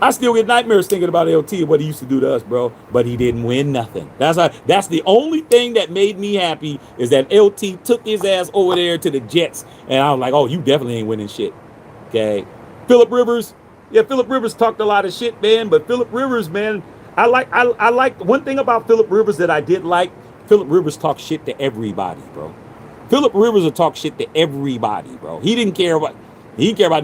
I still get nightmares thinking about LT and what he used to do to us, bro. But he didn't win nothing. That's the only thing that made me happy is that LT took his ass over there to the Jets. And I was like, oh, you definitely ain't winning shit. Okay. Phillip Rivers. Yeah, Phillip Rivers talked a lot of shit, man. But Phillip Rivers, man, I like one thing about Phillip Rivers that I did like. Phillip Rivers talked shit to everybody, bro. Phillip Rivers would talk shit to everybody, bro. He didn't care about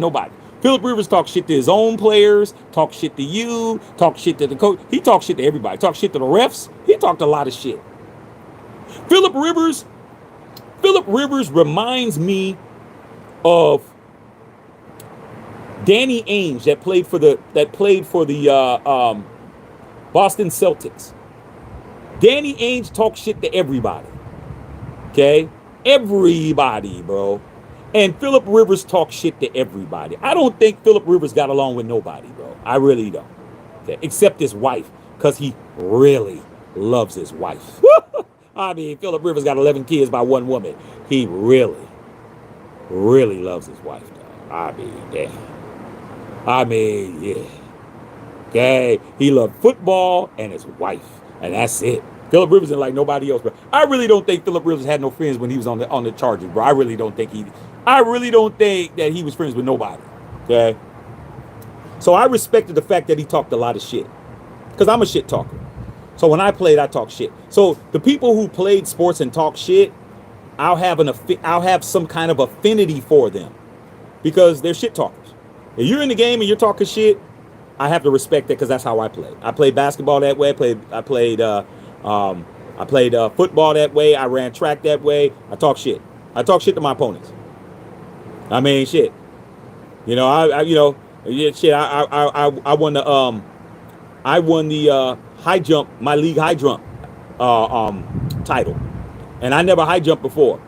nobody. Phillip Rivers talked shit to his own players, talked shit to you, talked shit to the coach. He talked shit to everybody. Talked shit to the refs. He talked a lot of shit. Phillip Rivers reminds me of Danny Ainge that played for the Boston Celtics. Danny Ainge talks shit to everybody. Okay? Everybody, bro. And Phillip Rivers talks shit to everybody. I don't think Phillip Rivers got along with nobody, bro. I really don't. Okay? Except his wife, because he really loves his wife. I mean, Phillip Rivers got 11 kids by one woman. He really, really loves his wife, dog. I mean, damn. Yeah. Okay, he loved football and his wife, and that's it. Phillip Rivers ain't like nobody else, bro. I really don't think Phillip Rivers had no friends when he was on the Chargers, bro. I really don't think that he was friends with nobody. Okay, so I respected the fact that he talked a lot of shit, because I'm a shit talker. So when I played, I talk shit. So the people who played sports and talk shit, I'll have some kind of affinity for them, because they're shit talkers. If you're in the game and you're talking shit, I have to respect that because that's how I play. I played basketball that way. I played football that way. I ran track that way. I talk shit. I talk shit to my opponents. I mean, shit. I won the high jump, my league high jump title, and I never high jumped before.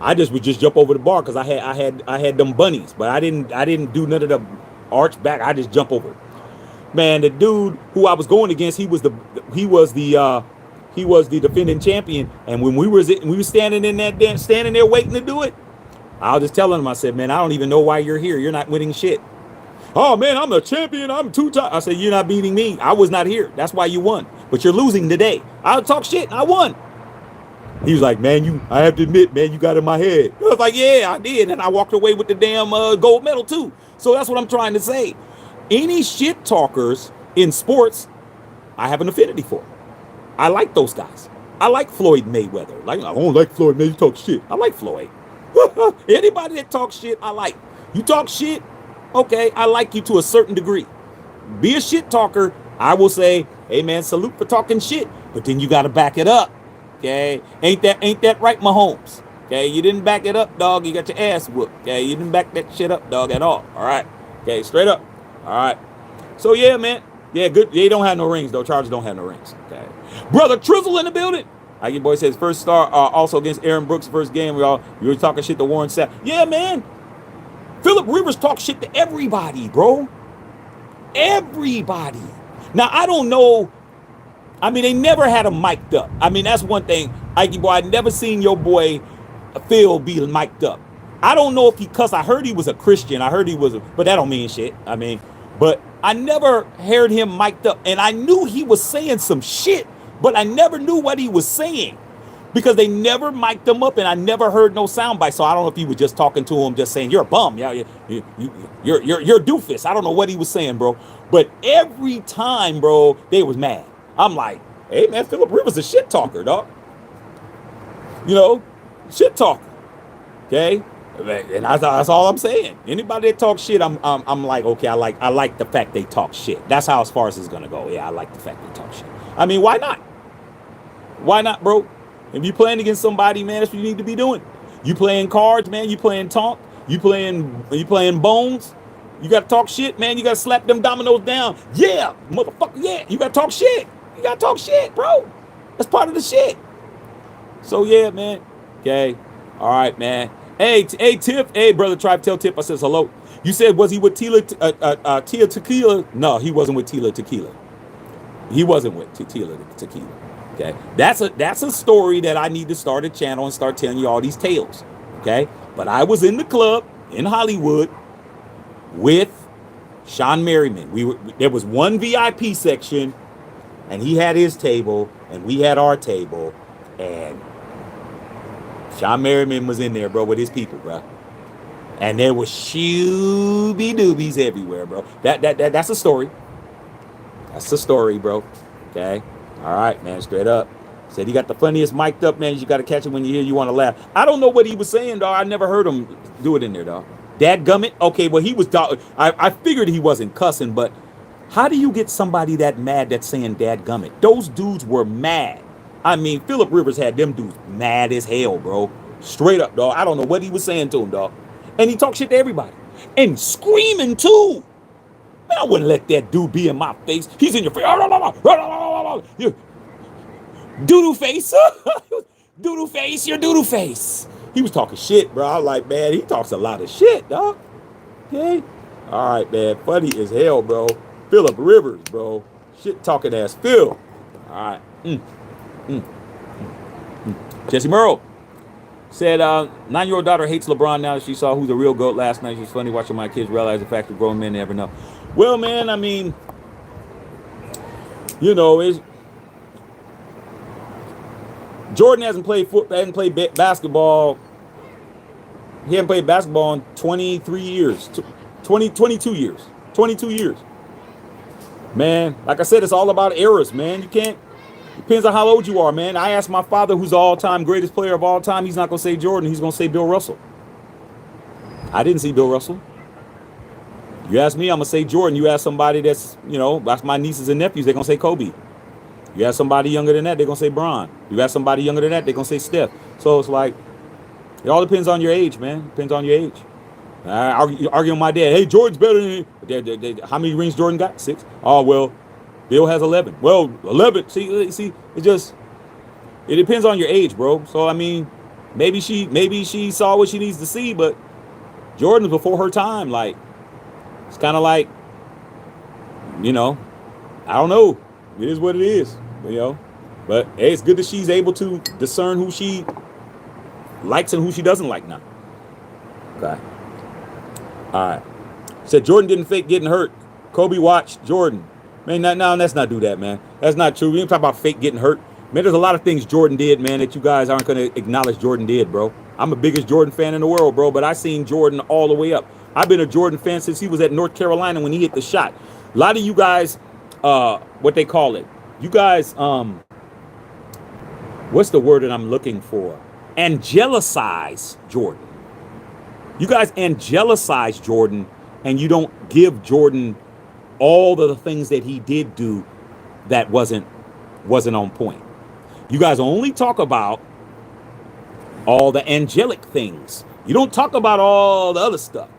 I would just jump over the bar because I had them bunnies, but I didn't do none of the arch back. I just jump over it. Man, the dude who I was going against, he was the he was the defending champion. And when we were standing in that dance, standing there waiting to do it, I was just telling him, I said, man, I don't even know why you're here. You're not winning shit. Oh man, I'm the champion. I'm 2 times. I said, you're not beating me. I was not here. That's why you won. But you're losing today. I'll talk shit and I won. He was like, man, I have to admit, man, you got in my head. I was like, yeah, I did. And I walked away with the damn gold medal too. So that's what I'm trying to say. Any shit talkers in sports, I have an affinity for. I like those guys. I like Floyd Mayweather. Like, I don't like Floyd Mayweather. You talk shit. I like Floyd. Anybody that talks shit, I like. You talk shit, okay, I like you to a certain degree. Be a shit talker, I will say, hey man, salute for talking shit, but then you got to back it up. Okay, ain't that right, Mahomes? Okay, you didn't back it up, dog. You got your ass whooped. Okay, you didn't back that shit up, dog, at all. All right. Okay, straight up. All right. So yeah, man. Yeah, good. They don't have no rings though. Chargers don't have no rings. Okay, brother Trizzle in the building. Your boy says first star also against Aaron Brooks first game. You were talking shit to Warren Sapp. Yeah, man. Phillip Rivers talks shit to everybody, bro. Everybody. Now I don't know. I mean, they never had him mic'd up. I mean, that's one thing. Ike boy, I never seen your boy Phil be mic'd up. I don't know if I heard he was a Christian. I heard he was, but that don't mean shit. I mean, but I never heard him mic'd up. And I knew he was saying some shit, but I never knew what he was saying because they never mic'd him up and I never heard no soundbite. So I don't know if he was just talking to him, just saying, you're a bum. Yeah, you're a doofus. I don't know what he was saying, bro. But every time, bro, they was mad. I'm like, hey, man, Phillip Rivers a shit talker, dog. You know, shit talker. Okay? And that's all I'm saying. Anybody that talks shit, I'm like, okay, I like the fact they talk shit. That's how as far as it's going to go. Yeah, I like the fact they talk shit. I mean, why not? Why not, bro? If you playing against somebody, man, that's what you need to be doing. You playing cards, man. You playing Tonk. You playing Bones. You got to talk shit, man. You got to slap them dominoes down. Yeah, motherfucker, yeah. You got to talk shit. You got to talk shit, bro. That's part of the shit. So, yeah, man. Okay. All right, man. Hey, Tip. Hey, brother, Tribe, tell Tip I says hello. You said, was he with Tia Tequila? No, he wasn't with Tila Tequila. He wasn't with Tila Tequila. Okay. That's a story that I need to start a channel and start telling you all these tales. Okay. But I was in the club in Hollywood with Sean Merriman. There was one VIP section, and he had his table, and we had our table, and Sean Merriman was in there, bro, with his people, bro. And there was shooby doobies everywhere, bro. That's a story. That's a story, bro. Okay. All right, man. Straight up. Said he got the funniest mic'd up, man. You got to catch it when you hear you want to laugh. I don't know what he was saying, dog. I never heard him do it in there, dog. Dadgummit? Okay, well, he was, I figured he wasn't cussing, but how do you get somebody that mad that's saying dadgummit? Those dudes were mad. I mean, Phillip Rivers had them dudes mad as hell, bro. Straight up, dog. I don't know what he was saying to him, dog. And he talked shit to everybody. And screaming, too. Man, I wouldn't let that dude be in my face. He's in your face. Doodoo face. Doodoo face, your doodoo face. He was talking shit, bro. I was like, man, he talks a lot of shit, dog. Okay? All right, man. Funny as hell, bro. Phillip Rivers, bro. Shit talking ass Phil. All right. Jesse Merle said, 9-year-old daughter hates LeBron now that she saw who's the real GOAT last night. She's funny watching my kids realize the fact that grown men never know. Well, man, I mean, you know, Jordan hasn't played basketball. He hasn't played basketball in 23 years. 22 years. 22 years. Man, like I said, it's all about eras, man. You can't. Depends on how old you are, man. I asked my father, who's the all-time greatest player of all time. He's not going to say Jordan. He's going to say Bill Russell. I didn't see Bill Russell. You ask me, I'm going to say Jordan. You ask somebody that's, that's my nieces and nephews, they're going to say Kobe. You ask somebody younger than that, they're going to say Bron. You ask somebody younger than that, they're going to say Steph. So it's like, it all depends on your age, man. Depends on your age. I argue with my dad, hey, Jordan's better than how many rings Jordan got? 6? Oh, well, Bill has 11. Well, 11. See, it depends on your age, bro. So, I mean, maybe she saw what she needs to see, but Jordan's before her time. Like, it's kind of like, you know, I don't know. It is what it is, you know. But hey, it's good that she's able to discern who she likes and who she doesn't like now. Okay. All right. Said Jordan didn't fake getting hurt. Kobe watched Jordan. Man, no, let's not do that, man. That's not true. We don't talk about fake getting hurt. Man, there's a lot of things Jordan did, man, that you guys aren't going to acknowledge Jordan did, bro. I'm the biggest Jordan fan in the world, bro, but I seen Jordan all the way up. I've been a Jordan fan since he was at North Carolina when he hit the shot. A lot of you guys, what they call it, you guys, what's the word that I'm looking for? Angelicize Jordan. You guys angelicize Jordan, and you don't give Jordan all of the things that he did do that wasn't on point. You guys only talk about all the angelic things. You don't talk about all the other stuff.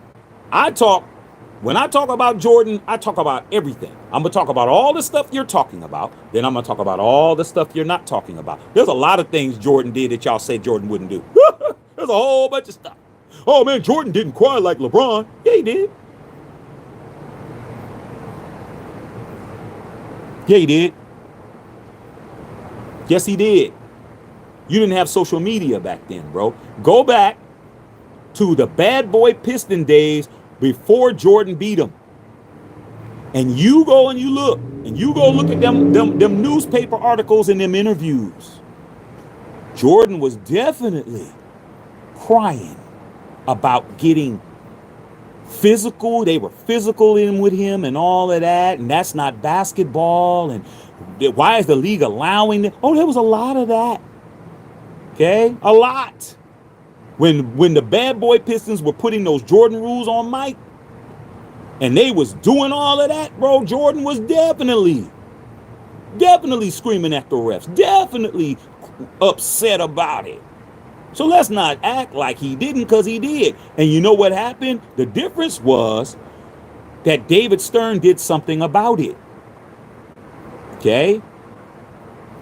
When I talk about Jordan, I talk about everything. I'm going to talk about all the stuff you're talking about. Then I'm going to talk about all the stuff you're not talking about. There's a lot of things Jordan did that y'all say Jordan wouldn't do. There's a whole bunch of stuff. Oh, man, Jordan didn't cry like LeBron. Yeah, he did. Yeah, he did. Yes, he did. You didn't have social media back then, bro. Go back to the bad boy Piston days before Jordan beat him. And you go and you look at them newspaper articles and them interviews. Jordan was definitely crying about getting physical. They were physical in with him and all of that. And that's not basketball. And why is the league allowing it? Oh, there was a lot of that. Okay, a lot. When the bad boy Pistons were putting those Jordan rules on Mike, and they was doing all of that, bro, Jordan was definitely screaming at the refs, definitely upset about it. So let's not act like he didn't, because he did. And you know what happened? The difference was that David Stern did something about it. Okay?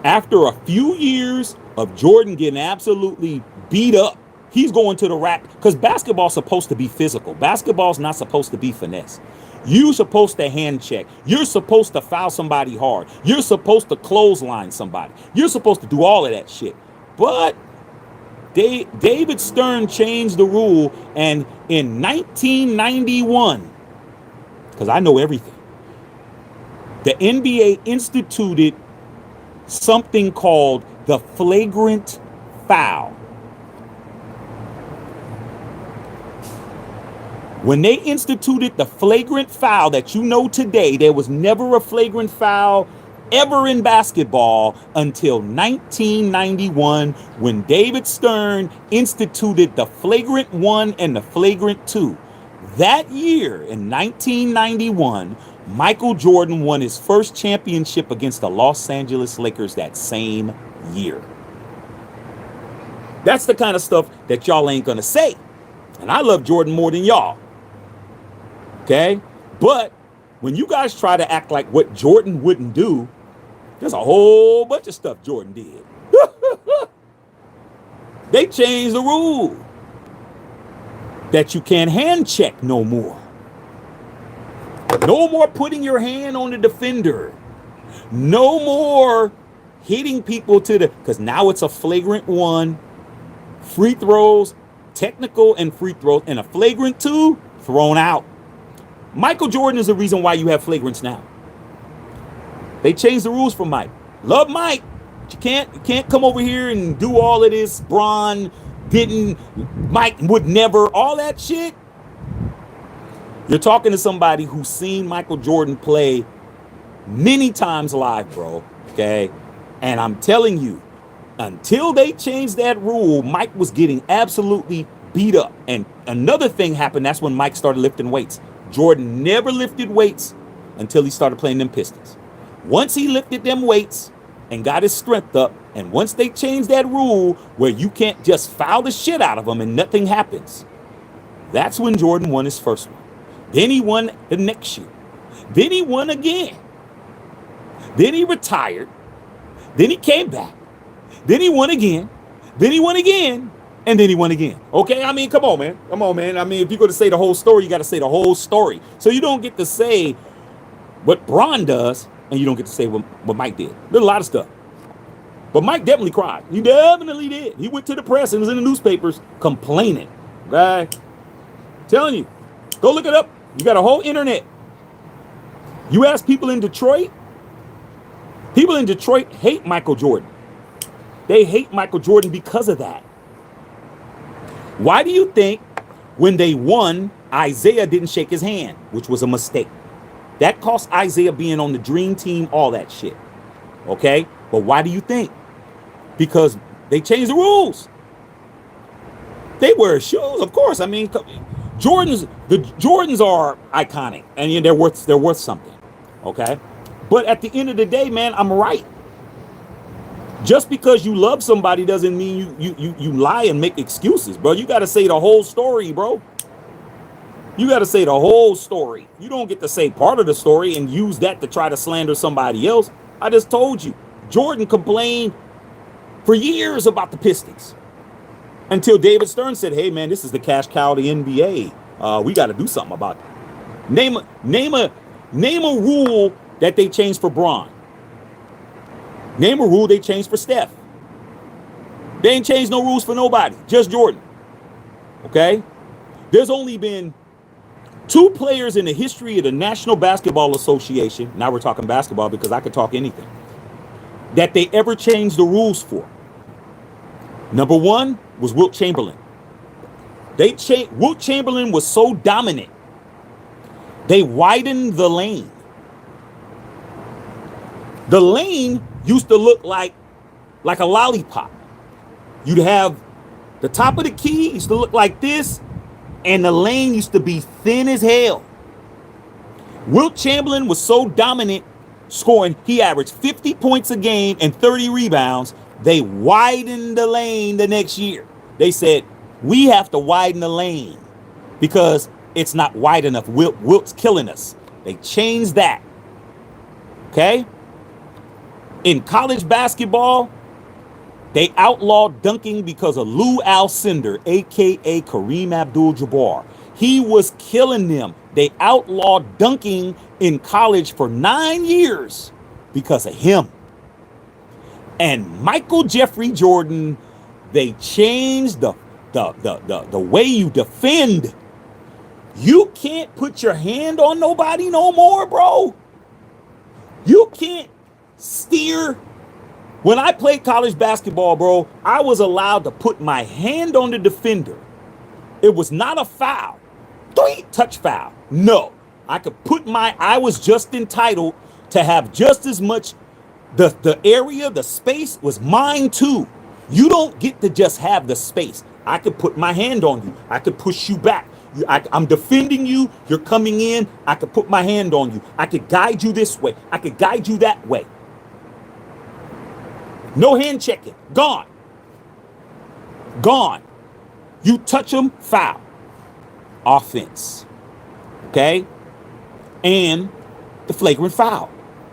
After a few years of Jordan getting absolutely beat up, he's going to the rack, because basketball's supposed to be physical. Basketball's not supposed to be finesse. You're supposed to hand check. You're supposed to foul somebody hard. You're supposed to clothesline somebody. You're supposed to do all of that shit. But David Stern changed the rule, and in 1991, because I know everything, the NBA instituted something called the flagrant foul. When they instituted the flagrant foul that you know today, there was never a flagrant foul ever in basketball until 1991, when David Stern instituted the flagrant 1 and the flagrant 2. That year, in 1991, Michael Jordan won his first championship against the Los Angeles Lakers that same year. That's the kind of stuff that y'all ain't gonna say. And I love Jordan more than y'all. Okay? But when you guys try to act like what Jordan wouldn't do, there's a whole bunch of stuff Jordan did. They changed the rule that you can't hand check no more. No more putting your hand on the defender. No more hitting people because now it's a flagrant 1, free throws, technical and free throws, and a flagrant 2, thrown out. Michael Jordan is the reason why you have flagrants now. They changed the rules for Mike. Love Mike, but you can't come over here and do all of this. Bron didn't, Mike would never, all that shit. You're talking to somebody who's seen Michael Jordan play many times live, bro. Okay? And I'm telling you, until they changed that rule, Mike was getting absolutely beat up. And another thing happened, that's when Mike started lifting weights. Jordan never lifted weights until he started playing them Pistons. Once he lifted them weights and got his strength up, and once they changed that rule where you can't just foul the shit out of him and nothing happens, that's when Jordan won his first one. Then he won the next year. Then he won again. Then he retired. Then he came back. Then he won again. Then he won again. And then he won again. Okay? I mean, come on, man. I mean, if you're going to say the whole story, you got to say the whole story. So you don't get to say what Bron does, and you don't get to say what Mike did. There's a lot of stuff. But Mike definitely cried. He definitely did. He went to the press and was in the newspapers complaining. Okay? Telling you. Go look it up. You got a whole internet. You ask people in Detroit hate Michael Jordan. They hate Michael Jordan because of that. Why do you think when they won, Isaiah didn't shake his hand, which was a mistake? That cost Isaiah being on the dream team, all that shit. Okay? But why do you think? Because they changed the rules. They wear shoes, of course. I mean, Jordans are iconic, and they're worth something. Okay? But at the end of the day, man, I'm right. Just because you love somebody doesn't mean you lie and make excuses, bro. You got to say the whole story, bro. You got to say the whole story. You don't get to say part of the story and use that to try to slander somebody else. I just told you. Jordan complained for years about the Pistons until David Stern said, hey, man, this is the cash cow of the NBA. We got to do something about it. Name a rule that they changed for Bron. Name a rule they changed for Steph. They ain't changed no rules for nobody, just Jordan. Okay? There's only been 2 players in the history of the National Basketball Association, now we're talking basketball because I could talk anything, that they ever changed the rules for. Number 1 was Wilt Chamberlain. Wilt Chamberlain was so dominant, they widened the lane. The lane used to look like a lollipop. You'd have the top of the key used to look like this, and the lane used to be thin as hell. Wilt Chamberlain was so dominant, scoring, he averaged 50 points a game and 30 rebounds. They widened the lane the next year. They said, we have to widen the lane because it's not wide enough. Wilt's killing us. They changed that. Okay? In college basketball, they outlawed dunking because of Lou Alcindor, a.k.a. Kareem Abdul-Jabbar. He was killing them. They outlawed dunking in college for 9 years because of him. And Michael Jeffrey Jordan, they changed the way you defend. You can't put your hand on nobody no more, bro. You can't steer. When I played college basketball, bro, I was allowed to put my hand on the defender. It was not a foul. Touch foul. No. I was just entitled to have just as much, the area, the space was mine too. You don't get to just have the space. I could put my hand on you. I could push you back. I'm defending you. You're coming in. I could put my hand on you. I could guide you this way. I could guide you that way. No hand checking. Gone. Gone. You touch them, foul. Offense. Okay? And the flagrant foul.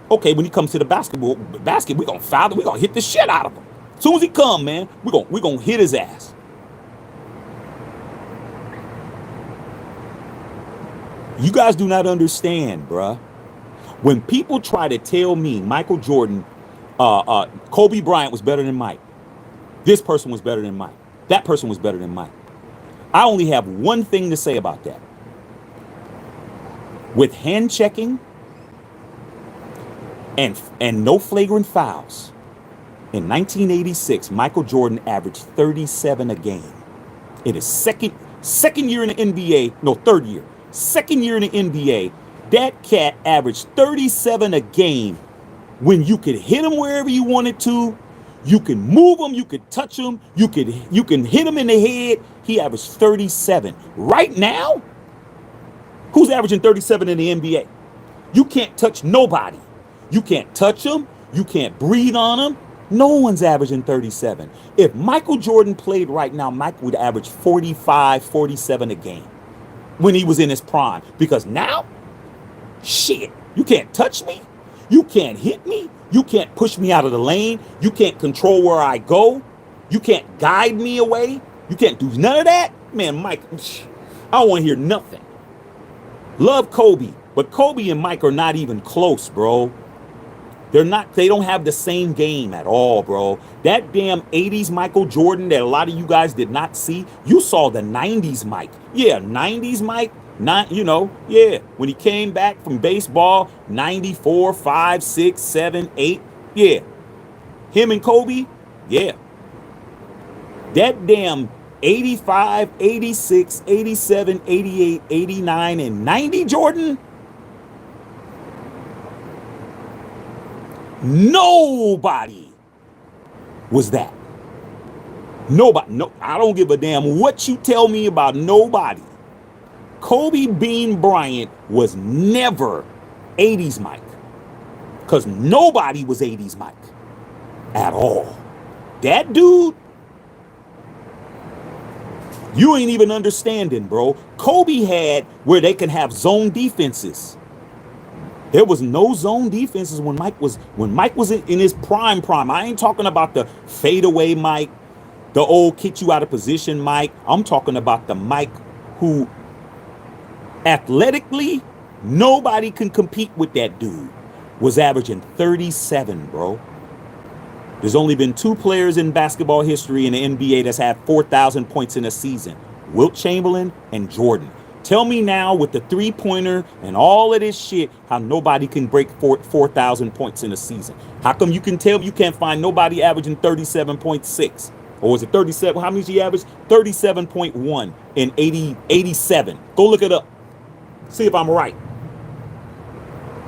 Okay, when he comes to the basket, we're going to foul him. We're going to hit the shit out of him. As soon as he come, man, we're going to hit his ass. You guys do not understand, bruh. When people try to tell me Michael Jordan, Kobe Bryant was better than Mike, this person was better than Mike, that person was better than Mike, I only have one thing to say about that. With hand checking and no flagrant fouls, in 1986, Michael Jordan averaged 37 a game. In his second year in the NBA, no, third year. Second year in the NBA, that cat averaged 37 a game when you could hit him wherever you wanted to. You can move him, you could touch him, you can hit him in the head. He averaged 37. Right now, who's averaging 37 in the NBA? You can't touch nobody. You can't touch him. You can't breathe on him. No one's averaging 37. If Michael Jordan played right now, Mike would average 45, 47 a game when he was in his prime. Because now, shit, you can't touch me. You can't hit me. You can't push me out of the lane. You can't control where I go. You can't guide me away. You can't do none of that. Man, Mike, I don't want to hear nothing. Love Kobe. But Kobe and Mike are not even close, bro. They don't have the same game at all, bro. That damn 80s Michael Jordan that a lot of you guys did not see, you saw the 90s Mike. Yeah, 90s Mike, not, yeah. When he came back from baseball, 94, 5, 6, 7, 8, yeah. Him and Kobe, yeah. That damn 85, 86, 87, 88, 89, and 90 Jordan, nobody was that. Nobody. No, I don't give a damn what you tell me about nobody. Kobe Bean Bryant was never 80s Mike. Because nobody was 80s Mike at all. That dude, you ain't even understanding, bro. Kobe had where they can have zone defenses. There was no zone defenses when Mike was in his prime. I ain't talking about the fadeaway Mike, the old kick you out of position Mike. I'm talking about the Mike who athletically nobody can compete with. That dude was averaging 37, bro. There's only been 2 players in basketball history in the NBA that's had 4,000 points in a season. Wilt Chamberlain and Jordan. Tell me now with the 3-pointer and all of this shit how nobody can break 4,000 points in a season. How come you can't find nobody averaging 37.6? Or was it 37? How many did he average? 37.1 in 87. Go look it up. See if I'm right.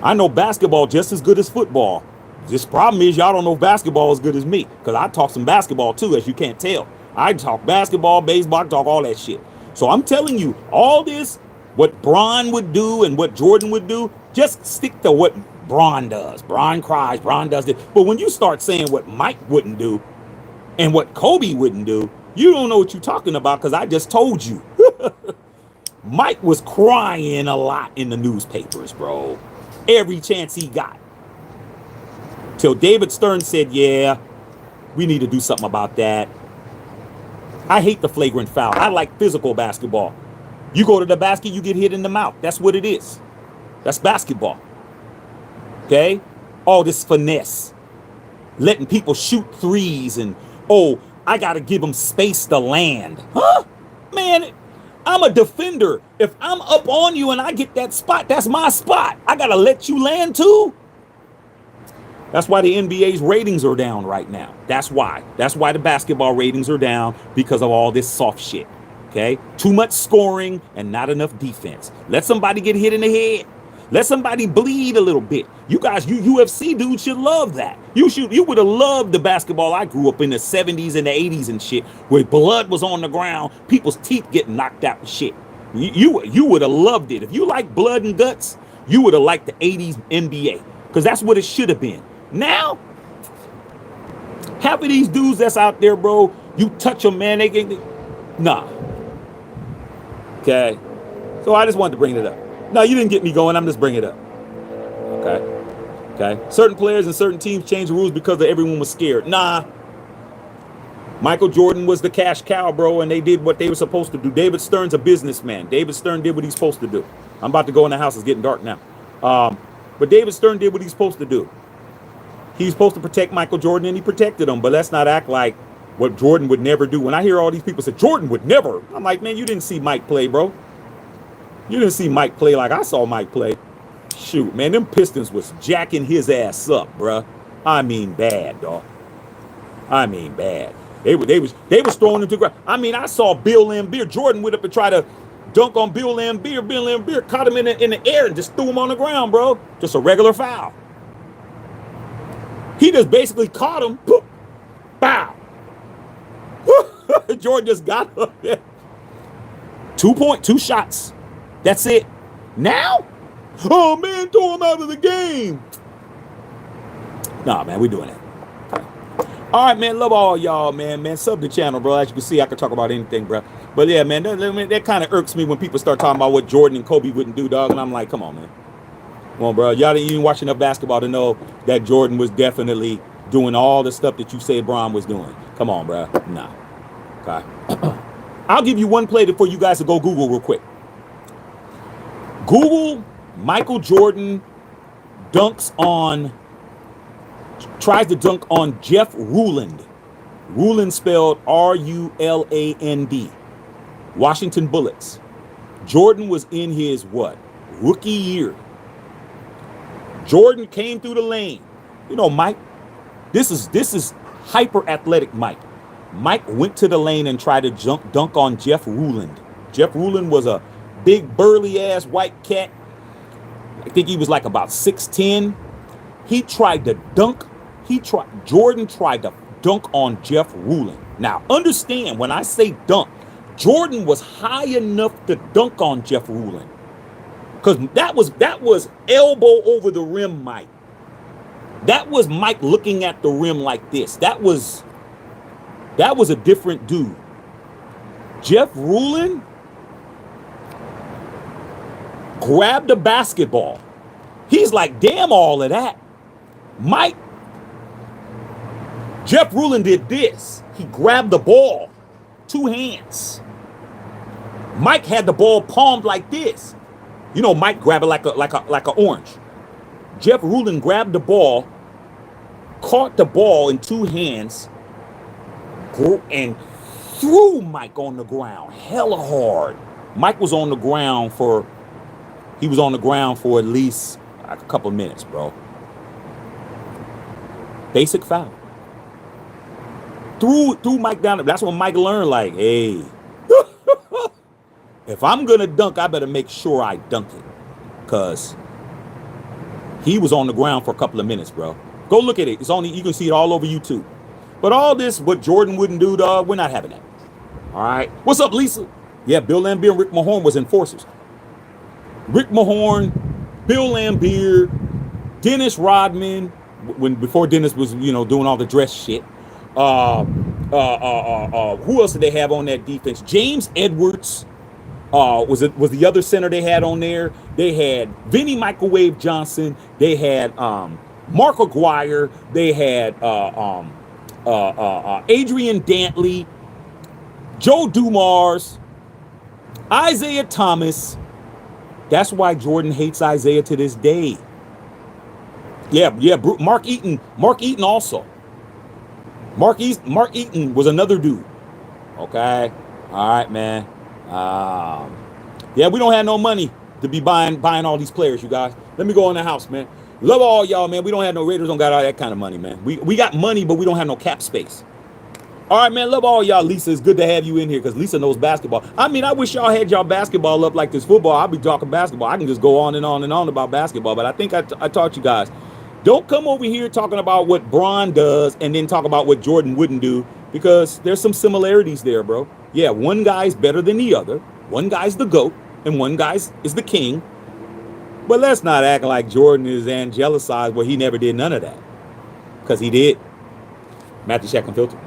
I know basketball just as good as football. This problem is y'all don't know basketball as good as me. Because I talk some basketball too, as you can't tell. I talk basketball, baseball, I talk all that shit. So I'm telling you, all this, what Bron would do and what Jordan would do, just stick to what Bron does. Bron cries, Bron does this. But when you start saying what Mike wouldn't do and what Kobe wouldn't do, you don't know what you're talking about because I just told you. Mike was crying a lot in the newspapers, bro. Every chance he got. Till David Stern said, yeah, we need to do something about that. I hate the flagrant foul. I like physical basketball. You go to the basket, you get hit in the mouth. That's what it is. That's basketball. Okay? All this finesse. Letting people shoot threes and, I got to give them space to land. Huh? Man, I'm a defender. If I'm up on you and I get that spot, that's my spot. I got to let you land too. That's why the NBA's ratings are down right now. That's why. That's why the basketball ratings are down, because of all this soft shit. Okay? Too much scoring and not enough defense. Let somebody get hit in the head. Let somebody bleed a little bit. You guys, you UFC dudes should love that. You would have loved the basketball I grew up in the 70s and the 80s and shit, where blood was on the ground, people's teeth getting knocked out and shit. You would have loved it. If you like blood and guts, you would have liked the 80s NBA, because that's what it should have been. Now, half of these dudes that's out there, bro, you touch them, man, they get, nah. Okay? So I just wanted to bring it up. No, you didn't get me going. I'm just bringing it up. Okay? Certain players and certain teams changed the rules because everyone was scared. Nah. Michael Jordan was the cash cow, bro, and they did what they were supposed to do. David Stern's a businessman. David Stern did what he's supposed to do. I'm about to go in the house. It's getting dark now. But David Stern did what he's supposed to do. He's supposed to protect Michael Jordan, and he protected him. But let's not act like what Jordan would never do. When I hear all these people say, Jordan would never, I'm like, man, you didn't see Mike play, bro. You didn't see Mike play like I saw Mike play. Shoot, man, them Pistons was jacking his ass up, bruh. I mean bad, dog. I mean bad. They was throwing him to the ground. I mean, I saw Bill Laimbeer. Jordan went up and tried to dunk on Bill Laimbeer. Bill Laimbeer caught him in the air and just threw him on the ground, bro. Just a regular foul. He just basically caught him. Boop, bow. Jordan just got up there. 2 shots. That's it. Now? Oh, man, throw him out of the game. Nah, man, we doing that. All right, man, love all y'all, man. Sub the channel, bro. As you can see, I can talk about anything, bro. But yeah, man, that kind of irks me when people start talking about what Jordan and Kobe wouldn't do, dog. And I'm like, come on, man. Come on, bro. Y'all didn't even watch enough basketball to know that Jordan was definitely doing all the stuff that you said Bron was doing. Come on, bro. Nah. Okay. I'll give you one play for you guys to go Google real quick. Google Michael Jordan tries to dunk on Jeff Ruland. Ruland spelled Ruland. Washington Bullets. Jordan was in his what? Rookie year. Jordan came through the lane. You know, Mike, this is hyper athletic Mike. Mike went to the lane and tried to dunk on Jeff Ruland. Jeff Ruland was a big burly ass white cat. I think he was like about 6'10". He tried to dunk. Jordan tried to dunk on Jeff Ruland. Now understand, when I say dunk, Jordan was high enough to dunk on Jeff Ruland. Because that was elbow over the rim Mike. That was Mike looking at the rim like this. That was a different dude. Jeff Ruland grabbed a basketball. He's like, damn all of that. Jeff Ruland did this. He grabbed the ball, 2 hands. Mike had the ball palmed like this. You know, Mike grabbed it like a orange. Jeff Ruland grabbed the ball, caught the ball in 2 hands, and threw Mike on the ground hella hard. Mike was on the ground for at least a couple minutes, bro. Basic foul. Threw Mike down. That's when Mike learned, like, hey, if I'm gonna dunk, I better make sure I dunk it. Cause he was on the ground for a couple of minutes, bro. Go look at it. You can see it all over YouTube. But all this, what Jordan wouldn't do, dog, we're not having that. All right. What's up, Lisa? Yeah, Bill Laimbeer and Rick Mahorn was enforcers. Rick Mahorn, Bill Laimbeer, Dennis Rodman, before Dennis was, doing all the dress shit. Who else did they have on that defense? James Edwards was the other center they had on there. They had Vinnie Microwave Johnson. They had Mark Aguirre. They had Adrian Dantley, Joe Dumars, Isaiah Thomas. That's why Jordan hates Isaiah to this day. Yeah, Mark Eaton also. Mark Eaton was another dude. Okay, all right, man. Yeah, we don't have no money to be buying all these players, you guys. Let me go in the house, man. Love all y'all, man. We don't have no Raiders, don't got all that kind of money, man. We got money, but we don't have no cap space. All right, man. Love all y'all. Lisa, it's good to have you in here because Lisa knows basketball. I mean, I wish y'all had y'all basketball up like this football. I'll be talking basketball. I can just go on and on and on about basketball, but I think I taught you guys. Don't come over here talking about what Bron does and then talk about what Jordan wouldn't do, because there's some similarities there, bro. Yeah, one guy's better than the other. One guy's the GOAT and one guy's is the king. But let's not act like Jordan is angelicized where he never did none of that, because he did. Matthew Shack and Filter.